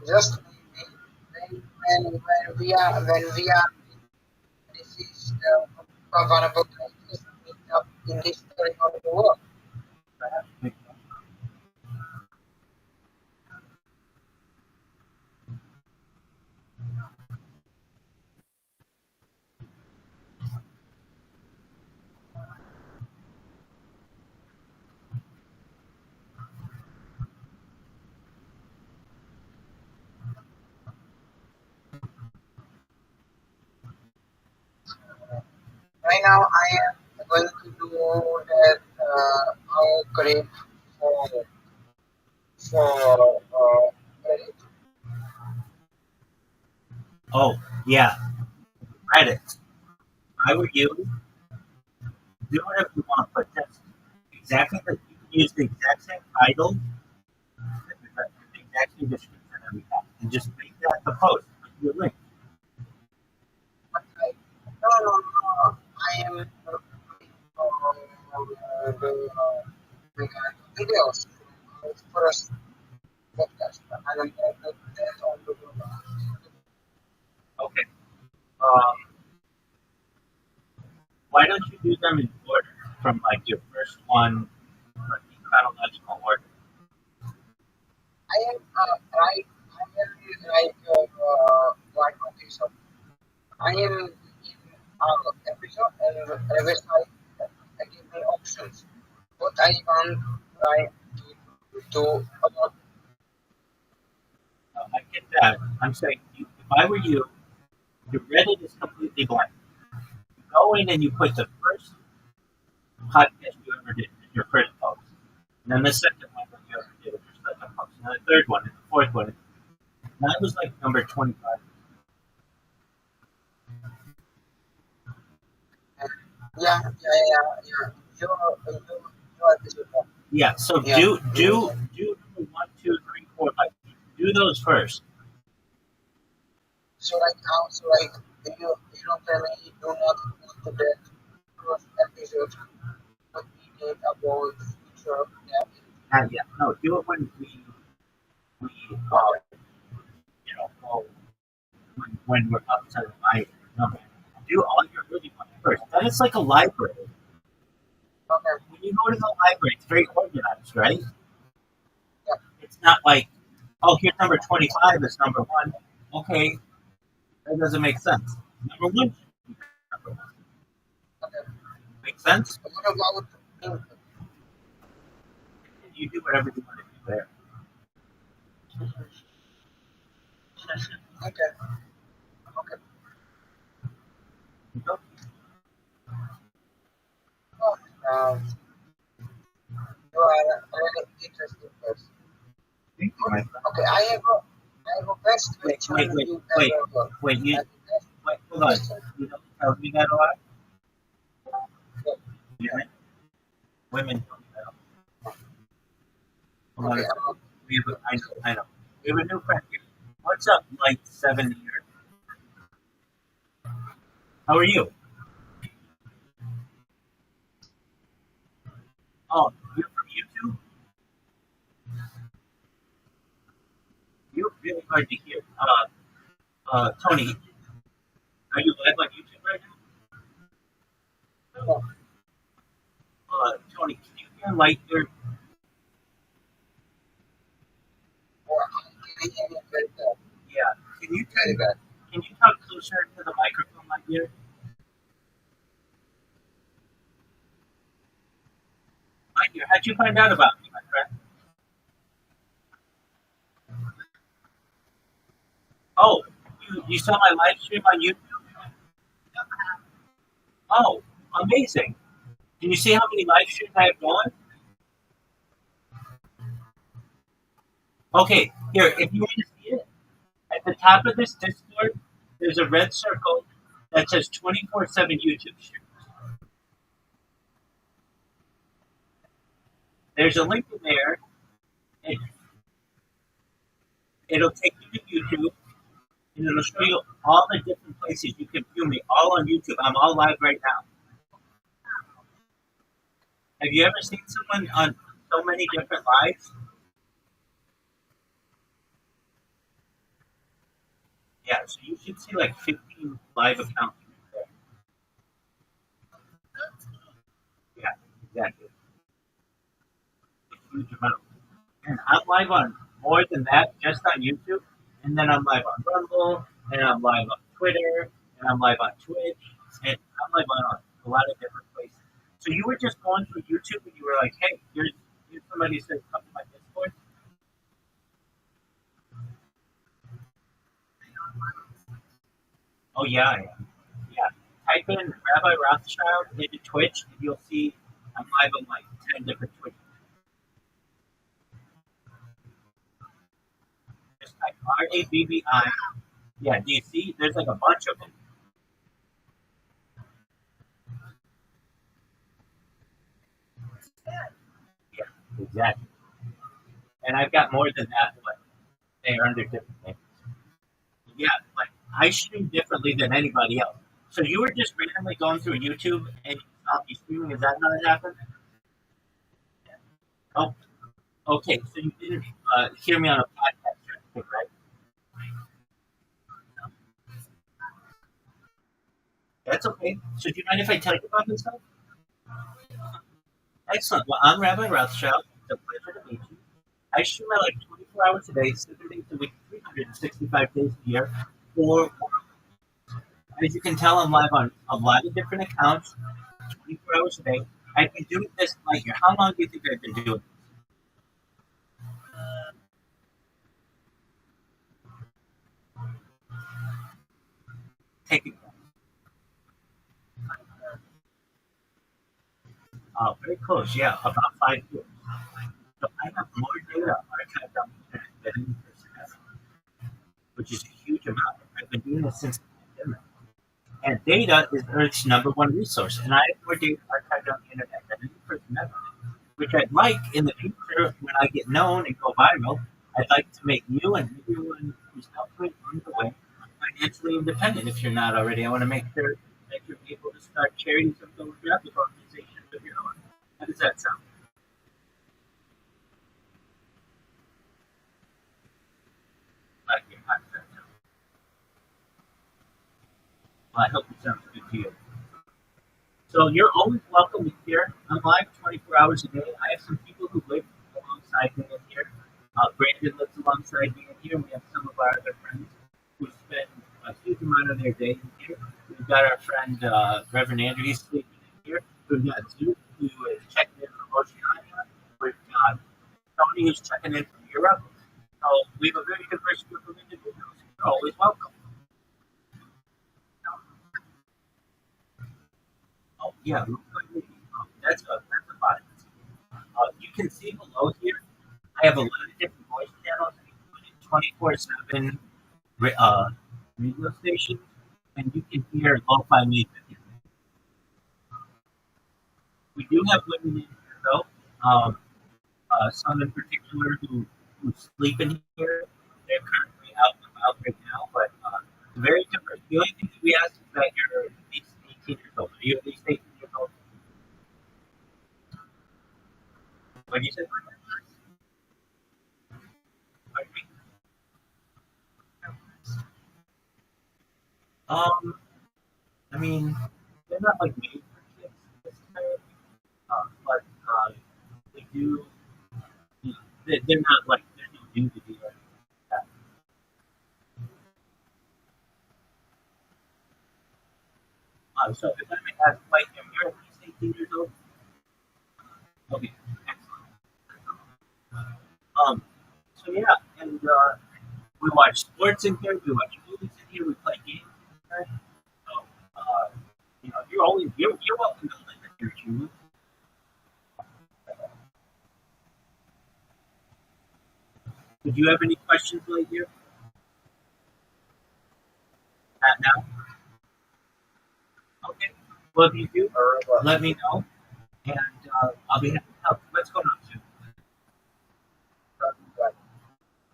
just maybe, when we are, this is one of the places meet up in this area of the world. Perhaps. Right now, I am going to do that upgrade for credit. Oh, yeah. Reddit. If I were you, do whatever you want, but just exactly you can use the exact same title, the exact same description that we have, and just make that the post with your link. But no. I am the videos for us podcast. I don't know that on the Okay. Um, why don't you do them in order from like your first one, like in chronological order? I am right. I am like okay. So I am in episode and every side give me options. What I want try to do about I get that. I'm saying, if I were you, your Reddit is completely blank. You go in and you put the first podcast you ever did, your first post, and then the second one that you ever did, your second post, and then the third one, and the fourth one. And that was like number 25. yeah. You are this one. Yeah. So Yeah, do one, two, three, four, five. Do those first. so like now, so like you don't tell me you do not want to get first episode what we did about future. Yeah. Yeah. No, do it when we Okay. go when we're up to the light. No, do all your really ones first. Then it's like a library. Okay. When you go to the library, it's very organized, right? Yeah. It's not like, oh, here's number 25 is number one. Okay, that doesn't make sense. Number one, number one. Okay. Makes sense? What about You do whatever you want to do there. okay. Okay. You go, Oh, you are a really interesting person. thank you, my friend. Okay, I have a best Wait, question wait, wait, you wait, ever heard. wait, I have a best wait, hold on. question. You don't tell me that a lot? Yeah. Women, women tell me that. Hold on Okay, a second. I know. We have a new friend here. What's up, Mike 7 years? How are you? Oh, you're from YouTube? You're really hard to hear. Tony, are you live on YouTube right now? no, Tony, can you hear like your? or can I hear you very bad? Yeah. Can you Very bad. can you talk closer to the microphone, my dear? My dear, how'd you find out about me, my friend? Oh, you saw my live stream on YouTube? Oh, amazing. Can you see how many live streams I have going? Okay, here, if you want to see it, at the top of this Discord, there's a red circle that says 24/7 YouTube stream. There's a link in there. And it'll take you to YouTube, and it'll show you all the different places you can view me, all on YouTube. I'm all live right now. Have you ever seen someone on so many different lives? Yeah, so you should see like 15 live accounts right there. Yeah, exactly. A huge amount. And I'm live on more than that just on YouTube. And then I'm live on Rumble, and I'm live on Twitter, and I'm live on Twitch, and I'm live on a lot of different places. So you were just going through YouTube and you were like, hey, here's somebody who says come to my Discord. Oh yeah, I am. Yeah. Type in Rabbi Rothschild into Twitch and you'll see I'm live on like 10 different Twitch. Just type RABBI. Yeah, do you see? There's like a bunch of them. Yeah, exactly. And I've got more than that, but they are under different names. Yeah, like I stream differently than anybody else. So you were just randomly going through YouTube and you saw me streaming. Is that how it happened? Oh, okay. So you didn't hear me on a podcast or anything, right? That's okay. So do you mind if I tell you about this stuff? Excellent. Well, I'm Rabbi Rothschild. It's a pleasure to meet you. I stream at like 24 hours a day, 7 days a week, 365 days a year. For as you can tell, I'm live on a lot of different accounts, 24 hours a day. I've been doing this like year. How long do you think I've been doing it? Taking very close, yeah, about 5 years. So I have more data archived on the internet than any person has, which is a huge amount. I've been doing this since the pandemic. And data is Earth's number one resource. And I have more data archived on the internet than any person ever. Which I'd like in the future when I get known and go viral. I'd like to make you and everyone who's helping along the way financially independent. If you're not already, I want to make sure that you're able to start charities and philanthropic organizations of your own. How does that sound? Like, how does that sound? Well, I hope it sounds good to you. So you're always welcome here. I'm live 24 hours a day. I have some people who live alongside me in here. Brandon lives alongside me in here. We have some of our other friends who spend a huge amount of their day in here. We've got our friend Reverend Andrew. He's sleeping in here. We've got Zoot who is checking in from Oceania. We've got Tony who's checking in from Europe. So we have a very diverse group of individuals. You're always welcome. Oh yeah, that's a bot. You can see below here. I have a lot of different voice channels, including 24/7 radio stations, and you can hear lo-fi music. We do have women in here though. Some in particular who sleep in here. They're currently out and about right now, but very diverse. The only thing that we ask is that you're at least 18 years old. Are you at least 18 years old? What did you say? Pardon me? Um, I mean, they're not like made for kids necessarily, but they do. They're not like there's no nudity or anything like that. So if I may ask, like, if you're at least 18 years old, okay, excellent. Um, so yeah, and we watch sports in here, we watch movies in here, we play games in here. So, you're welcome to limit your choose. Did you have any questions lately? Not now. Okay. Well, if you do, let me know, and I'll be happy to help. What's going on, Sue?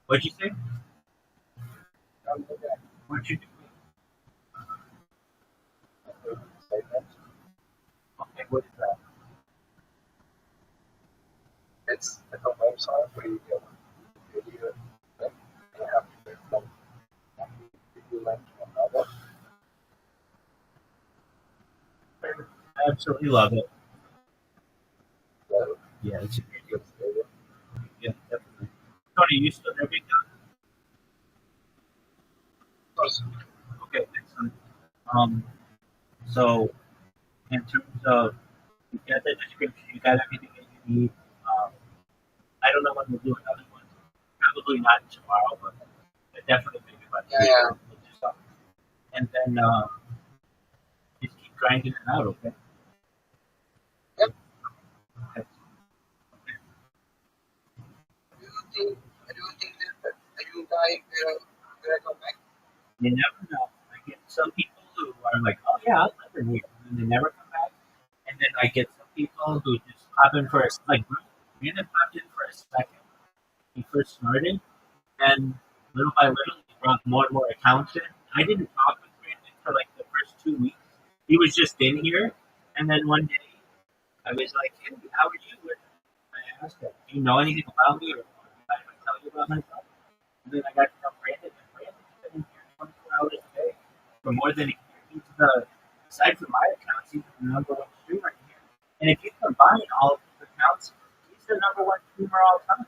What'd you say? What you do? Okay, what is that? It's like a website where you get video link and you have to click from one video link to another. I absolutely love it. So Yeah, it's a great deal. it's video. Yeah, definitely. Tony, you still there, big guy? Okay, excellent. Um, so in terms of you got the description, you got everything that you need. Um, I don't know when we'll do another one. Probably not tomorrow, but definitely maybe by Yeah, yeah. we'll do something. And then just keep grinding it out, okay? Yep. Okay. Do you think that the new guy will come back? You never know. I get some people who are like, "Oh yeah, I'll live in here," and they never come back. And then I get some people who just pop in for a like. Brandon popped in for a second. He first started, and little by little, he brought more and more accounts in. I didn't talk with Brandon for like the first 2 weeks. He was just in here, and then one day I was like, "Hey, how are you?" I asked him, "Do you know anything about me, or did I ever tell you about myself?" And then I got to know Brandon, and Brandon's been in here 24 hours a day for more than a year. He's aside from my accounts, he's the number one streamer in here. And if you combine all of his accounts, he's the number one streamer all time.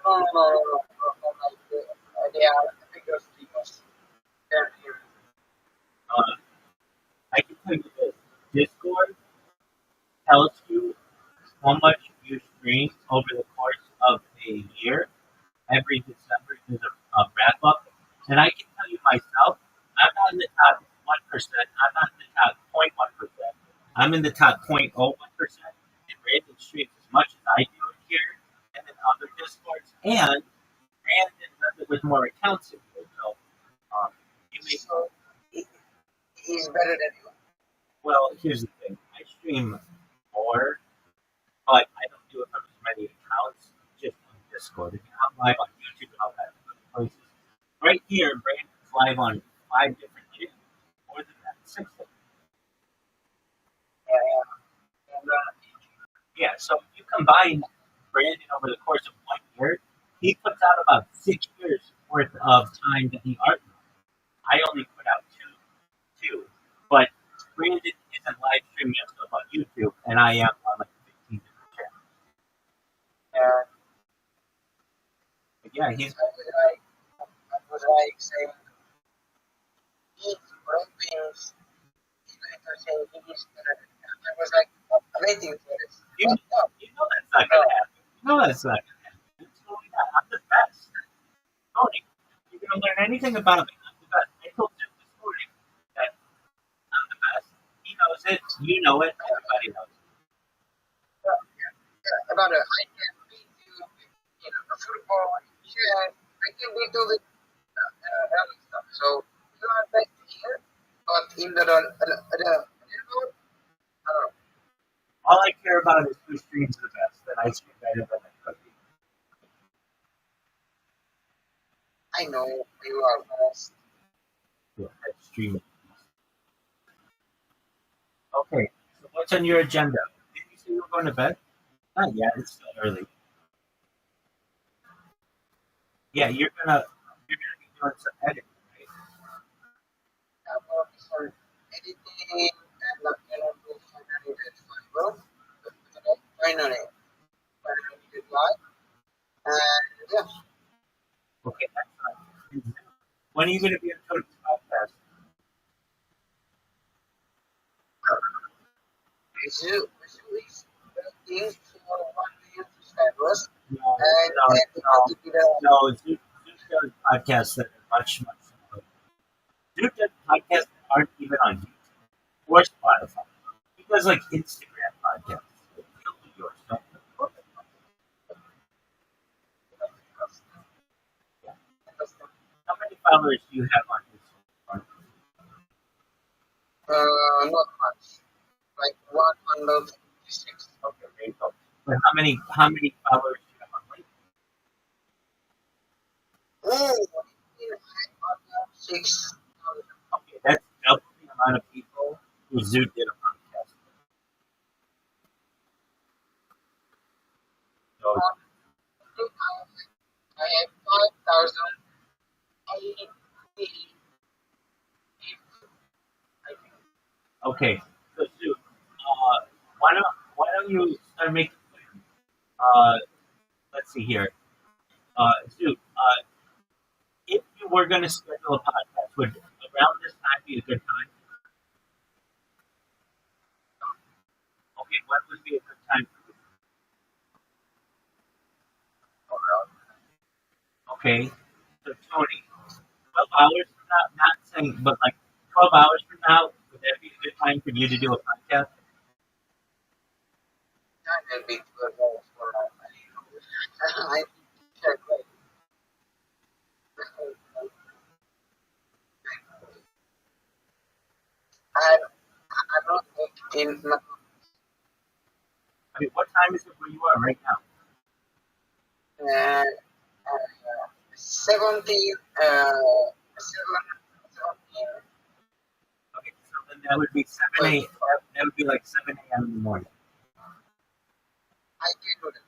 No. They are the biggest streamers. They're here. Uh, I can tell you this: Discord tells you how much you stream over the course of a year. Every December there's a wrap up, and I can tell you myself, I'm not in the top 1%. I'm not in the top 0.1%. I'm in the top 0.01%. And Brandon streams as much as I do in here, and then other Discords, and Brandon does it with more accounts in here. So, you may So he's better than you. Well, here's the thing. I stream more, but I don't do it from as many accounts, just on Discord. I'm live on YouTube and all that other places. Right here, Brandon's live on 5 different channels. More than that, 6 of them. And Yeah, so if you combine Brandon over the course of 1 year, he puts out about 6 years worth of time that he art. I only put out two. But Brandon isn't live streaming stuff on YouTube, and I am on like 15 different channels. uh, But yeah, he's I was like saying, he's rapping, he's going to say he's better than you. I was like, waiting for this. you, But no, you know that's not gonna happen. You know that's not gonna happen. It's totally not. I'm the best. Tony, you're gonna learn anything about me. I'm the best. I told you this morning that I'm the best. He knows it. You know it. Everybody knows it. about it, I can beat you with, football, chess, I can beat you with rally stuff. So you are best here, but in the railroad, I don't know. All I care about is who streams the best, and I stream better than anybody. I know you are best. Yeah, I stream. Okay, so what's on your agenda? Did you say you were going to bed? Not yet. It's still early. Yeah, you're gonna be doing some editing, right? About some editing and not gonna do finally that fiber. Finally did live. And yeah, Okay, that's fine. When are you going to be on Cody's podcast? Brazil is waiting for 1 million subscribers. No, And no, then we have to do the no. Zeus does podcasts that are much smaller. Zeus does podcasts that aren't even on YouTube or Spotify. He does like Instagram podcasts. Like, he'll do yours. Yeah. How many followers do you have on Instagram? not much. Like 156. Okay, there you go. But how many followers do you have on LinkedIn? Oh, six. Okay, that's double the amount of people who Zoo did a podcast. So I have 5,000. okay, so Zoo, why don't you start making plans? Let's see here. Zoo, if you were going to schedule a podcast, would around this time be a good time? Okay, what would be a good time for you? Okay, so Tony, 12 hours from now, not saying, but like 12 hours from now, would that be a good time for you to do a podcast? That will be 12 hours for I check like I'm not in I mean, what time is it where you are right now? 17, 17. Okay, so then that would be 7 a. That would be like 7 a.m. in the morning. I can do that.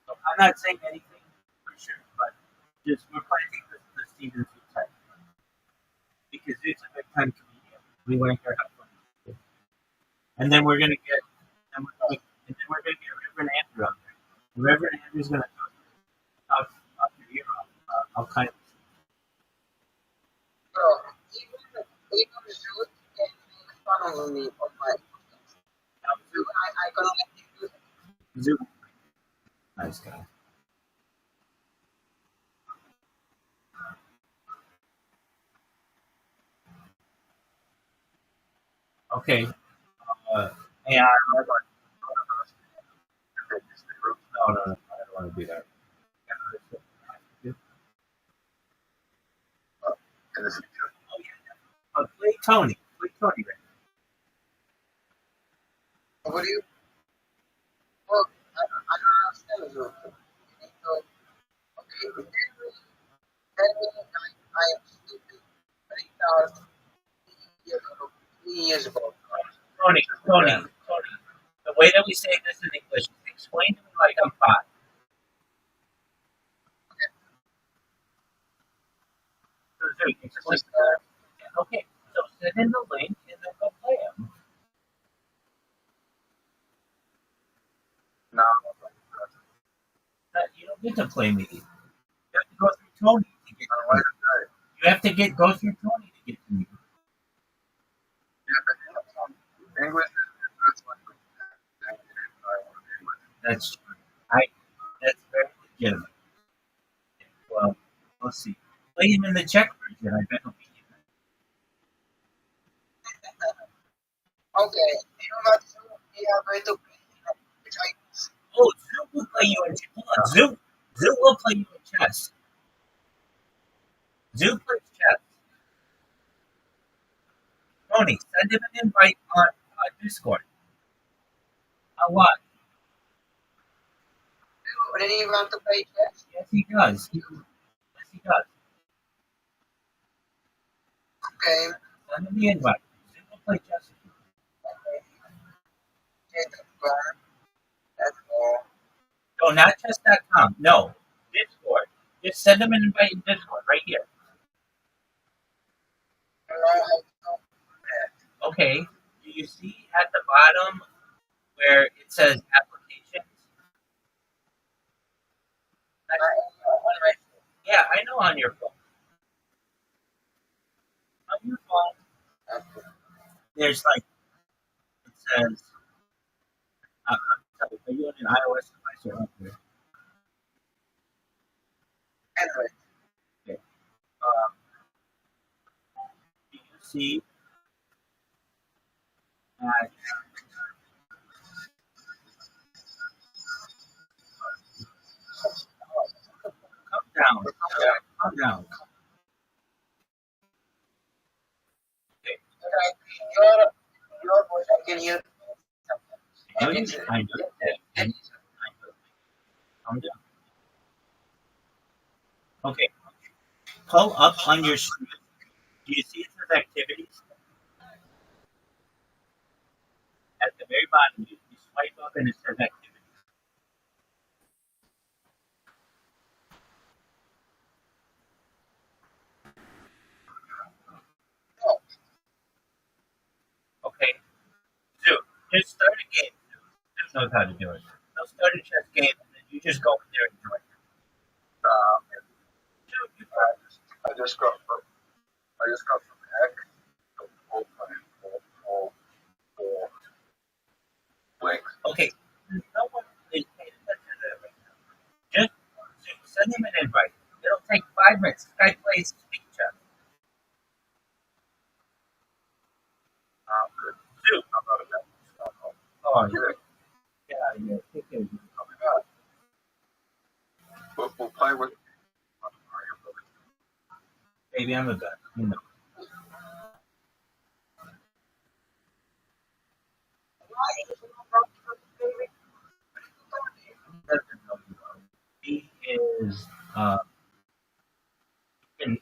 So I'm not saying anything for sure, but just we're planting the seed in Zoot's head because Zoot's a big time comedian. We want to hear how funny he is. And then we're gonna get, and then we're gonna get Reverend Andrew on there. And Reverend Andrew's gonna talk your ear off all kinds of stuff. So even Zoot can make fun of me on my podcast. Now, So I can let him do that. Zoot, nice guy. Okay. And no, I don't want to do that. In the future. Oh yeah, Tony. With Tony right What do you? Well, I don't understand you. So, okay, tell me I am stupid. 3 years ago. Tony. The way that we say this in English is explain to me like I'm five. So explain. Okay, so send in the link and then go play them. No. You don't get to play me. You have to go through Tony to get to me. You have to go through Tony to get to me. English is That's true. That's very legitimate. Well, let's see. Play him in the Czech version. I bet he'll be here. Okay, you know what? We are going to play Chinese. Oh, Zoo will play you in chess. Zoo will play you in chess. Zoo plays chess. Tony, send him an invite on Discord. On what? Did he want to play chess? Yes, he does. Yes, he does. Okay. Send him the invite. Zoo will play chess. That's all. No, not chess.com. No, Discord. Just send him an invite in Discord right here. Okay. Do you see at the bottom where it says applications? Yeah, I know on your phone. On your phone, there's like, it says, I'm sorry, are you on an iOS device or Android? Android. Okay. Do you see come down. Okay. Your voice, I can hear. I know that. Calm down. Okay. Pull up on your screen. Do you see it says activities? At the very bottom, you swipe up and it says activities. Okay. Zoo, just start a game. Zoo knows how to do it. They'll start a chess game and then you just go in there and join. Zoo, I just got from X to full links. okay. No one is paying attention to that right now. Just send him an invite. It'll take 5 minutes. This guy plays speed chess. Zoo. Oh, you're yeah. Take care. We'll play with. Maybe I'm a bet. You know. He is in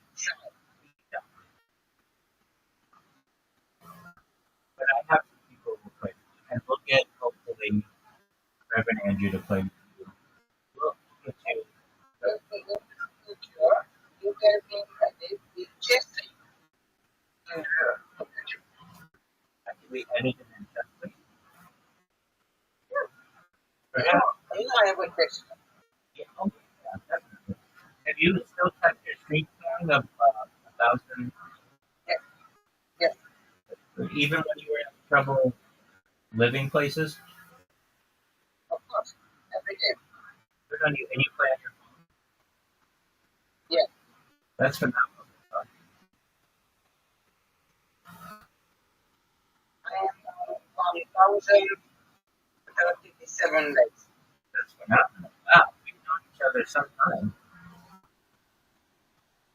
but I have some people who play. And we'll get hopefully Reverend Andrew to play. We'll get you. You can be chess. We edited and just I have a question. yeah, oh, yeah, definitely. Have you still kept your streak going of 1,000? Yes. Yes. Even when you were having trouble living places? Of course. Every day. Good on you. And you play on your phone? Yeah. That's phenomenal. I am 1,037 days. That's phenomenal. Wow, we've known each other some time.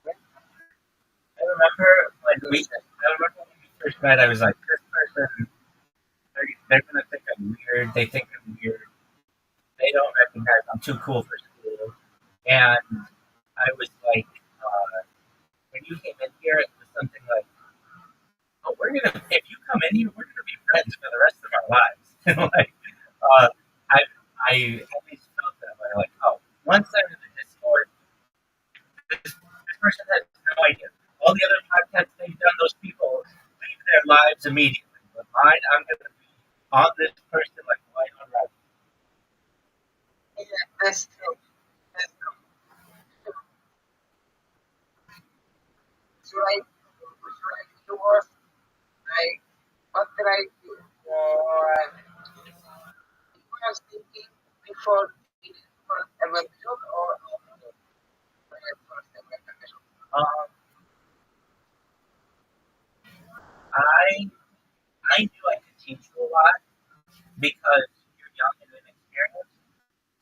I remember when we first met, I was like, this person, they're going to think I'm weird. They think I'm weird. They don't recognize I'm too cool for school. And I was like, when you came in here, it was something like, oh, if you come in here, we're gonna be friends for the rest of our lives. Like, uh, I, I always felt that way. Like, oh, once I'm in the Discord, this person has no idea. All the other podcasts they've done, those people leave their lives immediately. But mine, I'm gonna be on this person like white on rice. Yeah, that's true. That's true. Should I do what? Like, what did I do? I was thinking before the first ever episode or after the first ever episode. Um, I I knew I could teach you a lot because you're young and inexperienced,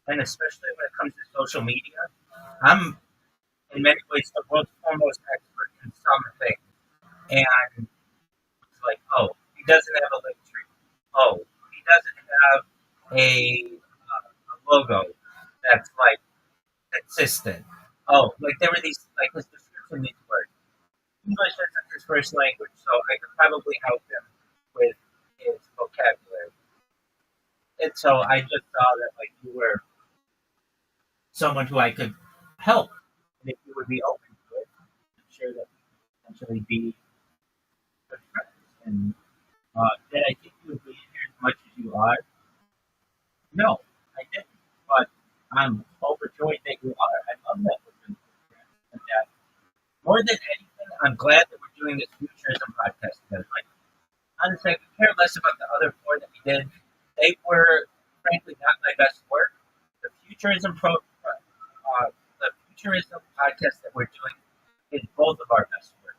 and especially when it comes to social media. I'm in many ways the world's foremost expert in something. And it's like, oh, he doesn't have a link tree. Oh, he doesn't have a logo that's like consistent. Oh, like there were these, like his description needs work. English isn't his first language, so I could probably help him with his vocabulary. And so I just saw that like you were someone who I could help, and if you would be open to it, I'm sure that we could potentially be good friends. And did I think you would be in here as much as you are? No, I didn't. But I'm overjoyed that you are. I love that we're doing this. And that more than anything, I'm glad that we're doing this futurism podcast together. Like, honestly, I could care less about the other four that we did. They were, frankly, not my best work. The the futurism podcast that we're doing is both of our best work.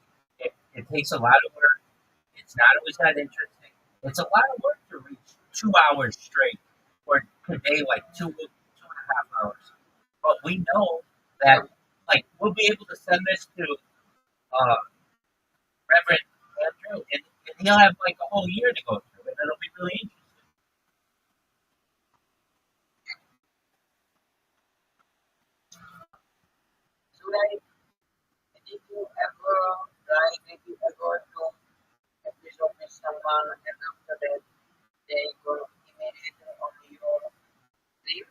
It takes a lot of work. It's not always that interesting. It's a lot of work to reach 2 hours straight, or today like 2.5 hours. But we know that like we'll be able to send this to uh, Reverend Andrew, and he'll have like a whole year to go through, and it'll be really interesting. Should I, did you ever try, did you ever do episode with someone and after that they go immediately on your team?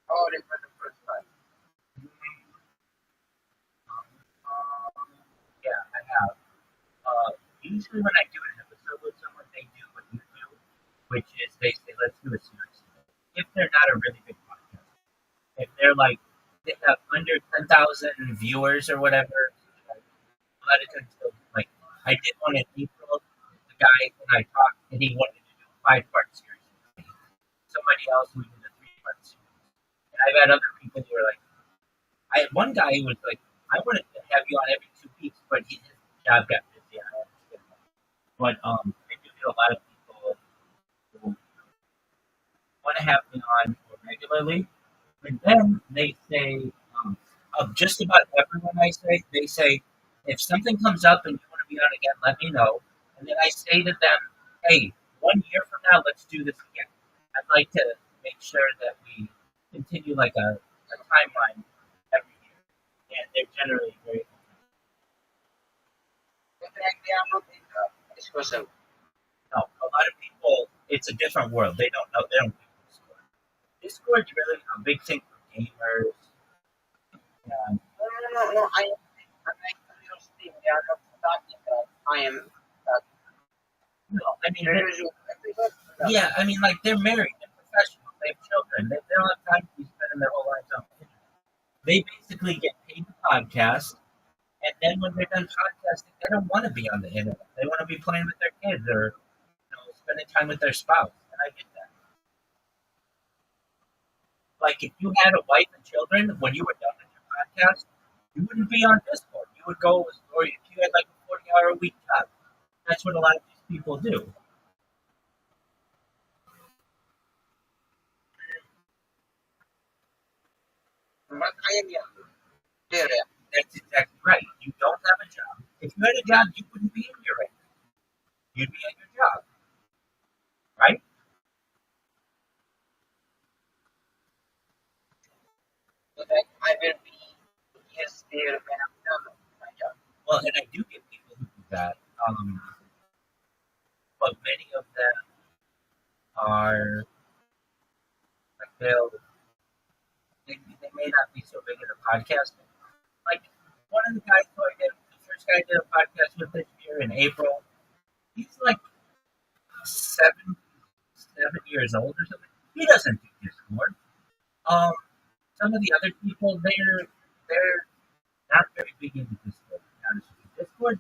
Or it was the first time? Yeah, I have. Usually when I do an episode with someone, they do what you do, which is they say, let's do a series. If they're not a really big podcast, if they're like, they have under 10,000 viewers or whatever, a lot of times, like, I did one in April, the guy and I talked, and he wanted to do a 5-part series. Somebody else who did a 3-part series. And I've had other people who were like, I had one guy who was like, I wanted to have you on every 2 weeks, but his job got busy. I understand that. But I do get a lot of people who want to have me on more regularly. And then they say, of just about everyone I say, they say, if something comes up and you want to be on again, let me know. And then I say to them, hey, 1 year from now, let's do this again. I'd like to make sure that we continue like a timeline every year. And they're generally very Definitely, I'm not in the discussion. no. A lot of people, it's a different world. They don't know. They don't do Discord. Discord's really a big thing for gamers. And No. I'm just thinking, they are not starting that. I am that. no, I mean, There is a episode? No. yeah, I mean, like they're married, they're professionals, they have children, they don't have time to be spending their whole lives on the internet. They basically get paid to podcast, and then when they're done podcasting, they don't want to be on the internet. They want to be playing with their kids or spending time with their spouse. And I get that. Like if you had a wife and children when you were done with your podcast, you wouldn't be on Discord. You would go, or if you had like a 40-hour a week job, that's what a lot of these people do. But I am young. There, yeah. That's exactly right. You don't have a job. If you had a job, you wouldn't be in here right now. you'd be at your job, right? So that I will be yes there when I'm done with my job. Well, and I do get people who do that, but many of them are like they may not be so big into podcasting. Like one of the guys who I did, the first guy I did a podcast with this year in April, he's like 7 years old or something. He doesn't do Discord. Um, some of the other people they're not very big into Discord. To be honest with you. Discord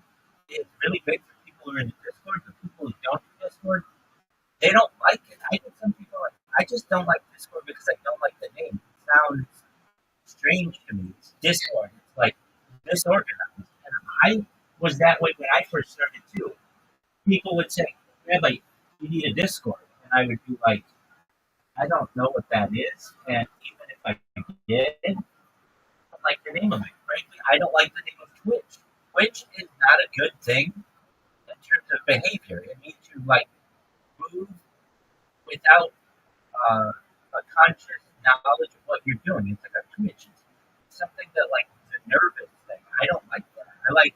is really big for people who are into Discord. The people who don't do Discord, they don't like it. I think some people like. I just don't like Discord because I don't like the name. It sounds strange to me. It's Discord. It's like disorganized. And I was that way when I first started too. People would say, Rabbi, you need a Discord. And I would be like, I don't know what that is. And even if I did, I don't like the name of it. Frankly, I don't like the name of Twitch. Twitch is not a good thing in terms of behavior. It means you like move without a conscious knowledge of what you're doing. It's like a twitch. It's something that like is a nervous thing. I don't like that. I like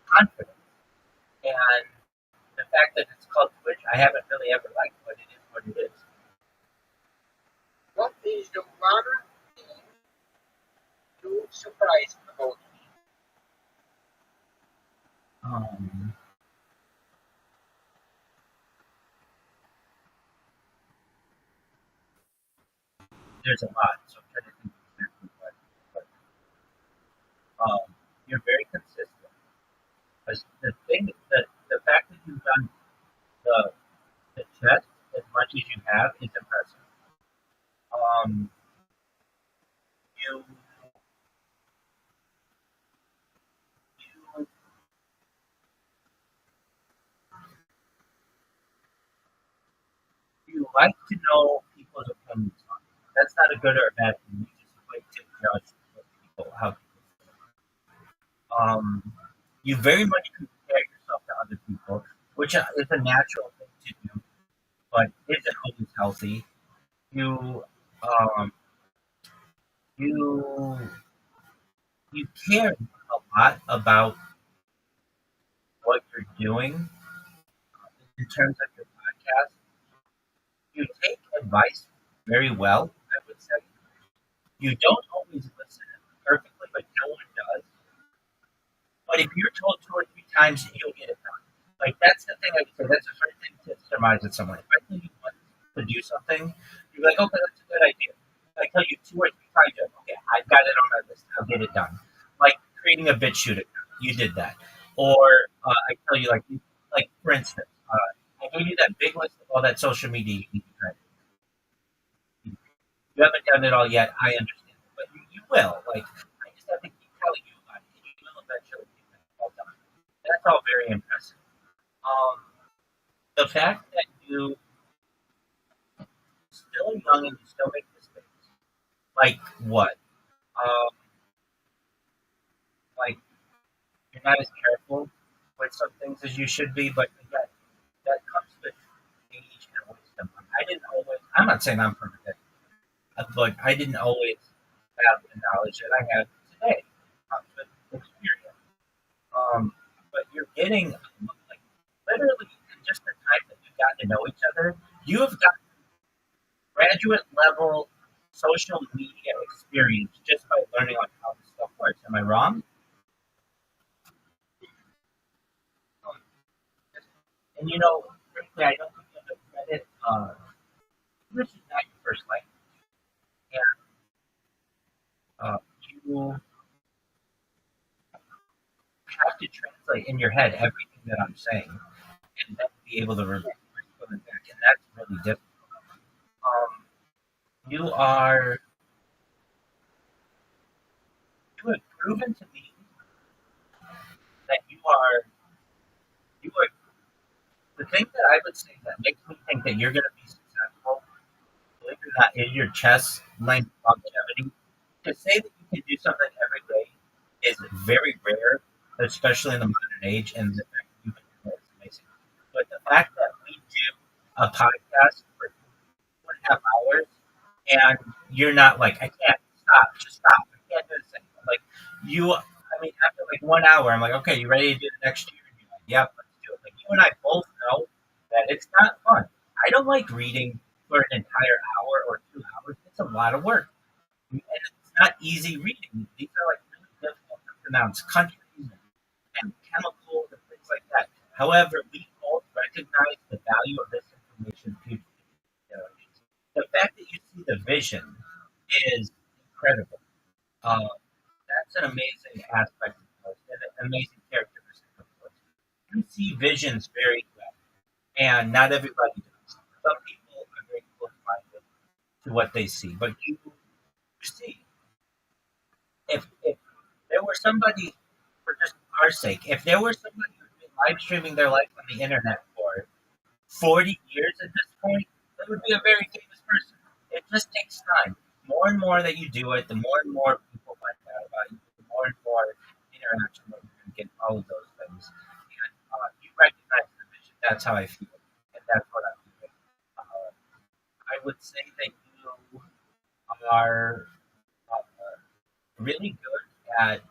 confidence. And the fact that it's called Twitch, I haven't really ever liked, but it is what it is. What is the one thing you surprised about me? Um, there's a lot, so I'm trying to think exactly what. You're very consistent. Because the fact that you've done the the chest as much as you have is impressive. Um, you you you like to know people's opinions on it. That's not a good or a bad thing. You just like to judge what people how people feel. You very much compare yourself to other people, which is a natural thing to do, but isn't always healthy. You um, you you care a lot about what you're doing in terms of your podcast. You take advice very well, I would say. You don't always listen perfectly, but no one does. But if you're told 2 or 3 times, you'll get it done. Like that's the thing I would say. That's a hard thing to surmise with someone. If I tell you once to do something, you're like, okay, that's a good idea. If I tell you 2 or 3 times, you're like, okay, I've got it on my list. I'll get it done. Like creating a bit shoot account, you did that. Or I tell you, like for instance, I gave you that big list of all that social media you need to try. You haven't done it all yet. I understand, but you will. Like I just have to keep telling you about it, and you will eventually get it all done. That's all very impressive. Um, the fact that you still young and you still make mistakes, like what? Um, like you're not as careful with some things as you should be, but again, that comes with age and wisdom. I didn't always. I'm not saying I'm perfect, but I didn't always have the knowledge that I have today. Comes with experience. But you're getting like literally in just the time that you've gotten to know each other, you have got graduate level social media experience just by learning on how this stuff works. Am I wrong? And frankly, I don't think you have to credit. English is not your first language, and you have to translate in your head everything that I'm saying, and then be able to respond back, and that's really difficult. Um, you are you have proven to me that you are the thing that I would say that makes me think that you're going to be successful, believe it or not, is your chest length longevity. To say that you can do something every day is very rare, especially in the modern age, and the fact that you can do it is amazing. But the a podcast for 2.5 hours, and you're not like, I can't stop, just stop. I can't do this anymore. Like you, I mean, after like 1 hour, I'm like, okay, you ready to do the next year? And you're like, yep, let's do it. Like you and I both know that it's not fun. I don't like reading for an entire hour or 2 hours. It's a lot of work, and it's not easy reading. These are like really difficult to pronounce countries and chemicals and things like that. However, we both recognize the value of this information to future generations. The fact that you see the vision is incredible. Uh, that's an amazing aspect of Ghost and an amazing characteristic of Ghost. You see visions very well, and not everybody does. Some people are very close-minded to what they see, but you see, if there were somebody, for just our sake, if there were somebody who's been live streaming their life on the internet for 40 years at this point, they would be a very famous person. It just takes time. More and more that you do it, the more and more people find out about you, the more and more interaction that you're going to get, all of those things. And you recognize the vision. That's how I feel. And that's what I'm doing. I would say that you are really good at,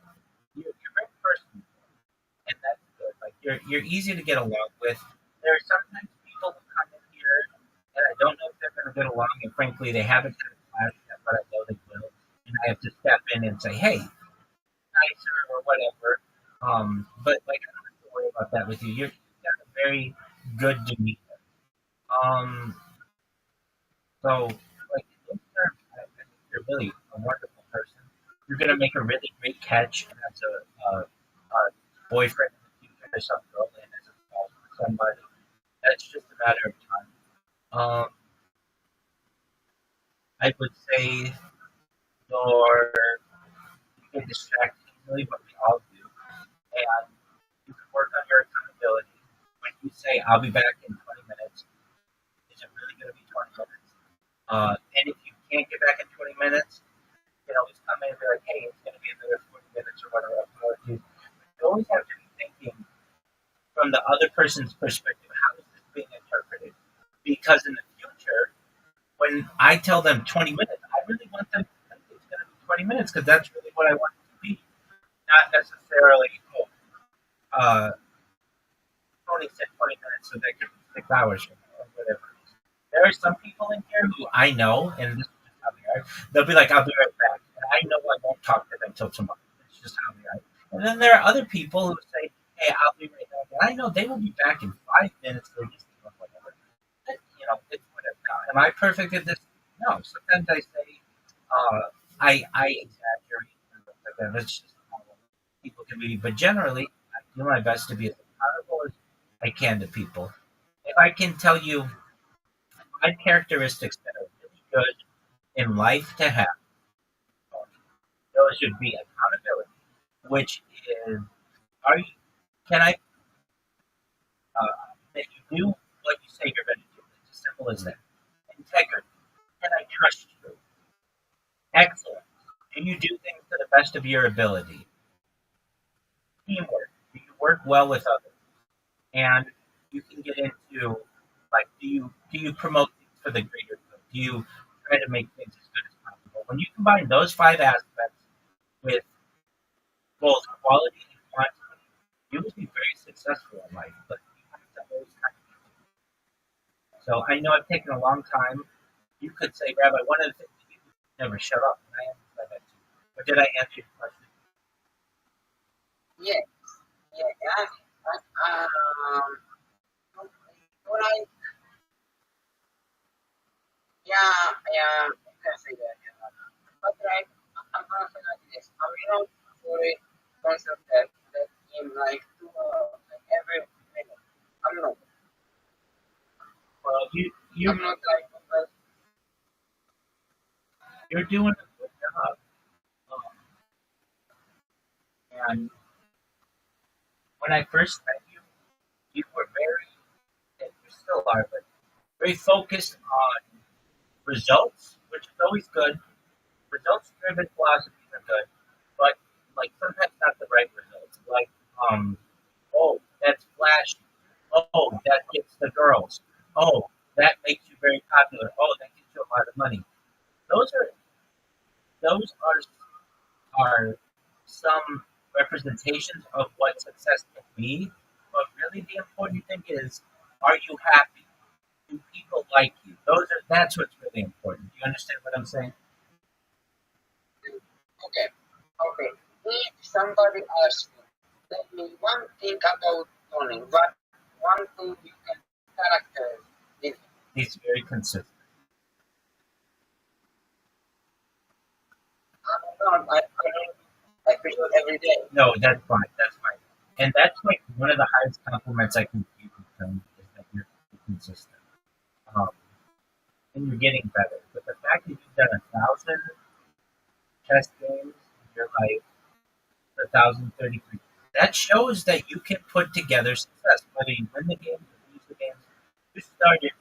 you're very personal, and that's good. Like you're easy to get along with. There are sometimes people who come in here and I don't know if they're going to get along, and frankly, they haven't had a class yet, but I know they will, and I have to step in and say, "Hey, nicer," or whatever. But like I don't have to worry about that with you. You've got a very good demeanor. Um, so like in those terms, I think you're really a wonderful person. You're going to make a really great catch as a boyfriend in the future to some girl and as a spouse for somebody. That's just a matter of time. Um, I would say you're you get distracted easily, but we all do, and you can work on your accountability. When you say I'll be back in 20 minutes, is it really going to be 20 minutes? And if you can't get back in 20 minutes, you can always come in and be like, hey, it's going to be another 40 minutes or whatever. You always have to be thinking from the other person's perspective, how is this being interpreted? Because in the future, when I tell them 20 minutes, I really want them to think it's going to be 20 minutes because that's really what I want it to be. Not necessarily, oh, Tony said 20 minutes, so that could be 6 hours from now, or whatever. There are some people in here who I know, and this is just how they are. They'll be like, I'll be right back. And I know I won't talk to them until tomorrow. It's just how they are. And then there are other people who say, hey, I'll be right back. And I know they will be back in 5 minutes. They're just doing whatever. It's whatever. Now, am I perfect at this? No. Sometimes I say, I exaggerate. Like that. That's just how people can be. But generally, I do my best to be as accountable as I can to people. If I can tell you 5 characteristics that are really good in life to have, those should be accountability, which is, are you, can I, that you do what you say you're going to do. It's as simple as that. Integrity. Can I trust you? Excellence. Do you do things to the best of your ability? Teamwork. Do you work well with others? And you can get into, like, do you promote things for the greater good? Do you try to make things as good as possible? When you combine those 5 aspects with both quality and quantity, you will be very successful in life. But you have to always kind of, so I know I've taken a long time. You could say, Rabbi, one of the things that you never shut up, and I understand that too. But did I answer your question? Yes, yeah, and like, yeah, you can say that. Yeah. But like, I'm gonna say like this. I'm not fully concept that in like every minute. I'm not. Well, I'm not like you're doing a good job. Um, and when I first met you, you were very, and you still are, but very focused on results, which is always good. Results driven philosophies are good, but like sometimes not the right results. Like, oh, that's flashy. Oh, that gets the girls. Oh, that makes you very popular. Oh, that gets you a lot of money. Those are those are some representations of what success can be. But really, the important thing is, are you happy? Do people like you? That's what's really important. Do you understand what I'm saying? Okay, okay. If somebody asks you, tell me one thing about Tony, what one thing you can characterize this? He's very consistent. I don't episode every day. No, that's fine. That's fine. And that's like one of the highest compliments I can give you, Tony, is that you're consistent. Um, and you're getting better. But the fact that you've done 1,000 chess games in your life, 1,033, that shows that you can put together success, whether you win the games or lose the games. You started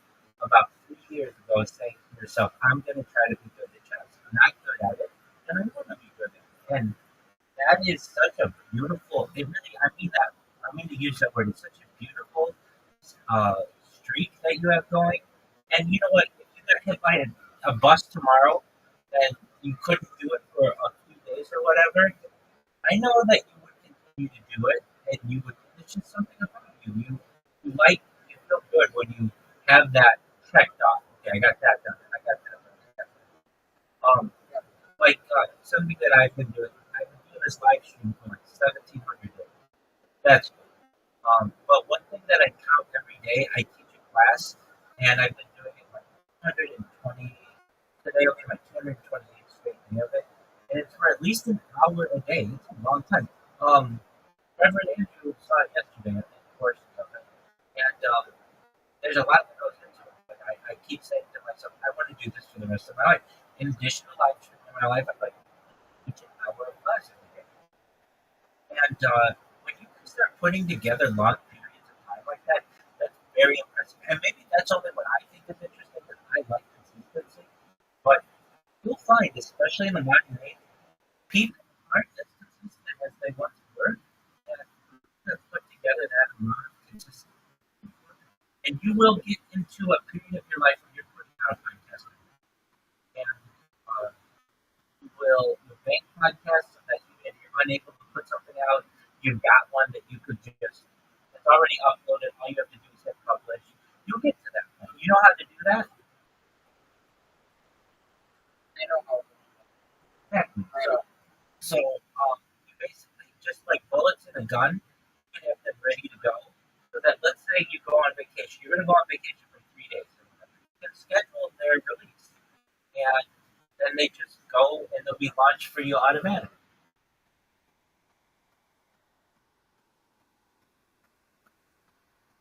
about 3 years ago saying to yourself, I'm going to try to be good at chess. I'm not good at it, and I want to be good at it. And that is such a beautiful, it really, I mean that, I mean to use that word, it's such a beautiful streak that you have going. And you know what, if you got hit by a bus tomorrow and you couldn't do it for a few days or whatever, I know that you would continue to do it, and you would, it's just something about you. You like, you feel good when you have that checked off. Okay, I got that done, I got that done, I got that done. Like something that I've been doing this live stream for like 1,700 days. That's good. But one thing that I count every day, I teach a class, and I've been doing it like 120. Today will be my 228th straight day of it, and it's for at least an hour a day. It's a long time. Reverend Andrew saw it yesterday, of course, of it, and there's a lot that goes into it. But I keep saying to myself, I want to do this for the rest of my life. In addition to live streaming in my life, I'd like to teach an hour of class every day. And when you can start putting together long periods of time like that, that's very impressive. And maybe that's only what I think is interesting because I like consistency. But you'll find, especially in the modern age, people aren't as consistent as they once were. And if you can put together that amount of consistency, and you will get into a period of your life where you're putting out podcasts. And you will make podcasts so that if you're unable to put something out, you've got one that you could just, it's already uploaded. All you have to do is hit publish. You'll get to that point. You know how to do that? I don't know. Exactly. I don't. So you basically, just like bullets in a gun, you have them ready to go. So that let's say you go on vacation. You're going to go on vacation for 3 days. You can schedule their release. And then they just go and they'll be launched for you automatically.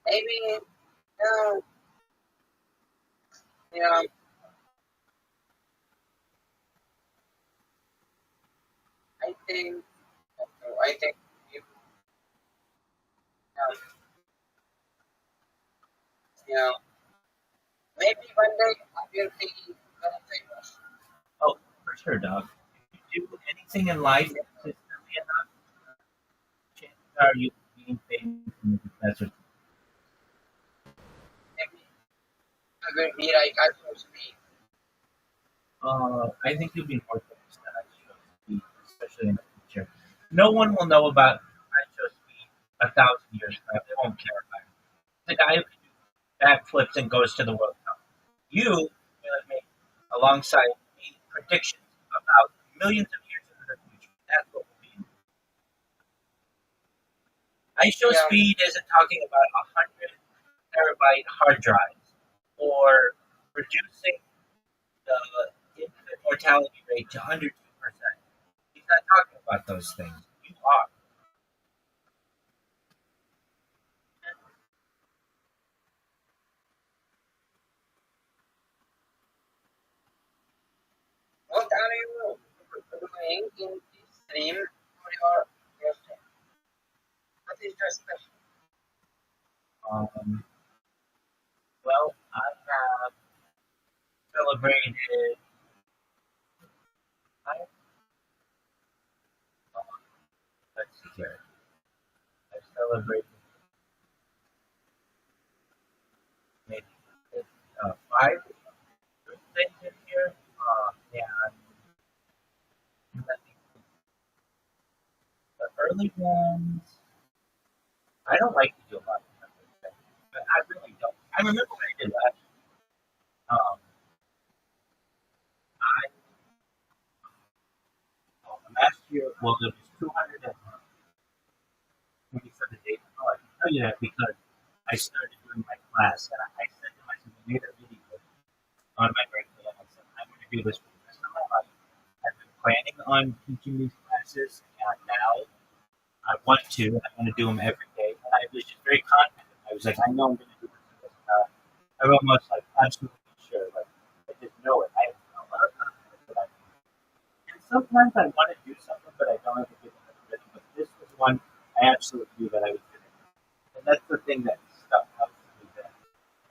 Maybe no. Yeah, I think. I think you. Um, yeah. Maybe one day I will be very famous. Oh, for sure, dog. If you do anything in life consistently enough, chances are you being famous in the professor. Maybe I will be like I supposed to be. I think you'll be more famous than I should be, especially in the future. No one will know about I show speed 1,000 years from now. They won't care about it. The guy who can do backflips and goes to the World Cup. You will make alongside me predictions about millions of years into the future. That's what will be. ISO Yeah. speed isn't talking about 100 terabyte hard drives or reducing the infant mortality rate to under 2%. He's not talking about those things. You are. What are you doing in this stream for your birthday? What is your special? Um, well, I have celebrated. I, let's see here. I've celebrated maybe early ones, I don't like to do a lot of stuff like that, but I really don't. I remember when I did last. I last year, well, it was 227 days. Oh, I can tell you that because I started doing my class, and I said to myself, I made a video on my birthday, and I said, I'm going to do this for the rest of my life. I've been planning on teaching these classes, and now I want to, and I want to do them every day. And I was just very confident. I was like, I know I'm going to do this. I'm almost like absolutely sure. Like, I just know it. I have a lot of confidence that I can. And sometimes I want to do something, but I don't have to get in the rhythm. But this was one I absolutely knew that I was going to do. And that's the thing that stuck out to me then.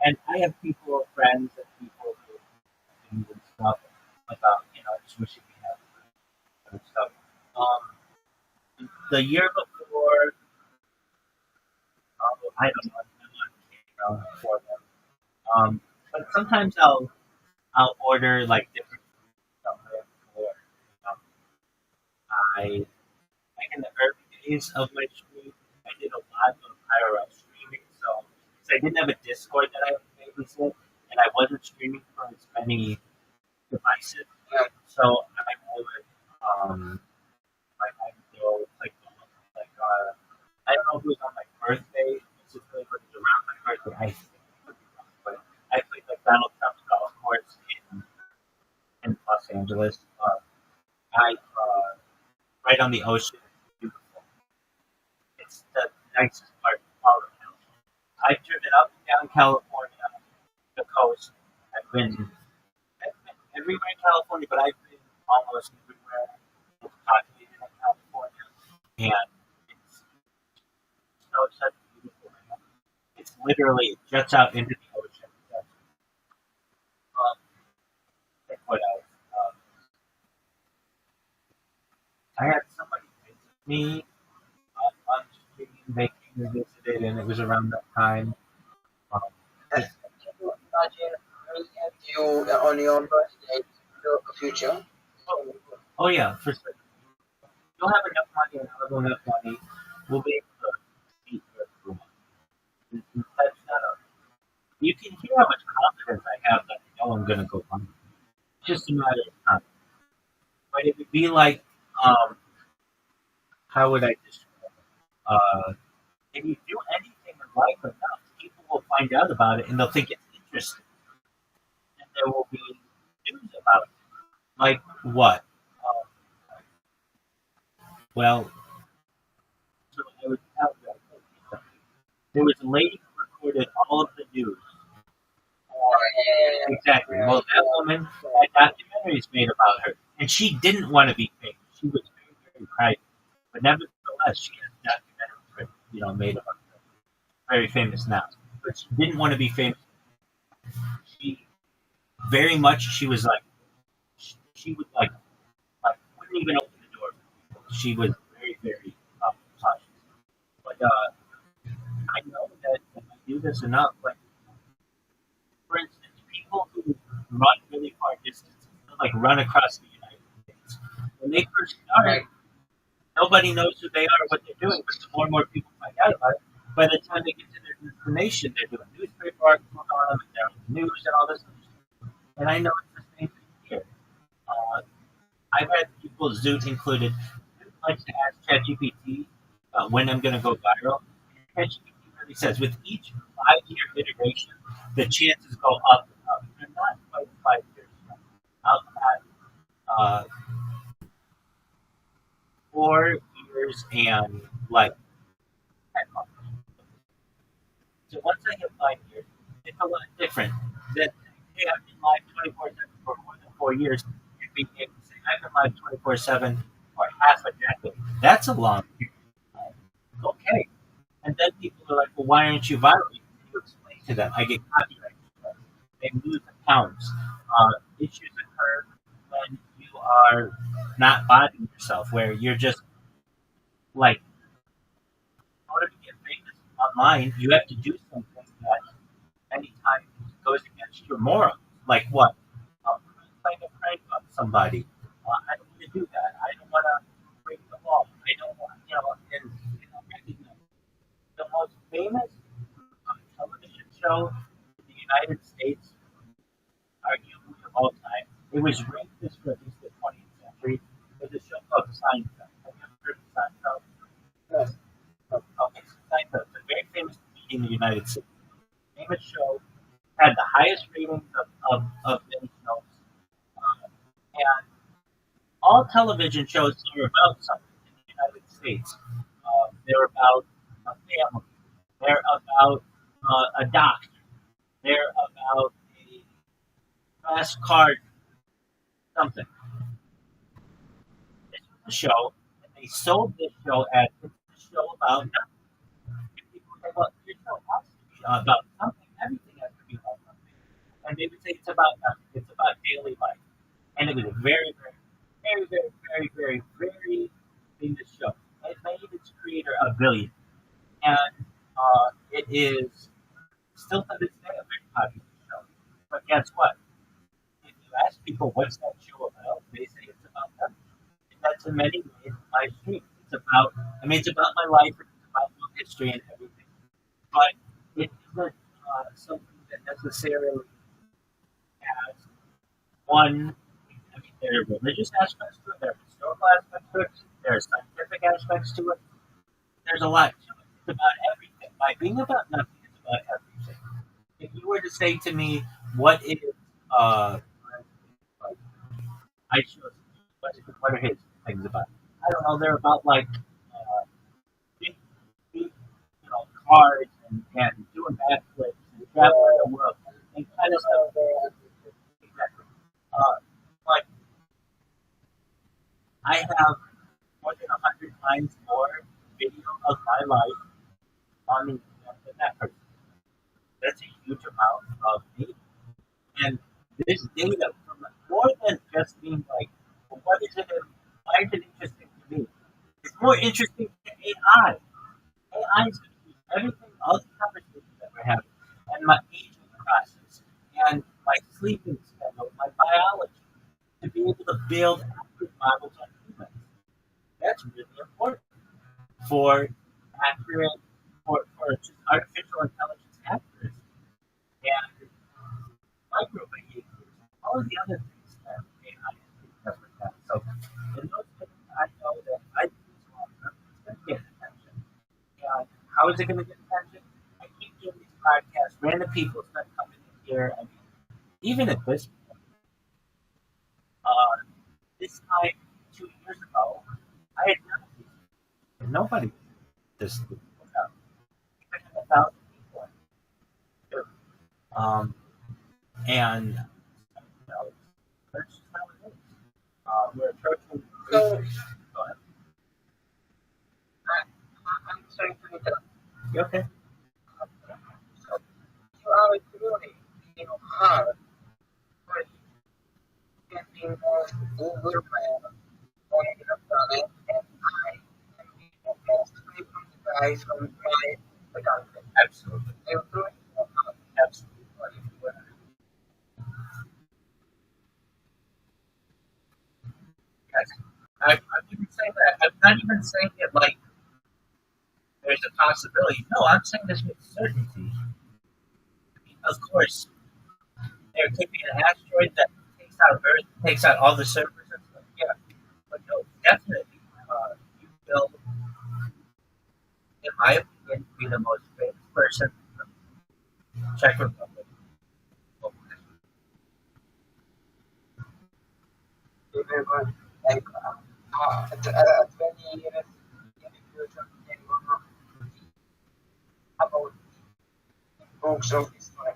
And I have people, friends, and people who do and stuff about, just wishing me happy and stuff. The year before, I don't know, I'm not around for them. But sometimes I'll order like different somewhere for I like in the early days of my stream, I did a lot of IRL streaming. So since I didn't have a Discord that I would babysit, and I wasn't streaming from as many devices, so I would like I would go like I don't know if it was on my birthday specifically, but it was around my birthday. I think it could be wrong, but I played like Donald Trump's golf course in Los Angeles. I right on the ocean. It's beautiful. It's the nicest part of all of California. I've driven up and down California, the coast. I've been everywhere in California, but I've been almost everywhere that's populated in California. And it's so such a beautiful land. It's literally it juts out into the ocean. Um, like what else? I had somebody visit me on stream. They came and visited, and it was around that time. Um, Can you imagine me and you on your birthday in the future? oh yeah, for sure. You'll have enough money and I'll have enough money. We'll be able to eat for a few months. That's not a, you can hear how much confidence I have that I know I'm going to go hungry. It's just a matter of time. But it would be like, um, how would I describe it? If you do anything in life enough, people will find out about it and they'll think it's interesting. And there will be news about it. Like what? Um, well, so I would tell you, there was a lady who recorded all of the news. Exactly. Well, that woman had documentaries made about her, and she didn't want to be famous. She was very, very private, but nevertheless, she has documentaries made about her. Very famous now, but she didn't want to be famous. She very much. She was like, she would wouldn't even open the door. She was very, very cautious. But I know that if I do this enough, like for instance, people who run really far distances, like run across the United States, when they first start, nobody knows who they are or what they're doing. But the more and more people find out about it, by the time they get to their destination, they're doing newspaper articles on them, and they're on the news and all this other stuff. And I know it's the same thing here. Uh, I've had people, Zoot included, who likes to ask ChatGPT when I'm going to go viral. ChatGPT really says with each 5 year iteration, the chances go up and up. They're not quite 5 years. I'll have 4 years and like 10 months. So once I hit 5 years, it's a lot different. That hey, I've been live 24/7 for more than 4 years. You'd be able to say I've been live 24/7 for half a decade. That's a long period of time. Okay. And then people are like, well, why aren't you viral? You explain to them. I get copyright strikes. They lose accounts. Issues occur when you are not bodying yourself, where you're just like, in order to get famous online, you have to do something that anytime goes against your morals. Like what? Playing a prank on somebody. I don't want to do that. I don't want to break the law. I and recognize the most famous television show in the United States, arguably of all time. It was ranked as for at least the 20th century. It was a show called Seinfeld. Have you ever heard of Seinfeld? Yes. Okay, so Seinfeld, it's a very famous TV in the United States. Famous show, had the highest ratings of many shows. And all television shows are about something in the United States. They're about a family. They're about a doctor. They're about a fast card something. This was a show, and they sold this show as it's a show about nothing. And people would say, well, your show has to be about something. Everything has to be about something. And they would say it's about nothing. It's about daily life. And it was a very famous show. It made its creator a billion. And it is still to this day a very popular show. But guess what? If you ask people what's that show about, they say it's about them. And that's in many ways my stream. It's about my life, it's about my history and everything. But it isn't something that necessarily has one. I mean, there are religious aspects to it, there are historical aspects to it, there are scientific aspects to it. There's a lot to it. It's about everything. By being about nothing, it's about everything. If you were to say to me, what is uh, I chose what are his things about? I don't know. They're about like big, cars and doing backflips and traveling the world and kind of stuff. Exactly. Uh, but I have more than 100 times more video of my life on the internet than that person. That's a huge amount of data. And this data, from more than just being like, well, what is it? Why is it interesting to me? It's more interesting to AI. AI is going to use everything, all the conversations that we're having, and my aging process, and my sleeping schedule, my biology, to be able to build accurate models on humans. That's really important for accurate, for just artificial intelligence accuracy. And micro behaviors, all of the other things that AI is picking up with that. So, in those things, I know that I do this long term, it's going to get attention. And how is it going to get attention? I keep doing these podcasts. Random people start coming in here. I mean, even at this point, uh, this time 2 years ago, I had none of these. And nobody this without even 1,000 people. Um, and that's just how it is. We're approaching. So Go ahead. I'm sorry to interrupt. You okay? So you are truly, hard for getting more Google Man on the planet, and I am the most frequent guys from the country. Absolutely. I'm doing so hard. Absolutely. Yes. I wouldn't say that. I'm not even saying it like there's a possibility. No, I'm saying this with certainty. Of course, there could be an asteroid that takes out Earth, takes out all the servers and stuff. Yeah, but no, definitely, you will, in my opinion, be the most famous person from Czech Republic. Remember, like 20 years in the future, and about books of history.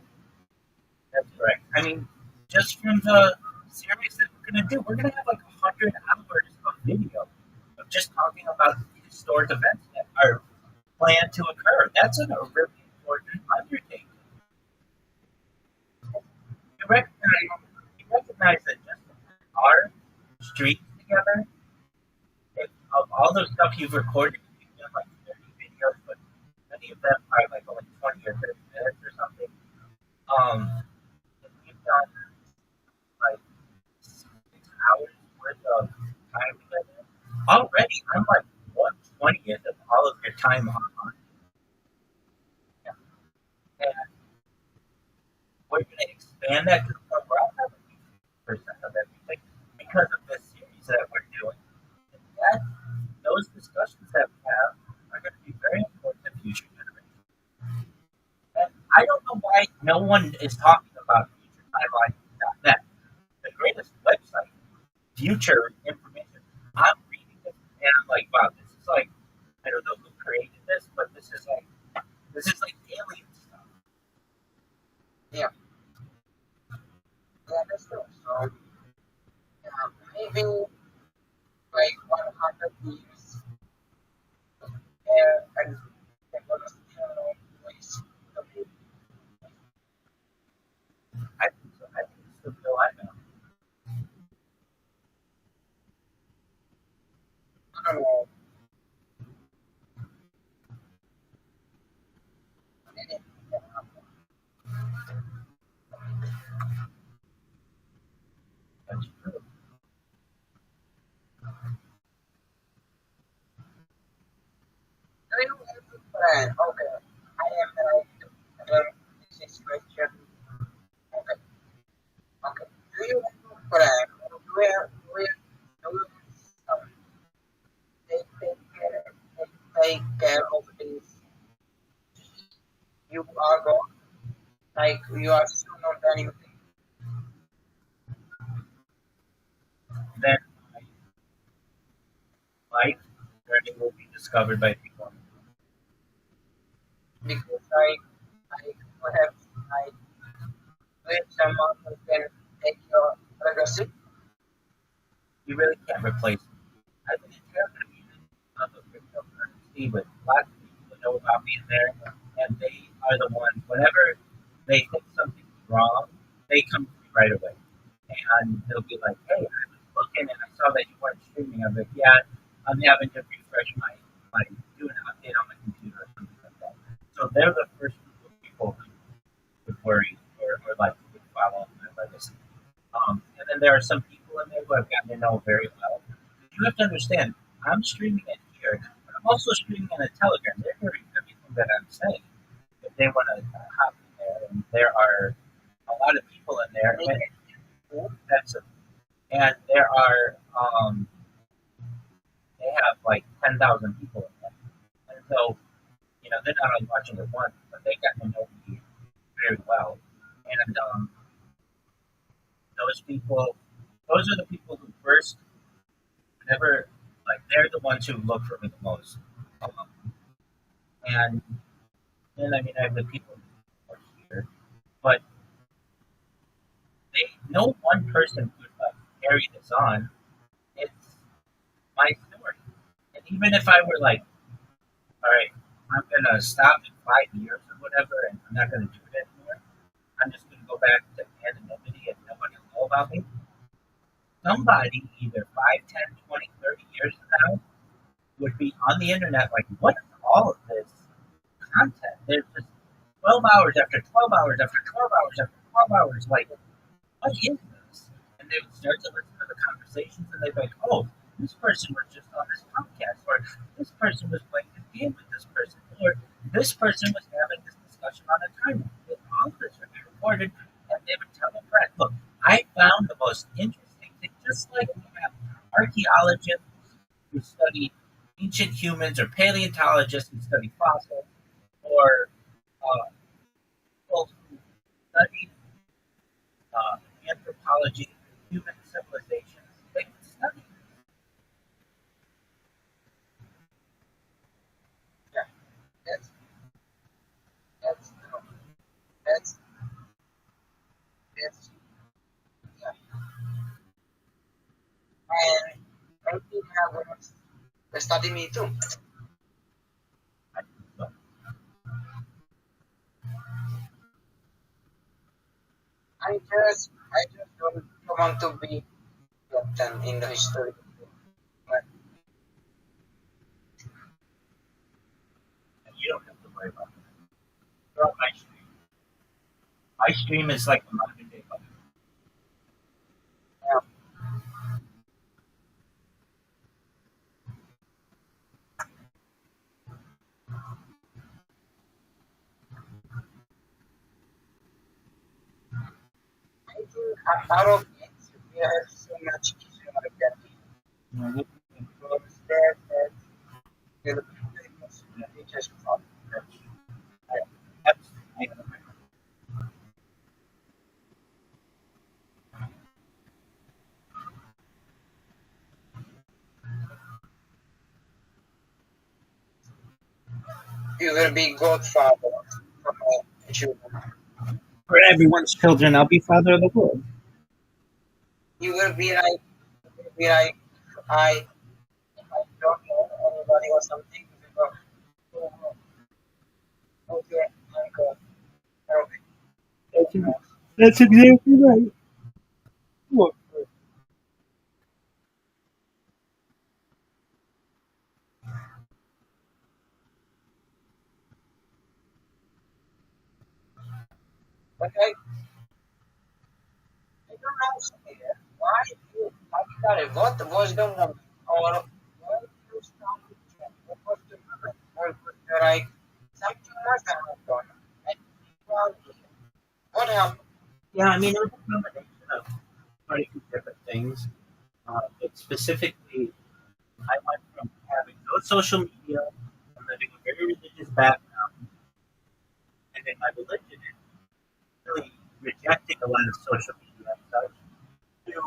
That's correct. I mean, just from the series that we're gonna do, we're gonna have like 100 hours of video of just talking about historic events that are planned to occur. That's a really important undertaking. You recognize that just our streets together, of all the stuff you've recorded, you've done like 30 videos, but many of them are like only 20 or 30 minutes or something. And we've done like 6 hours worth of time together. Already, I'm like, what 20th of all of your time online. Yeah. And we're going to expand that to the point where I'll have 50% of everything because of this series that we're doing. And that, those discussions that we have are going to be very important to future generations. And I don't know why no one is talking about futuretimeline.net, the greatest website, future information. I'm reading this and I'm like, wow, this is like, I don't know who created this, but this is like alien stuff. Yeah, yeah, that's true. So maybe like 100 years, and they're gonna still waste the movie. I think so. I think it's the real I know. I don't know. Anything can happen. That's true. Do you have a plan? Okay, I am like, this is question. Okay, okay. Do you have a plan? Do you take care of this? You are going, like, you are still not anything. Then life learning will be discovered by people. Because I have, like, with someone who can take your legacy. You really can't replace it. I've been in therapy of the cryptocurrency with lots of people who know about me in there, and they are the ones, whenever they think something's wrong, they come to me right away. And they'll be like, hey, I was looking and I saw that you weren't streaming. I'm like, yeah, I'm having to refresh do an update on my computer or something like that. So they're the first group of people who would worry or like would follow my legacy. And then there are some people in there who I've gotten to know very well. You have to understand, I'm streaming it here, but I'm also streaming in a Telegram. They're hearing everything that I'm saying. If they want to hop in there, and there are a lot of people in there, and that's a, and there are they have like 10,000 people in there, and so they're not only watching it once, but they got to know me very well, and those people, those are the people who first never like they're the ones who look for me the most. Um, and then I mean I have the people who are here, but no one person could carry this on. It's my story, and even if I were like, all right, I'm gonna stop in 5 years or whatever, and I'm not gonna do it anymore. I'm just gonna go back to anonymity, and nobody will know about me. Somebody, either 5, 10, 20, 30 years from now, would be on the internet like, what is all of this content? There's just 12 hours after 12 hours after 12 hours after 12 hours. Like, what is this? And they would start to listen to the conversations and they'd be like, oh, this person was just on this podcast, or this person was playing this game with this person, or this person was having this discussion on a timeline. And all of this would be recorded, and they would tell a friend, look, I found the most interesting thing, just like we have archaeologists who study ancient humans, or paleontologists who study fossils, or people who study uh, anthropology, human civilizations. They would study. Yeah, that's that's that's that's yeah. And maybe I will study me too. I think so. I just don't want to be captain in the history. But And you don't have to worry about that. Throughout my stream is like a modern day Bible. out of it, we have so much issue like that. Mhm. Because that will be very much teachers from that. Absolutely. You will be godfather for my children. For everyone's children, I'll be father of the world. You will be like, I, I don't know anybody or something. You will go, oh, okay, uncle, okay, That's, you know. that's exactly right. Look, But I don't know here. Why you started? What was the moment? Or when you started? What was the moment? Or was there like something was happened? And well, what happened? yeah, I mean, it was a combination of quite a few different things. But specifically, I went from having no social media and living a very religious background, and then my religion is really rejecting a lot of social media and such, to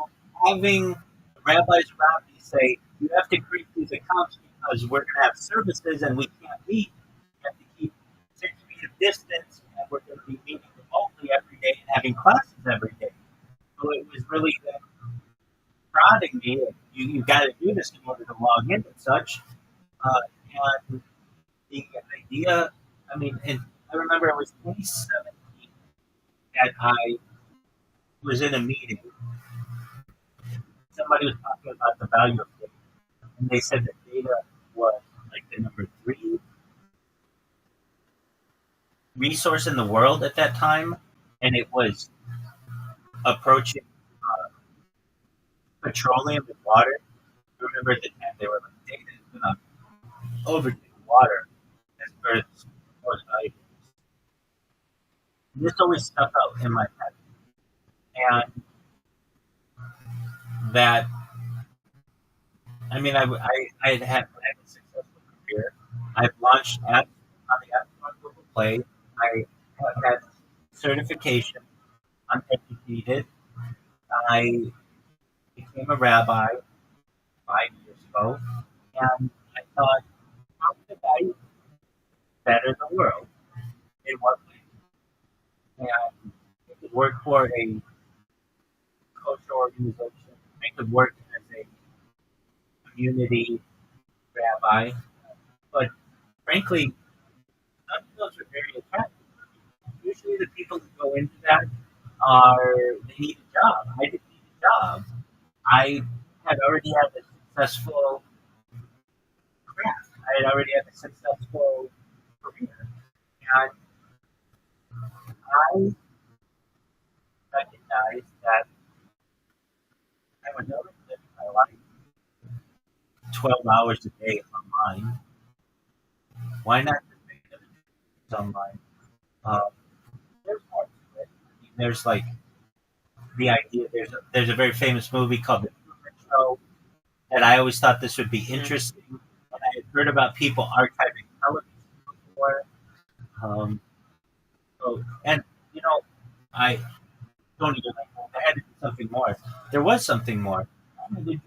having rabbis around me say, you have to create these accounts because we're going to have services and we can't meet. You have to keep 6 feet of distance, and we're going to be meeting remotely every day and having classes every day. So it was really prodding me. You got to do this in order to log in and such. Uh, and the idea, I mean, and I remember it was 2017 that I was in a meeting. Somebody was talking about the value of data, and they said that data was like the number three resource in the world at that time, and it was approaching petroleum and water. I remember at the time they were like, data is going to overtake water as Earth's most valuable. This always stuck out in my head, and that I mean, I had had a successful career. I've launched apps on the App Store and Google Play. I have had certification. I'm educated. I became a rabbi 5 years ago, and I thought, how could I better the world? In what way? And I could work for a kosher organization. I could work as a community rabbi, but frankly, none of those are very attractive. Usually, the people who go into that are they need a job. I didn't need a job. I had already had a successful craft. I had already had a successful career, and I recognized that I would never live my life 12 hours a day online. Why not just make other things online? Um, there's more to it. I mean, there's like the idea. There's a very famous movie called The Truman Show that I always thought this would be interesting. And I had heard about people archiving television before. Um, and you know, I don't even like there had to be something more. There was something more. I had a dream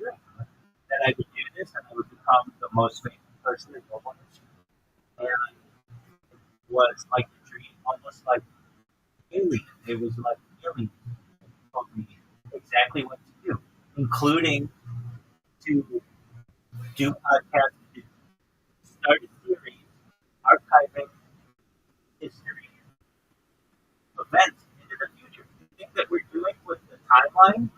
that I would do this and I would become the most famous person in the world. And it was like a dream, almost like alien. It was like alien told me exactly what to do, including to do podcasts, to start a series, archiving history events into the future. The things that we're doing with the timeline.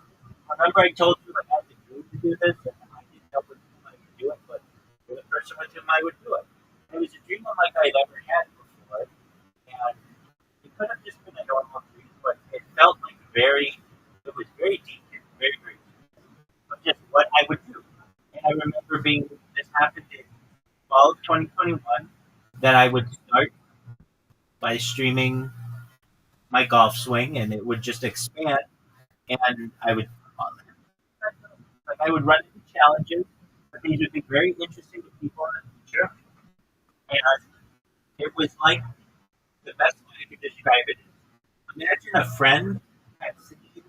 Remember, I told you like I had the dream to do this, and I didn't know with whom I could do it, but you're the person with whom I would do it. And it was a dream unlike I'd ever had before, and it could have just been a normal dream, but it felt like it was very deep and very, very deep of just what I would do. And I remember this happened in fall of 2021, that I would start by streaming my golf swing, and it would just expand. and I would run into challenges, but these would be very interesting to people in the future. And it was like the best way I could describe it is imagine a friend had seen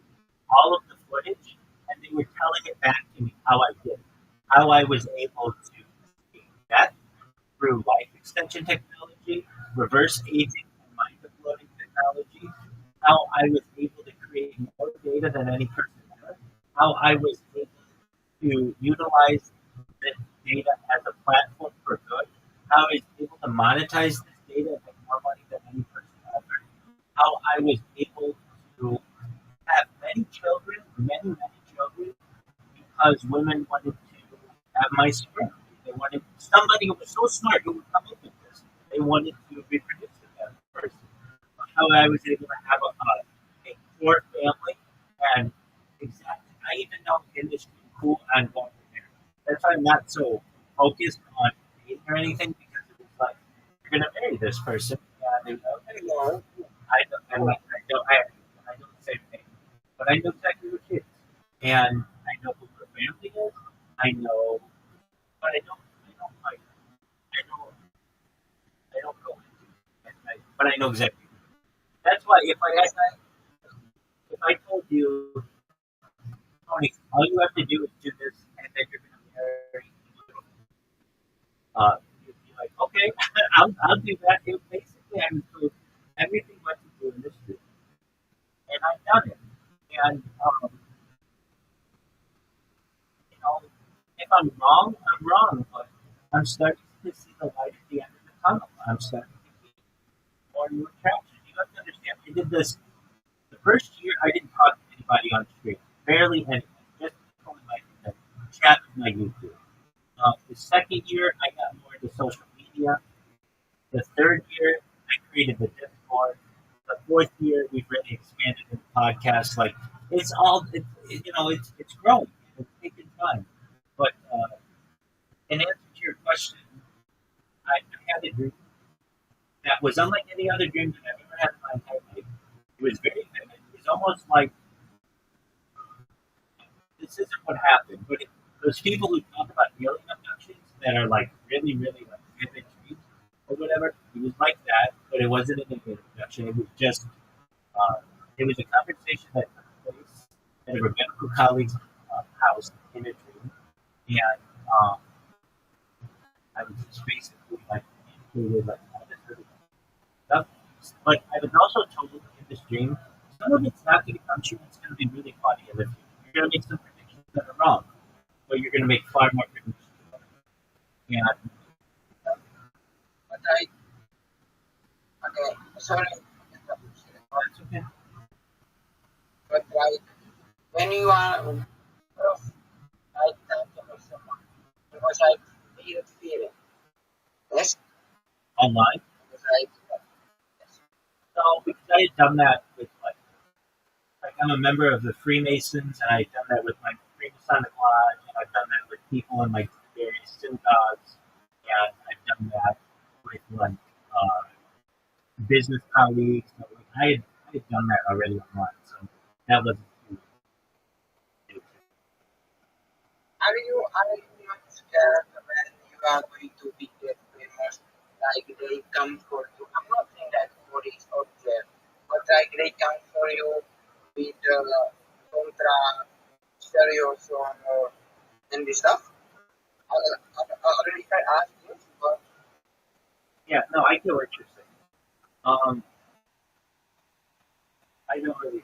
all of the footage and they were telling it back to me how I did, how I was able to escape death through life extension technology, reverse aging and mind uploading technology, how I was able to create more data than any person ever, how I was able to utilize this data as a platform for good, how I was able to monetize this data and make more money than any person ever, how I was able to have many children, because women wanted to have my sperm. They wanted somebody who was so smart who would come up with this. They wanted to reproduce with that person. How I was able to have a core family and exactly. I even know industry who I'm going to marry. That's why I'm not so focused on dating or anything because it was like you're gonna marry this person. And they go, okay, well, I know the same thing, but I know exactly what it is, and I know who her family is. I know, but I don't like, I don't, I don't go into it, but I know exactly. That's why if I told you, Tony, all you have to do is do this, and then you're going to marry, you'd be like, okay, I'll do that. It basically, I include everything what you do in this group, and I've done it. And you know, if I'm wrong, I'm wrong, but I'm starting to see the light at the end of the tunnel. I'm starting to get more new attraction. You have to understand. I did this the first year. I didn't talk to anybody on the street, barely anyone, just people in my chat with my YouTube. The second year, I got more into social media. The third year, I created the Discord. The fourth year, we've really expanded into podcasts. Like it's all, it's growing. It's taking time. But in answer to your question, I had a dream that was unlike any other dream that I've ever had in my entire life. It was very vivid. It was almost like this isn't what happened, but those people who talk about alien abductions that are like really, really like vivid dreams or whatever, it was like that, but it wasn't an alien abduction. It was just, uh, it was a conversation that took place at a rabbinical colleague's house in a dream, and I was just basically like included like all this other stuff. But I was also told in this dream, some of it's not going to come true. It's going to be really funny in the future. You're going to make some predictions that are wrong, but you're going to make far more predictions. And But I, okay, sorry, that's okay. but like when you are like talking with someone, because I feel feeling, yes, Online. because I, yes, So because I had done that with like I'm a member of the Freemasons, and I've done that with my Freemasonic lodge, and I've done that with people in my various synagogues, and I've done that with like business colleagues. So, like, I had done that already online, so that wasn't too new. are you not scared when you are going to be get famous? Like they come for you. I'm not saying that for is out there, but like they come for you with contra stereos on and this stuff. Already I asked you, but Yeah, no, I get what you're saying. Um, I don't really,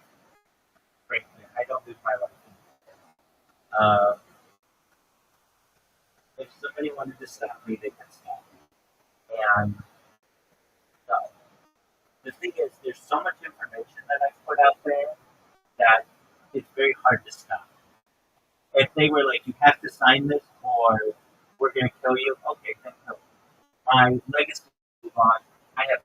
frankly, I don't live my life. Uh, if somebody wanted to stop me, they could stop me. And uh, the thing is, there's so much information that I've put out there that it's very hard to stop. If they were like, you have to sign this or we're going to kill you, okay, then kill me. My legacy is on. I have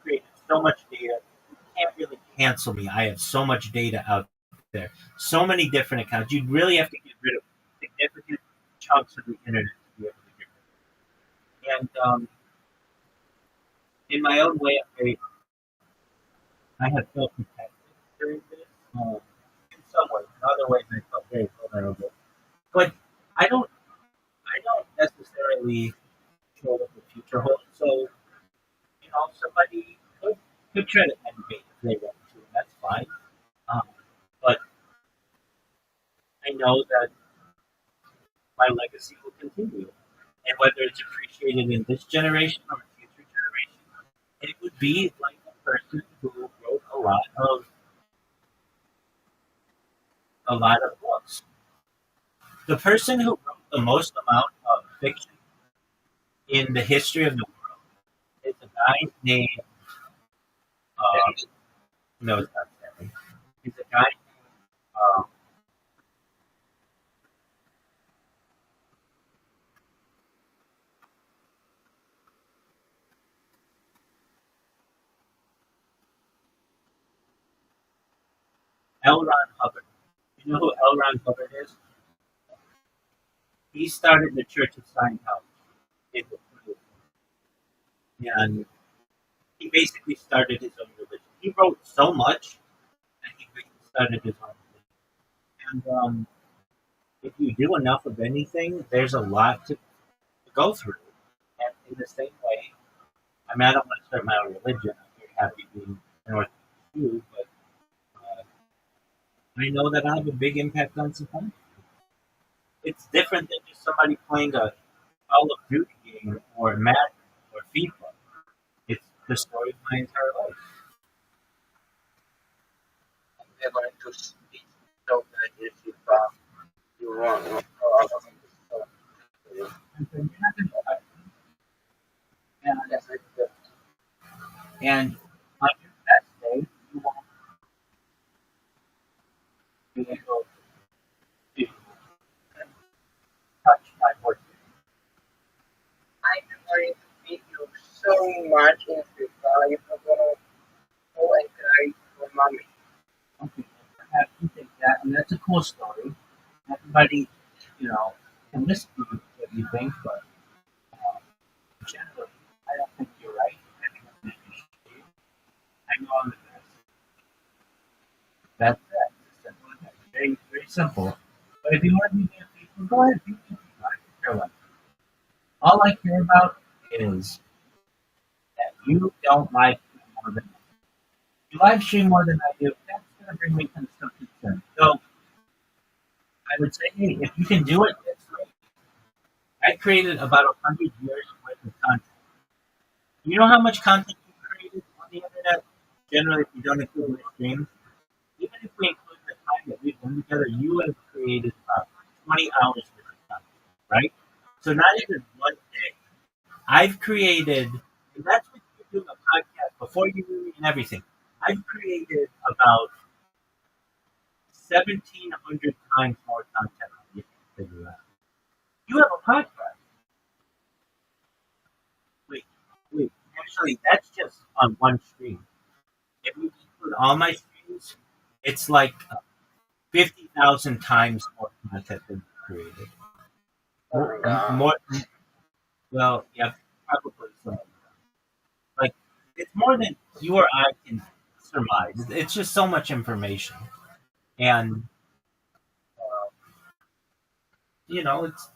created so much data. You can't really cancel me. I have so much data out there. So many different accounts. You'd really have to get rid of significant chunks of the internet to be able to get rid of it. And in my own way, I have felt protected during this. In some other ways I felt very vulnerable. But I don't I don't necessarily know what the future holds. So, somebody could try to elevate if they want to, and that's fine. Um, but I know that my legacy will continue. And whether it's appreciated in this generation or a future generation, it would be like a person who wrote a lot of books. The person who wrote the most amount of fiction in the history of the world is a guy named no, it's not Stanley. He's a guy named L. Ron Hubbard. You know who L. Ron Hubbard is? He started the Church of Scientology in the 20th, and he basically started his own religion. He wrote so much that he basically started his own religion. And if you do enough of anything, there's a lot to go through. And in the same way, I mean, I don't want to start my own religion. I'm very happy being an Orthodox Jew, but I know that I have a big impact on society. It's different than just somebody playing a Call of Duty game or Madden or FIFA. It's the story of my entire life. We're going to speak so that if you want, And so you're not going to and, yes, I do. and on your best day, you won't be able to touch my voice. I'm going to beat you so much in FIFA, you're gonna go and cry for mommy. Okay, perhaps you think that, and that's a cool story. Everybody, can listen to what you think, but generally, I don't think you're right. I think I'm an issue. I know I'm the best. That's that. It's simple as that. Very, very simple. But if you want to be a people, go ahead. Be people. I don't care what. All I care about is that you don't live stream more than you live stream more than I do. That's going to bring me some concern. So I would say, hey, if you can do it, that's great. I created about 100 years worth of content. You know how much content you created on the internet? Generally, if you don't include my streams, even if we include the time that we've been together, you have created about 20 hours worth of content, right? So not even one day. I've created, and that's what you do a podcast before you do it and everything. I've created about 1,700 times more content on the internet than you have. You have a podcast. Wait, wait. Actually, that's just on one stream. If we include all my streams, it's like 50,000 times more content than created. More, well, yeah, probably some. Like, it's more than you or I can surmise. It's just so much information. And, it's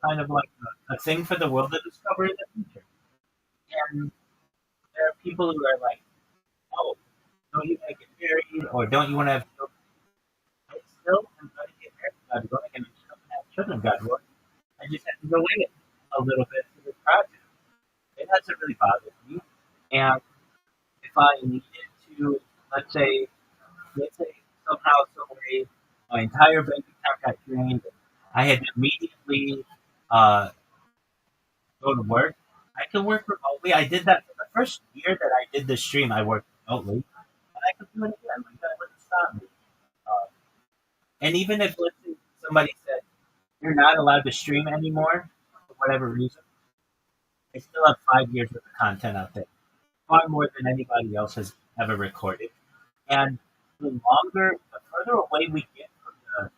kind of like a thing for the world to discover in the future. And there are people who are like, oh, don't you want to get married or don't you want to have children? I still am going to get married, God willing, and I'm still going to have children, God willing. I just have to go in it a little bit for this project. It doesn't really bother me. And if I needed to, let's say somehow, some way, my entire bank account got drained, I had to immediately uh, go to work. I could work remotely. I did that for the first year that I did this stream. I worked remotely, and I could do it again. Like that wouldn't stop me. Uh, and even if let's say somebody said you're not allowed to stream anymore for whatever reason, I still have 5 years worth of content out there, far more than anybody else has ever recorded. And the further away we get from the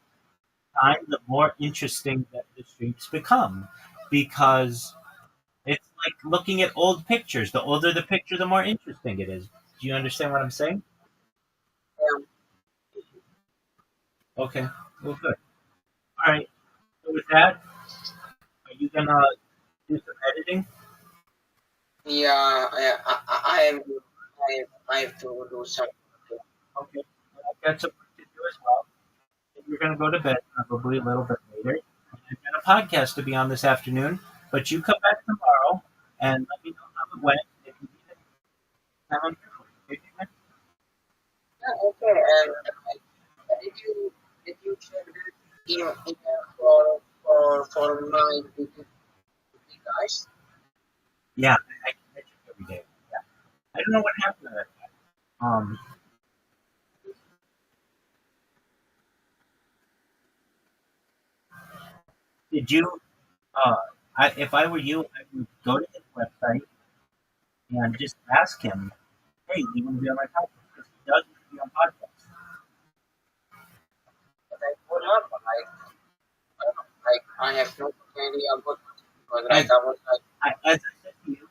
time, the more interesting that the streams become, because it's like looking at old pictures. The older the picture, the more interesting it is. Do you understand what I'm saying? Um, Okay. Okay. Well, good. All right. So with that, are you gonna do some editing? Yeah, I am. I have to do something. Okay. Well, I've got some work to do as well. You're gonna go to bed probably a little bit later. I've got a podcast to be on this afternoon, but you come back tomorrow and let me know how it went. If you need it, I'm here for you. Okay? Yeah, okay. And did you check that email for my guys? Yeah, I check every day. Yeah. I don't know what happened to that guy. Did you? Uh, if I were you, I would go to his website and just ask him, "Hey, do you want to be on my podcast?" Because he does want to be on podcasts. But I told her, but I have no idea about because As, I was like, as I said to you,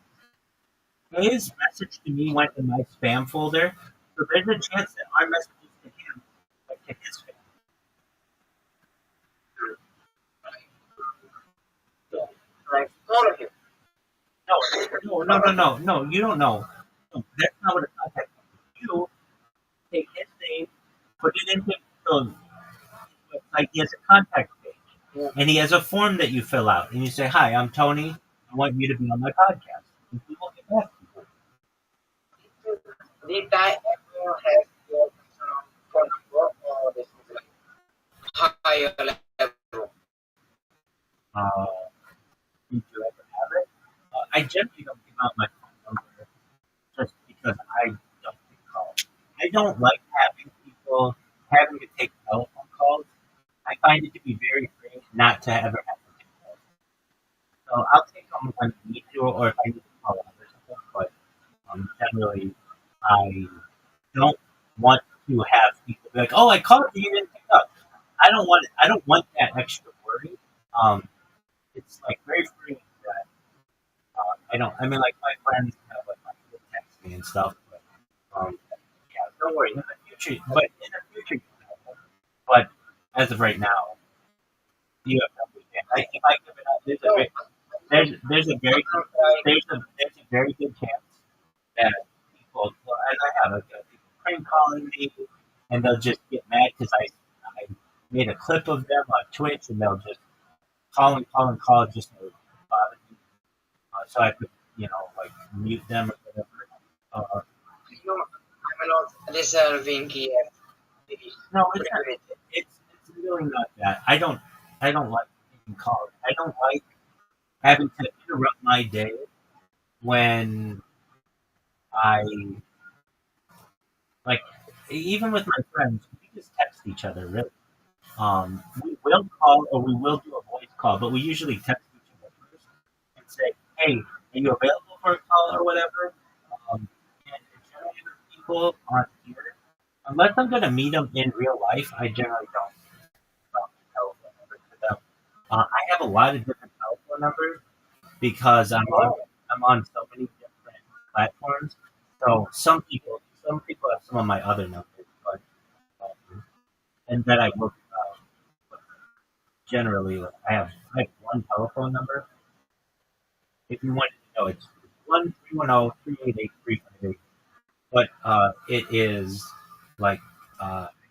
his message to me went in my spam folder, so there's a chance that our messages to him went to his spam. So, like follow him. no, you don't know. No, that's not what a contact is. You take his name, put it into the website. He has a contact page, Yeah. and he has a form that you fill out, and you say, "Hi, I'm Tony. I want you to be on my podcast." And he will get back to you. Did I ever have your phone number or this is like higher level? Uh, did you ever have it? I generally don't give out my phone number just because I don't get calls. I don't like having people having to take telephone calls. I find it to be very freeing not to ever have to take calls. So I'll take them when I need to or if I need to call out or something. But generally, I don't want to have people be like, "Oh, I called you, you didn't pick up." I don't want it. I don't want that extra worry. Um, it's like very freeing that I don't. I mean, like my friends have like my kids text me and stuff. But yeah, don't worry. In the future, but in the future, you know. But as of right now, you have to understand. If I give it up, there's a very there's a very good chance that people, well, as I have, I've got people prank calling me, and they'll just get mad because I made a clip of them on Twitch, and they'll just call just to bother me. So I could, like mute them or whatever. Uh, You know, I'm not reserving here. no, it's really not that. I don't like making calls. I don't like having to interrupt my day when I like even with my friends, we just text each other really. We will call or we will do a voice call, but we usually text each other first and say, "Hey, are you available for a call or whatever?" And generally, the people aren't here unless I'm going to meet them in real life. I generally don't telephone numbers to them. I have a lot of different telephone numbers because I'm on so many different platforms. So some people have some of my other numbers, but and that I work. Generally, I have one telephone number. If you wanted to know, it's 1-310-388-358. But it is like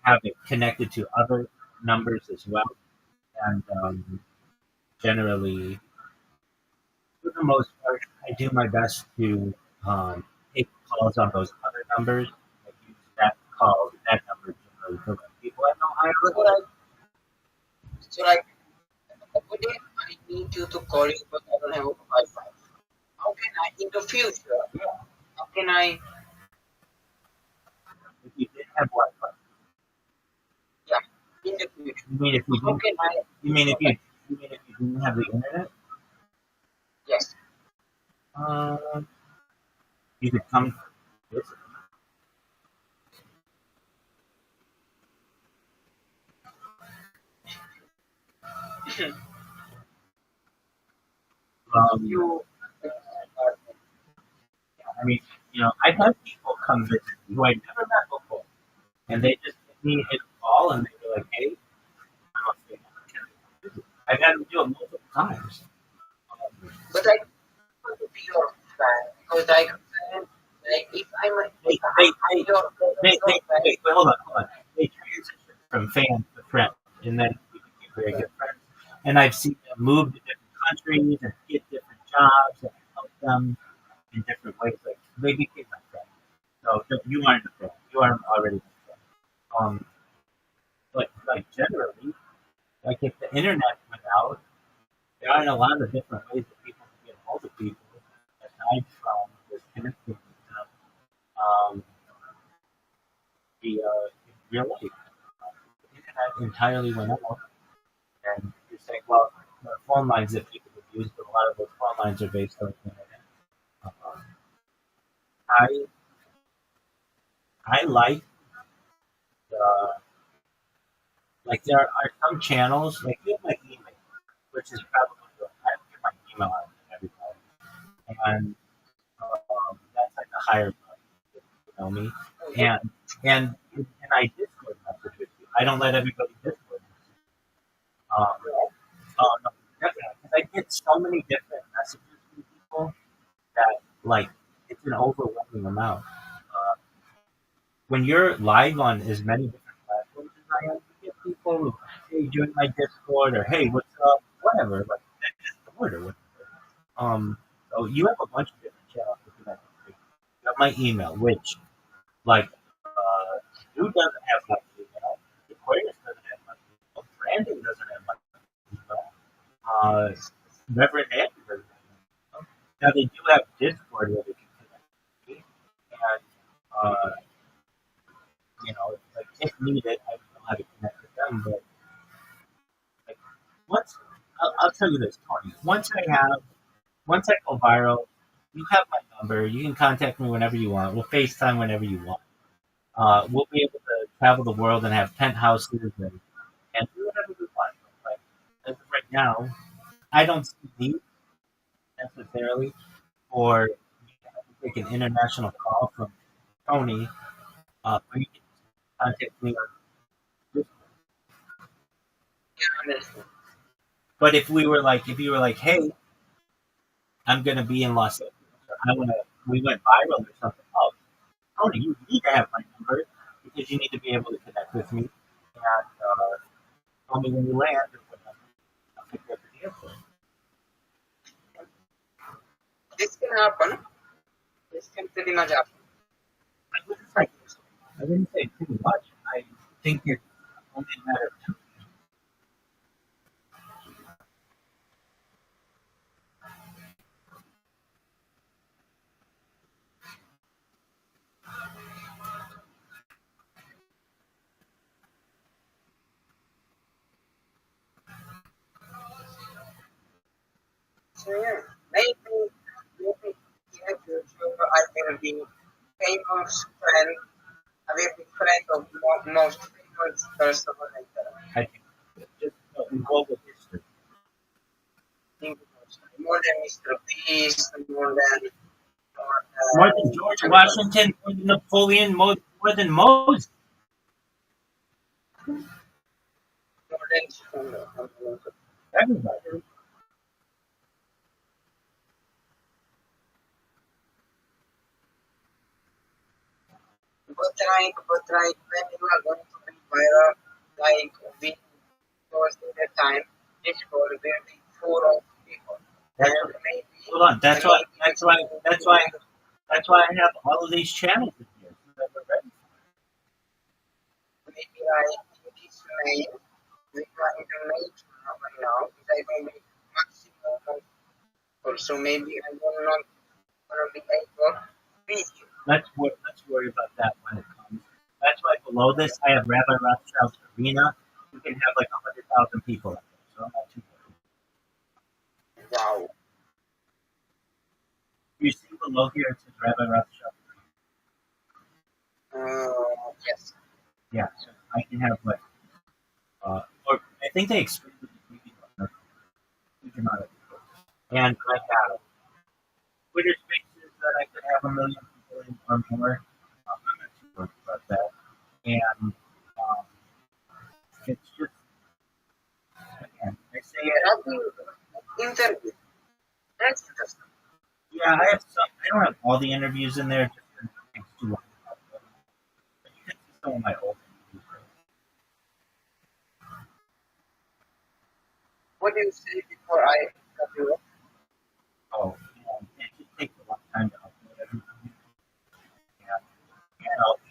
have it connected to other numbers as well, and generally, for the most part, I do my best to take calls on those other numbers. I use that number generally for the people I know So highly. like, so like, every day I need you to call you, but I don't have a Wi-Fi. How can I, in the future, Yeah, how can I, if you did have Wi-Fi, yeah, in the future, you mean if you how didn't? can I, You mean if you didn't have the internet? yes, Um, you could come visit. you, I mean, I've had people come visit me who I never met before, and they just give me a call and they were like, "Hey." I've had to do it multiple times. But I want to be your friend because I can, like, if I'm They, they, I'm they, your they friend, wait, hold on. They transitioned from fan to friend, and then we became very good friends. And I've seen them move to different countries and get different jobs and help them in different ways. Like they became my friend. So you aren't a friend. You aren't already my friend. But like generally, like if the internet went out, there aren't a lot of different ways that people can get hold of people aside from just connecting with them via real life. The internet entirely went out, and you're saying, well, there are phone lines that people would use, but a lot of those phone lines are based on the internet. Um, I I uh, like there are some channels like you have my email, which is probably good. I give my email out to everybody, and that's like a higher level, you know me, and and I Discord message with you. I don't let everybody Discord. Um, no, definitely, 'cause I get so many different messages from people that like it's an overwhelming amount. Uh, when you're live on as many different platforms as I am, you get people who, hey, join my Discord or hey, what's up, whatever, like that Discord or whatever. So you have a bunch of different channels to connect with. You have my email, which like Drew doesn't have my email, Aquarius doesn't have my email, Brandon doesn't have my email, uh, Reverend Andrew doesn't have my email. Now they do have Discord where they can connect with me, and like if needed, I don't know how to connect with them, but like once I'll tell you this, Tony. Once I go viral, you have my number. You can contact me whenever you want. We'll FaceTime whenever you want. We'll be able to travel the world and have penthouses and do whatever we want. Like as of right now, I don't see need necessarily for me to have to take an international call from Tony. But you can contact me on this. understand. But if you were like, hey, I'm gonna be in Los Angeles, or we went viral or something. Oh, Tony, you need to have my number because you need to be able to connect with me and tell me when you land or whatever. I'll pick you up at the airport. This can happen. This can pretty much happen. I wouldn't say I wouldn't say too much. I think it's only a matter of time. So yeah, maybe in the future I will be famous friend. I will be friend of most famous person like that. I think just in global history. Think more than Mr. Beast, More than George everybody. Washington, more than Napoleon, more than Moses. More than Everybody. but like when you are going to be viral, like we was in that time, Discord will be full of people. That's And maybe hold on. and maybe That's why I have all of these channels in here. So that we're ready. maybe like in this May, we are in the May right now, it's like maybe maximum of or so maybe I will not gonna be able to beat you. Let's worry about that when it comes. That's why below this I have Rabbi Rothschild's arena. You can have like 100,000 people in there, so I'm not too worried. Wow. You see below here it says Rabbi Rothschild. Yes. Yeah, so I can have like or I think they expanded the TV a huge amount of people. And I have Twitter spaces that I could have a million people in or more. I'm not too worried about that. And it's just again, I say interview. That's interesting. Yeah, I have some. I don't have all the interviews in there. Just because it takes too long. But you can see some of my old interviews. What do you say before I interview? Oh, it just takes a long time to upload everything. Yeah.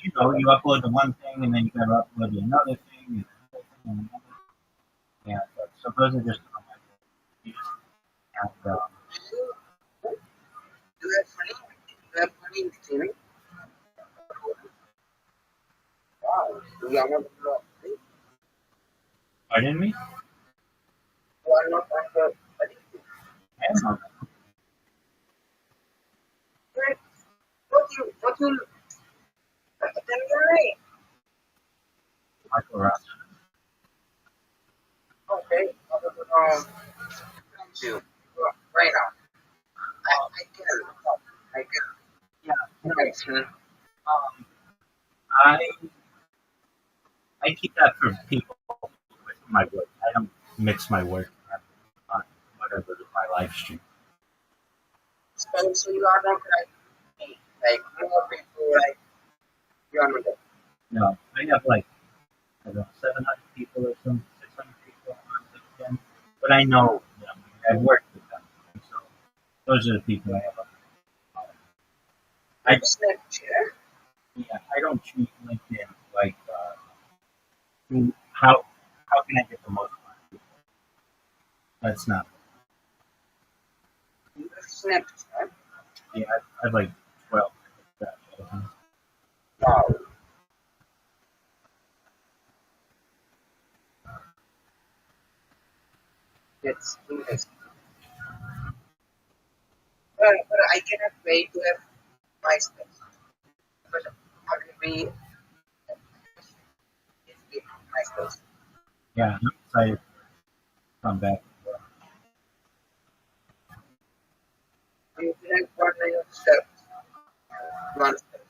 You upload the one thing and then you got to upload the another thing. And another. Yeah. So those are just some of my interviews. And, Do you have money? Do you have money in the TV? Wow, you are not pardon me? you are not on the I don't know. what you tell me? Michael Rothschild. Okay, I don't know. Thank you. Right now, I can. I can. Yeah. No, Thanks. I I keep that for people with my work. I don't mix my work on whatever my live stream. So you are not like me. Like more people like you are not. No, I have like I don't know 700 people or some 600 people on LinkedIn, but I know them. I've worked with them, so those are the people I have. I Snapchat. yeah, I don't treat LinkedIn like how can I get the most money? That's not. Snapchat. Yeah, I've like 12. Wow, that's interesting. But I cannot wait to have my space. But I will be my space. Yeah, I'm excited to come back. You can have one line of steps. One step.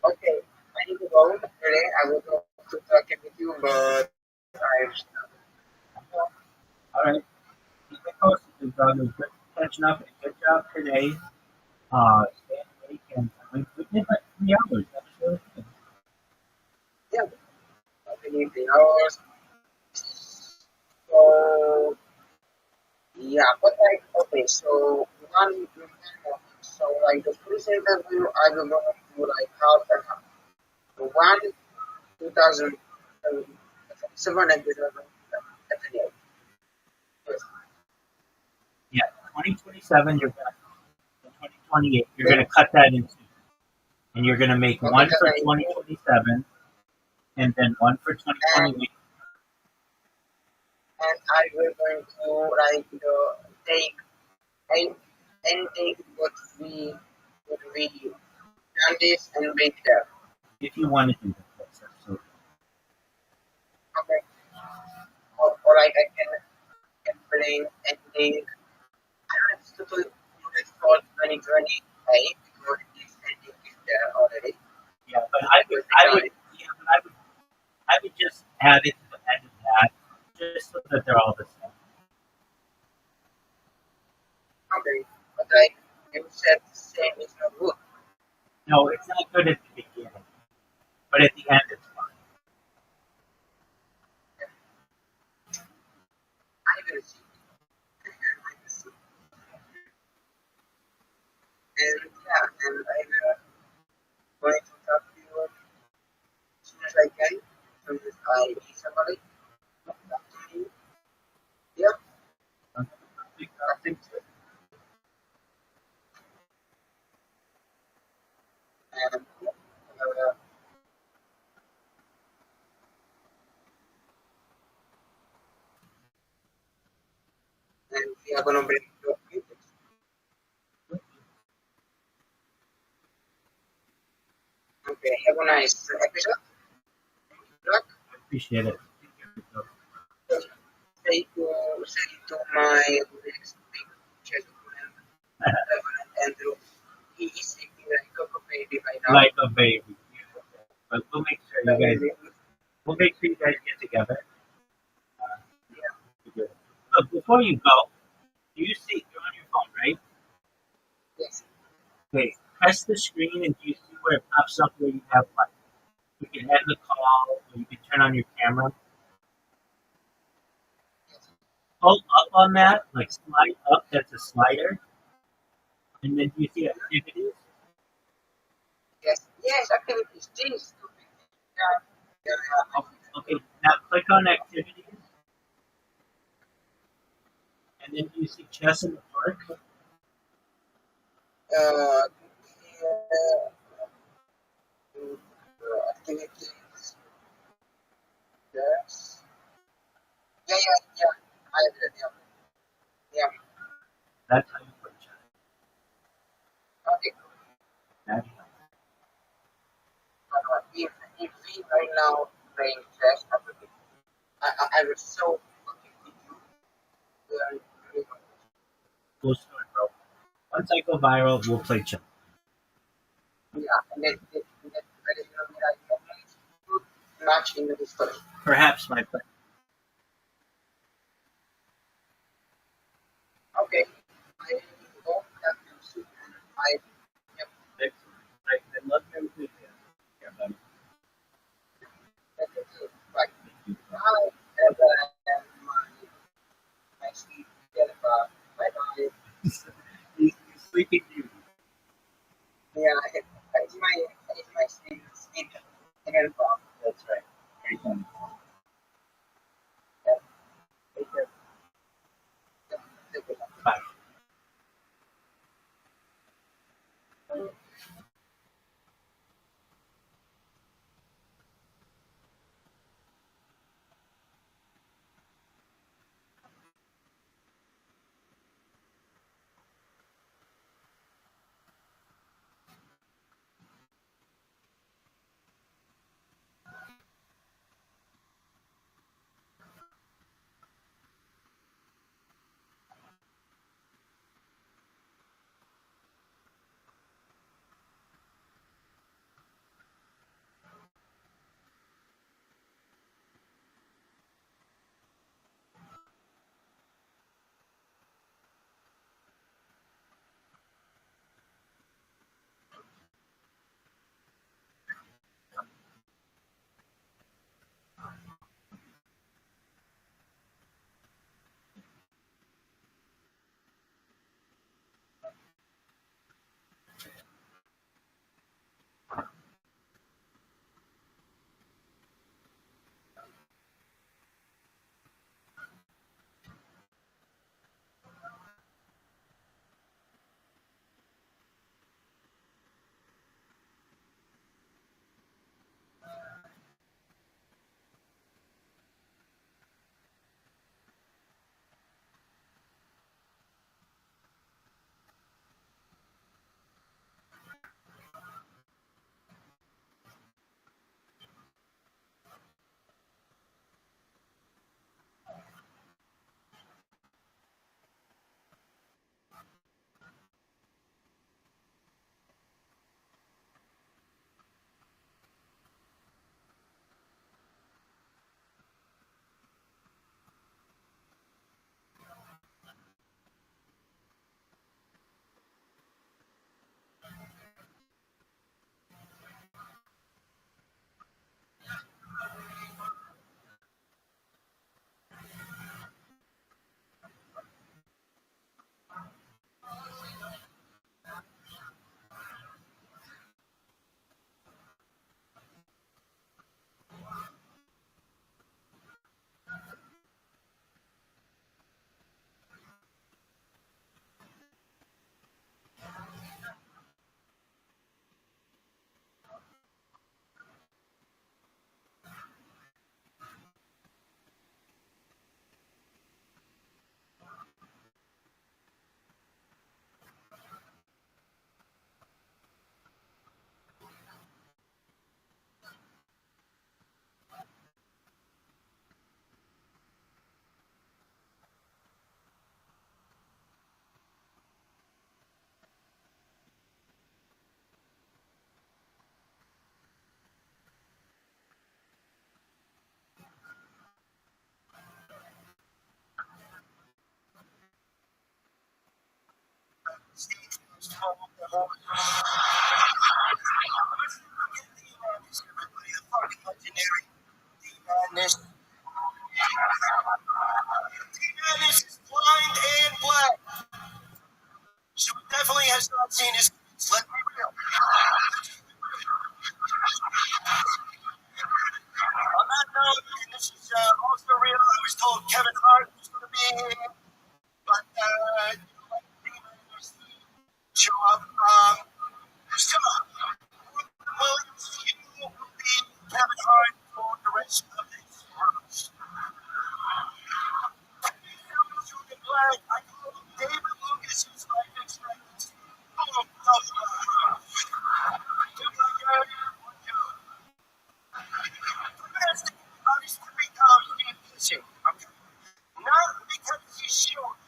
Okay, I need to go today. I would love to talk with you, but I'm All right. Keep it posted, big dog. It was good catching up. And good job today. Staying awake. And we did like 3 hours. That was really good. yeah. I need the hours. So yeah, but like okay, so so like the first interview I will go to like half and half. The one 2007 and 2008. Yes. Yeah, 2027, you're gonna, in 2028, you're gonna cut that into, and you're gonna make Okay, one then for 2027, and then one for and 2028. and I will going to like take and take what we done this and make that. If you want to do that, that's absolutely. Okay. Or like I can play ending. I don't have to do it for 2028 because this ending is there already. Yeah, but Because we I done would, it. yeah, but I would just add it to the end of that, just so that they're all the same. Okay. But like you said the same is not good. No, it's not good at the beginning, but at the end, it's fine. I will see. I will see. And yeah, and I will going to talk to you as soon as I can. As soon as I need somebody. Talk to you. Yeah. Nothing to it. And yeah. And we are gonna bring you up. Okay. Have a nice episode. Luck. I appreciate it. Say to my next big gentleman, Reverend Andrew. He is sleeping like a baby right now. Like a baby. But we'll make sure you guys. We'll make sure you guys get together. Yeah. But before you go, do you see you're on your phone, right? Yes. Okay. Press the screen and do you see where it pops up where you have like you can end the call or you can turn on your camera? Hold up on that, like slide up, that's a slider. And then do you see activities? Yes. Yes. Activities. This. Yeah. Yeah. Okay, now click on activities. And then do you see chess in the park? Uh, activities. Yes. Yeah. Yeah. Yeah. I agree. Yeah. Yeah. That's how you play chess. Okay. That's If we right now playing chess, I was so fucking with you. Uh, go start, bro. Once I go viral, we'll play chess. yeah, and then let it know that I can match in the discussion. Perhaps, my friend. Okay. I hope that you see. I yep, I love your enthusiasm. Yeah, buddy. that is right. Thank you. I have my sleep. Get bye bye. He's sleeping beauty. Yeah, it's my sleep. And That's right. Very funny. yeah, take care. Take care. Bye. fucking legendary D-Madness. D-Madness is blind and black. She definitely has not seen his face. Let's be real. On that note, this is also real. I was told Kevin Hart was going to be here, but D-Madness show up. So, Williams, you will be Kevin Hart for the rest of this cruise. Black, I call him David Lucas, who's my next friend. Oh, not because he's short.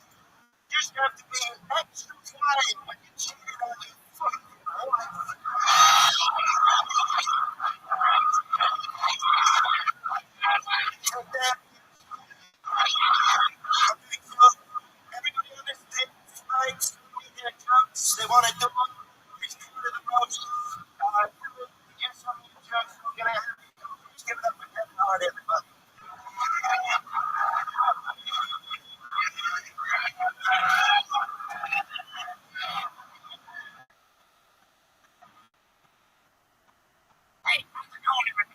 You just have to be extra quiet when you cheat on your fucking wife. And then, everybody on this thing likes their jokes. They want to do it. It's true to the most. Yes, I'm the jokes. I'm going to have you just give it up for Kevin Hart, everybody. Hey, how's it going, everybody?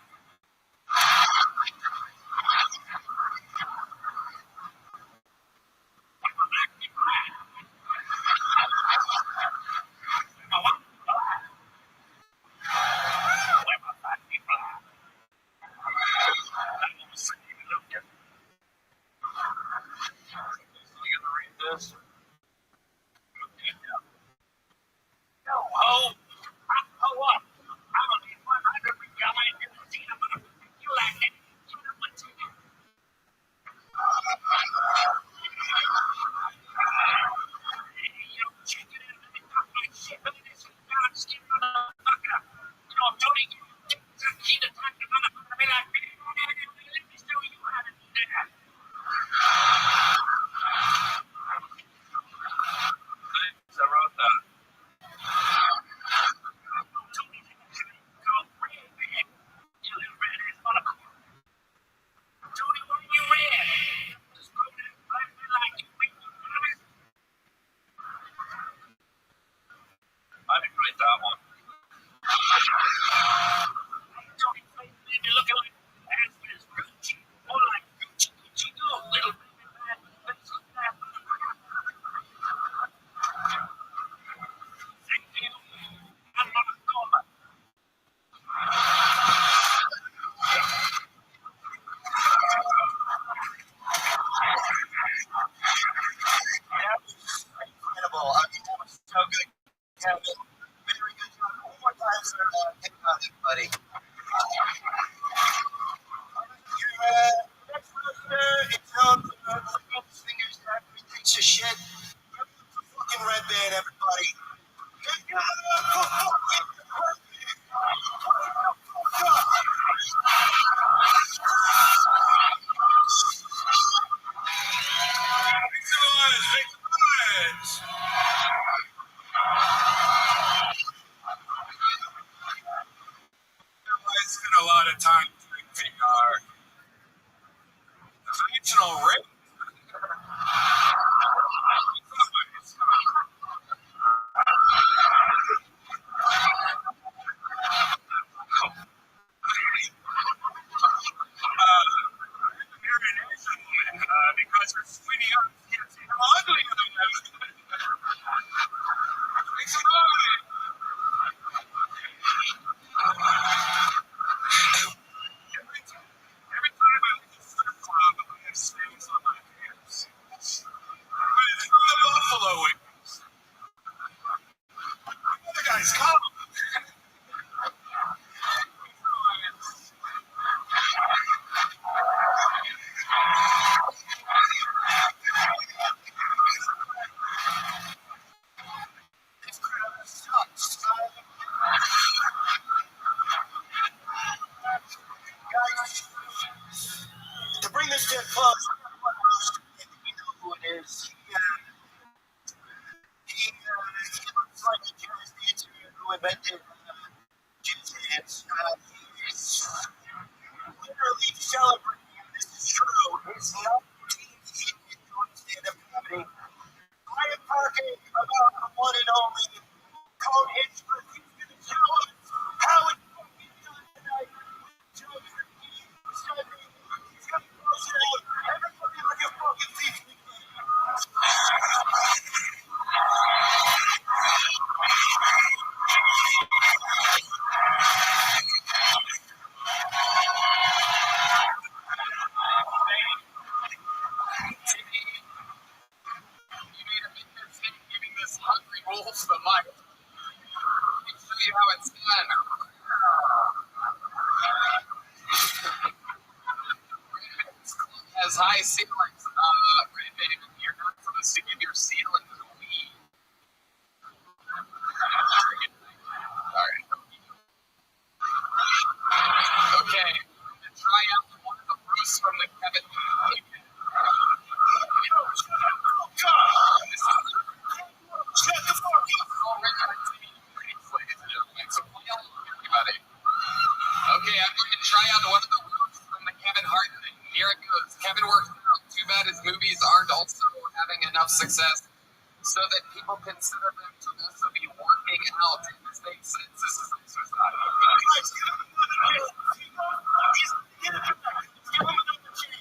I didn't write that one. Looking like Asper's Gucci, more like Gucci Gucci Go, little baby man. Let's look at that. Thank you. I'm not a coma. That was incredible. I mean, that was so good. Kevin, very good job. One more time, sir. Take it out, everybody. Next roster, it's fingers after he takes a shit. Give him the fucking red band, everybody. Give him the fucking red band. I spent a lot of time drinking our original rip. Because we're sweetie up, can't see how ugly I am. Make some noise. Every time I leave the strip club, I have stains on my hands. But it's not a buffalo wings. The guys come. This crowd sucks. Guys, to bring this to a close, you know who it is. He looks like he has the invented jizz. He's literally celebrating, and this is true, his 19th hit doing stand-up comedy. I am talking about the one and only Cone Hitchcock. He's going to show us how it's fucking done tonight. Jokes that he's going to close it out. Everybody look at fucking these people. You made a big mistake giving this hungry wolf the mic. Let me show you how it's done. Has high ceilings. Baby, you're not supposed to give your ceilings a weed. Alright. Okay. I'm gonna try out one of the Bruce from the Kevin. Shut the fuck up! Okay, I'm going to try out one of the moves from the Kevin Hart thing. Here it goes. Kevin worked out. Too bad his movies aren't also having enough success so that people consider them to also be working out. This makes sense. This is exercise. Guys, give him another chance. Give him another chance.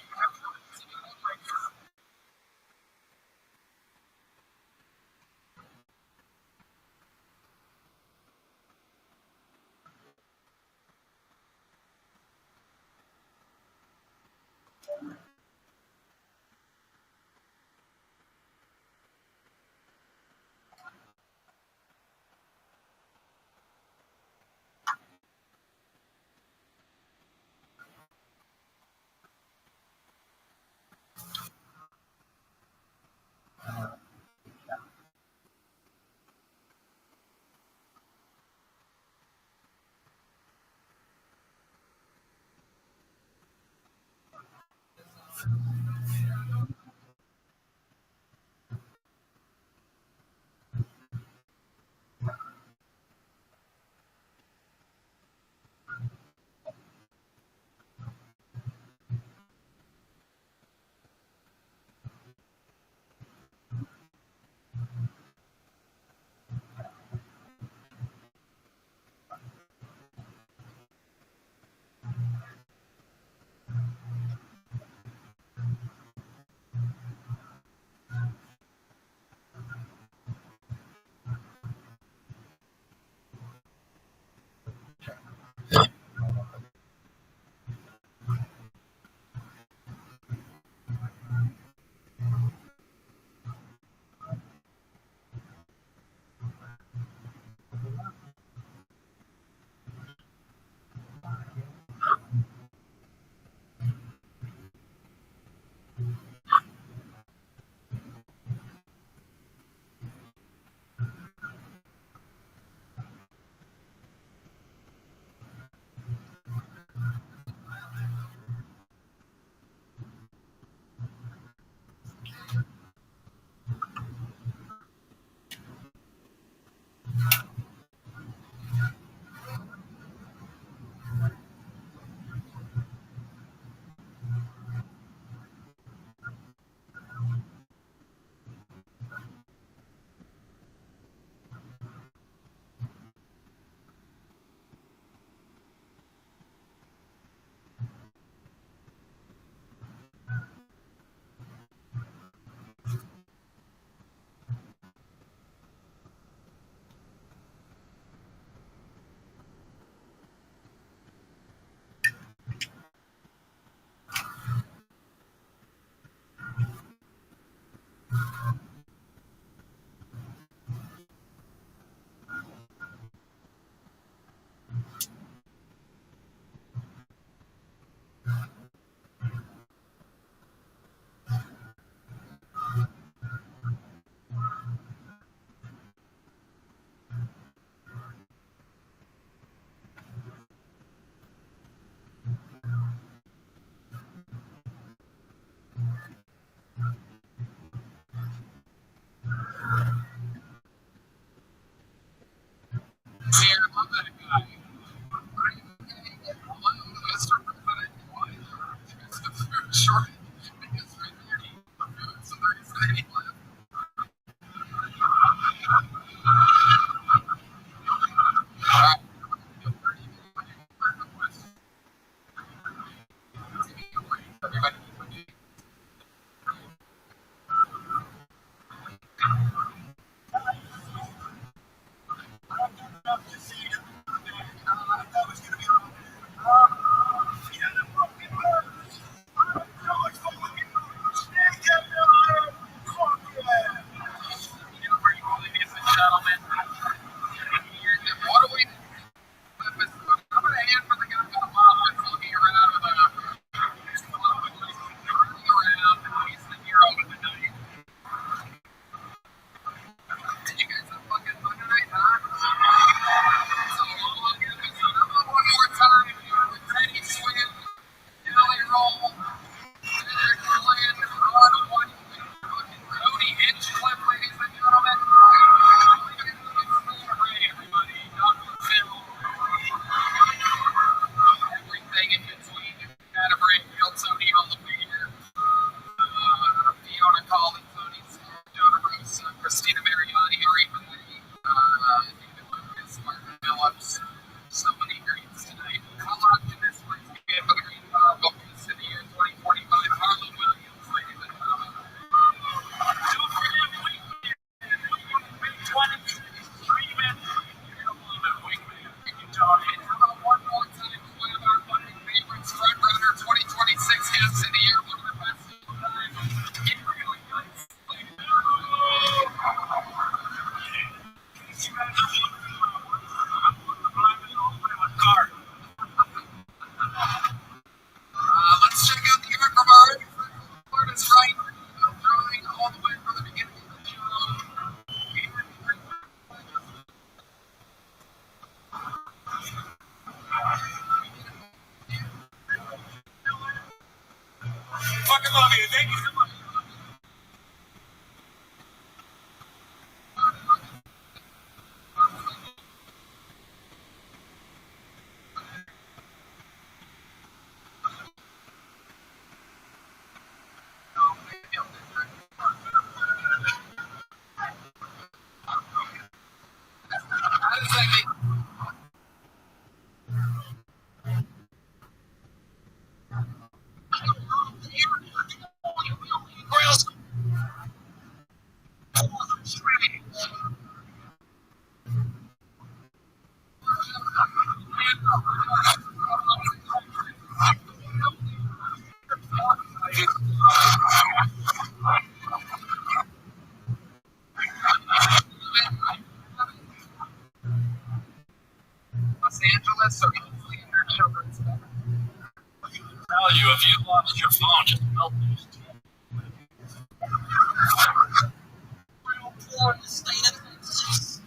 shortage because they're 30. So there's 30 left. Alright. Everybody. Ladies and gentlemen, what do we? I'm gonna hand for the guy on the mom that's looking around with a running around. He's the hero of the night. Did you guys have fucking fun tonight, huh? So long episode. How about one more time? Teddy swing, Ellie roll, Derek Flynn, Ron Wood, Cody Hinchcliffe, ladies and gentlemen. Everybody, Dr. Phil, everything in between. Gotta bring Bill Tony all the way here. Fiona Collins, Tony Jonah Bruce, Christina Mariani, Harry Maloney, David Lucas, Martin Phillips. So many greats tonight. Come on to this place again for the Green Focus in the year 2045. Harlan Williams, ladies and gentlemen. Don't forget Wingman. Big 20. Streaming. You're gonna love it, Wingman. Thank you, Tony. How about one more time? One of our funding favorites, front runner 2026 hits in the year. One of the best of all time. It really does. Let's check out the arc of our artist right. Drawing all the way from the beginning of the show. Fucking love you. Thank you so much. How does that make Los Angeles or hopefully in your children's bed? Tell you if you lost your phone, just melt those two. Real poor in the state of Texas.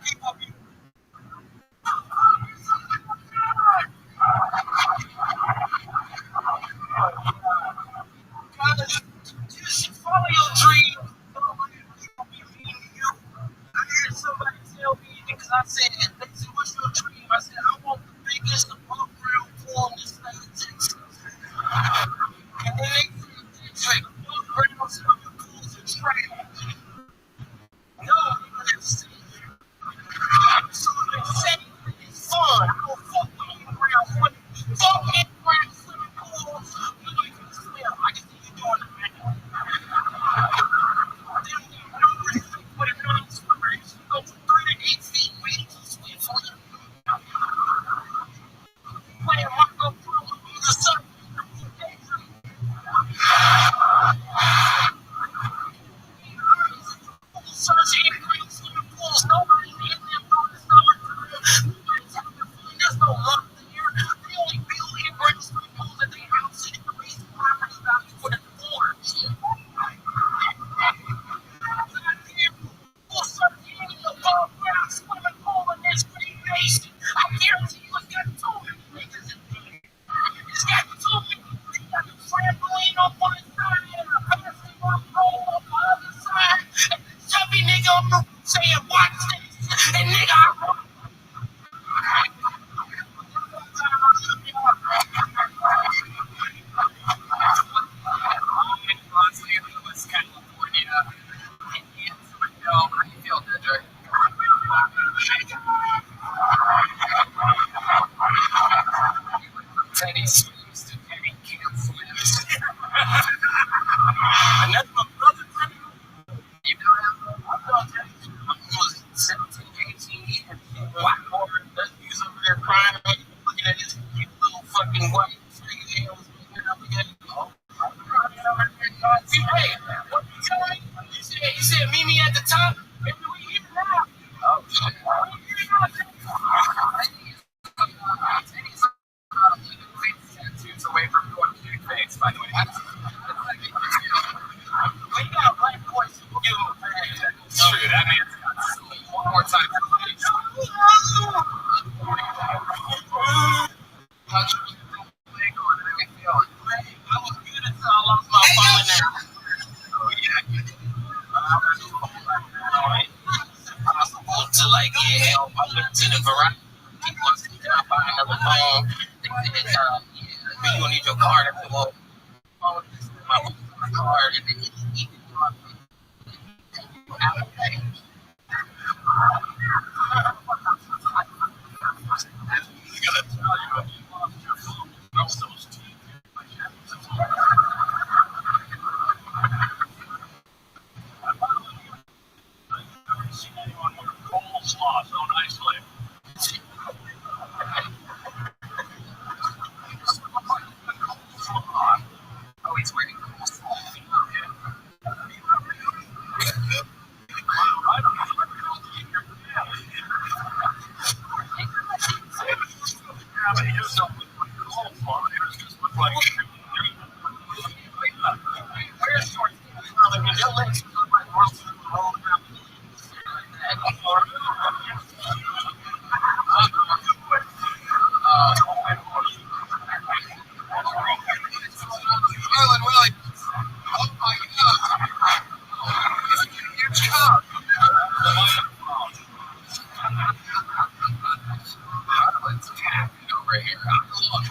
People be you should follow your dream. People be feeding you. I heard somebody tell me because I said, they said, what's your dream? I said, I want the biggest above real poor in the state of Texas. And then they said, above ground swimming pools and trash. No, let's see. So they said it's fun. I don't fuck with in-ground swimming. Fuck in-ground swimming pools. You know you can swim. I can see you doing it right now. Then you know what a non-swimmer is. You go from 3 to 8 feet ready to swim for you. Playing Marco Polo on the surface. Search in-ground swimming pools. Nobody in them on the summer. Nobody's having fun. There's no love here. They only build in-ground Teddy Swims to Teddy Camp Swims. And that's my brother, Teddy. You know him? I've known Teddy. He was 17, 18 years. White boy, he's over there crying, looking at his cute little fucking white nails. Oh, hey, what you tell me? You said meet me at the top. Maybe we here now. Oh, shit. Teddy's tattoos away from going to your face, by the way. But you got a black voice, we'll give him a bag. It's true, that man's got one more time. How'd you keep that leg on? How you feeling? I was good until I lost my phone now. Oh, yeah. Possible to like get help. I went to the variety. People want to buy another phone. They said, yeah, but you gonna need your card. I said, well, my card, and then you need to do Apple Pay. You gotta tell you what you lost your phone. Those teeth. I've never seen anyone with coleslaw so nicely. Oh, he's wearing coleslaw. Yeah, but he just don't look like coleslaw. He just look like where's your your legs look like roasted rolled around. Willie. Oh my God. It's a huge cup. What's happening over here? Look.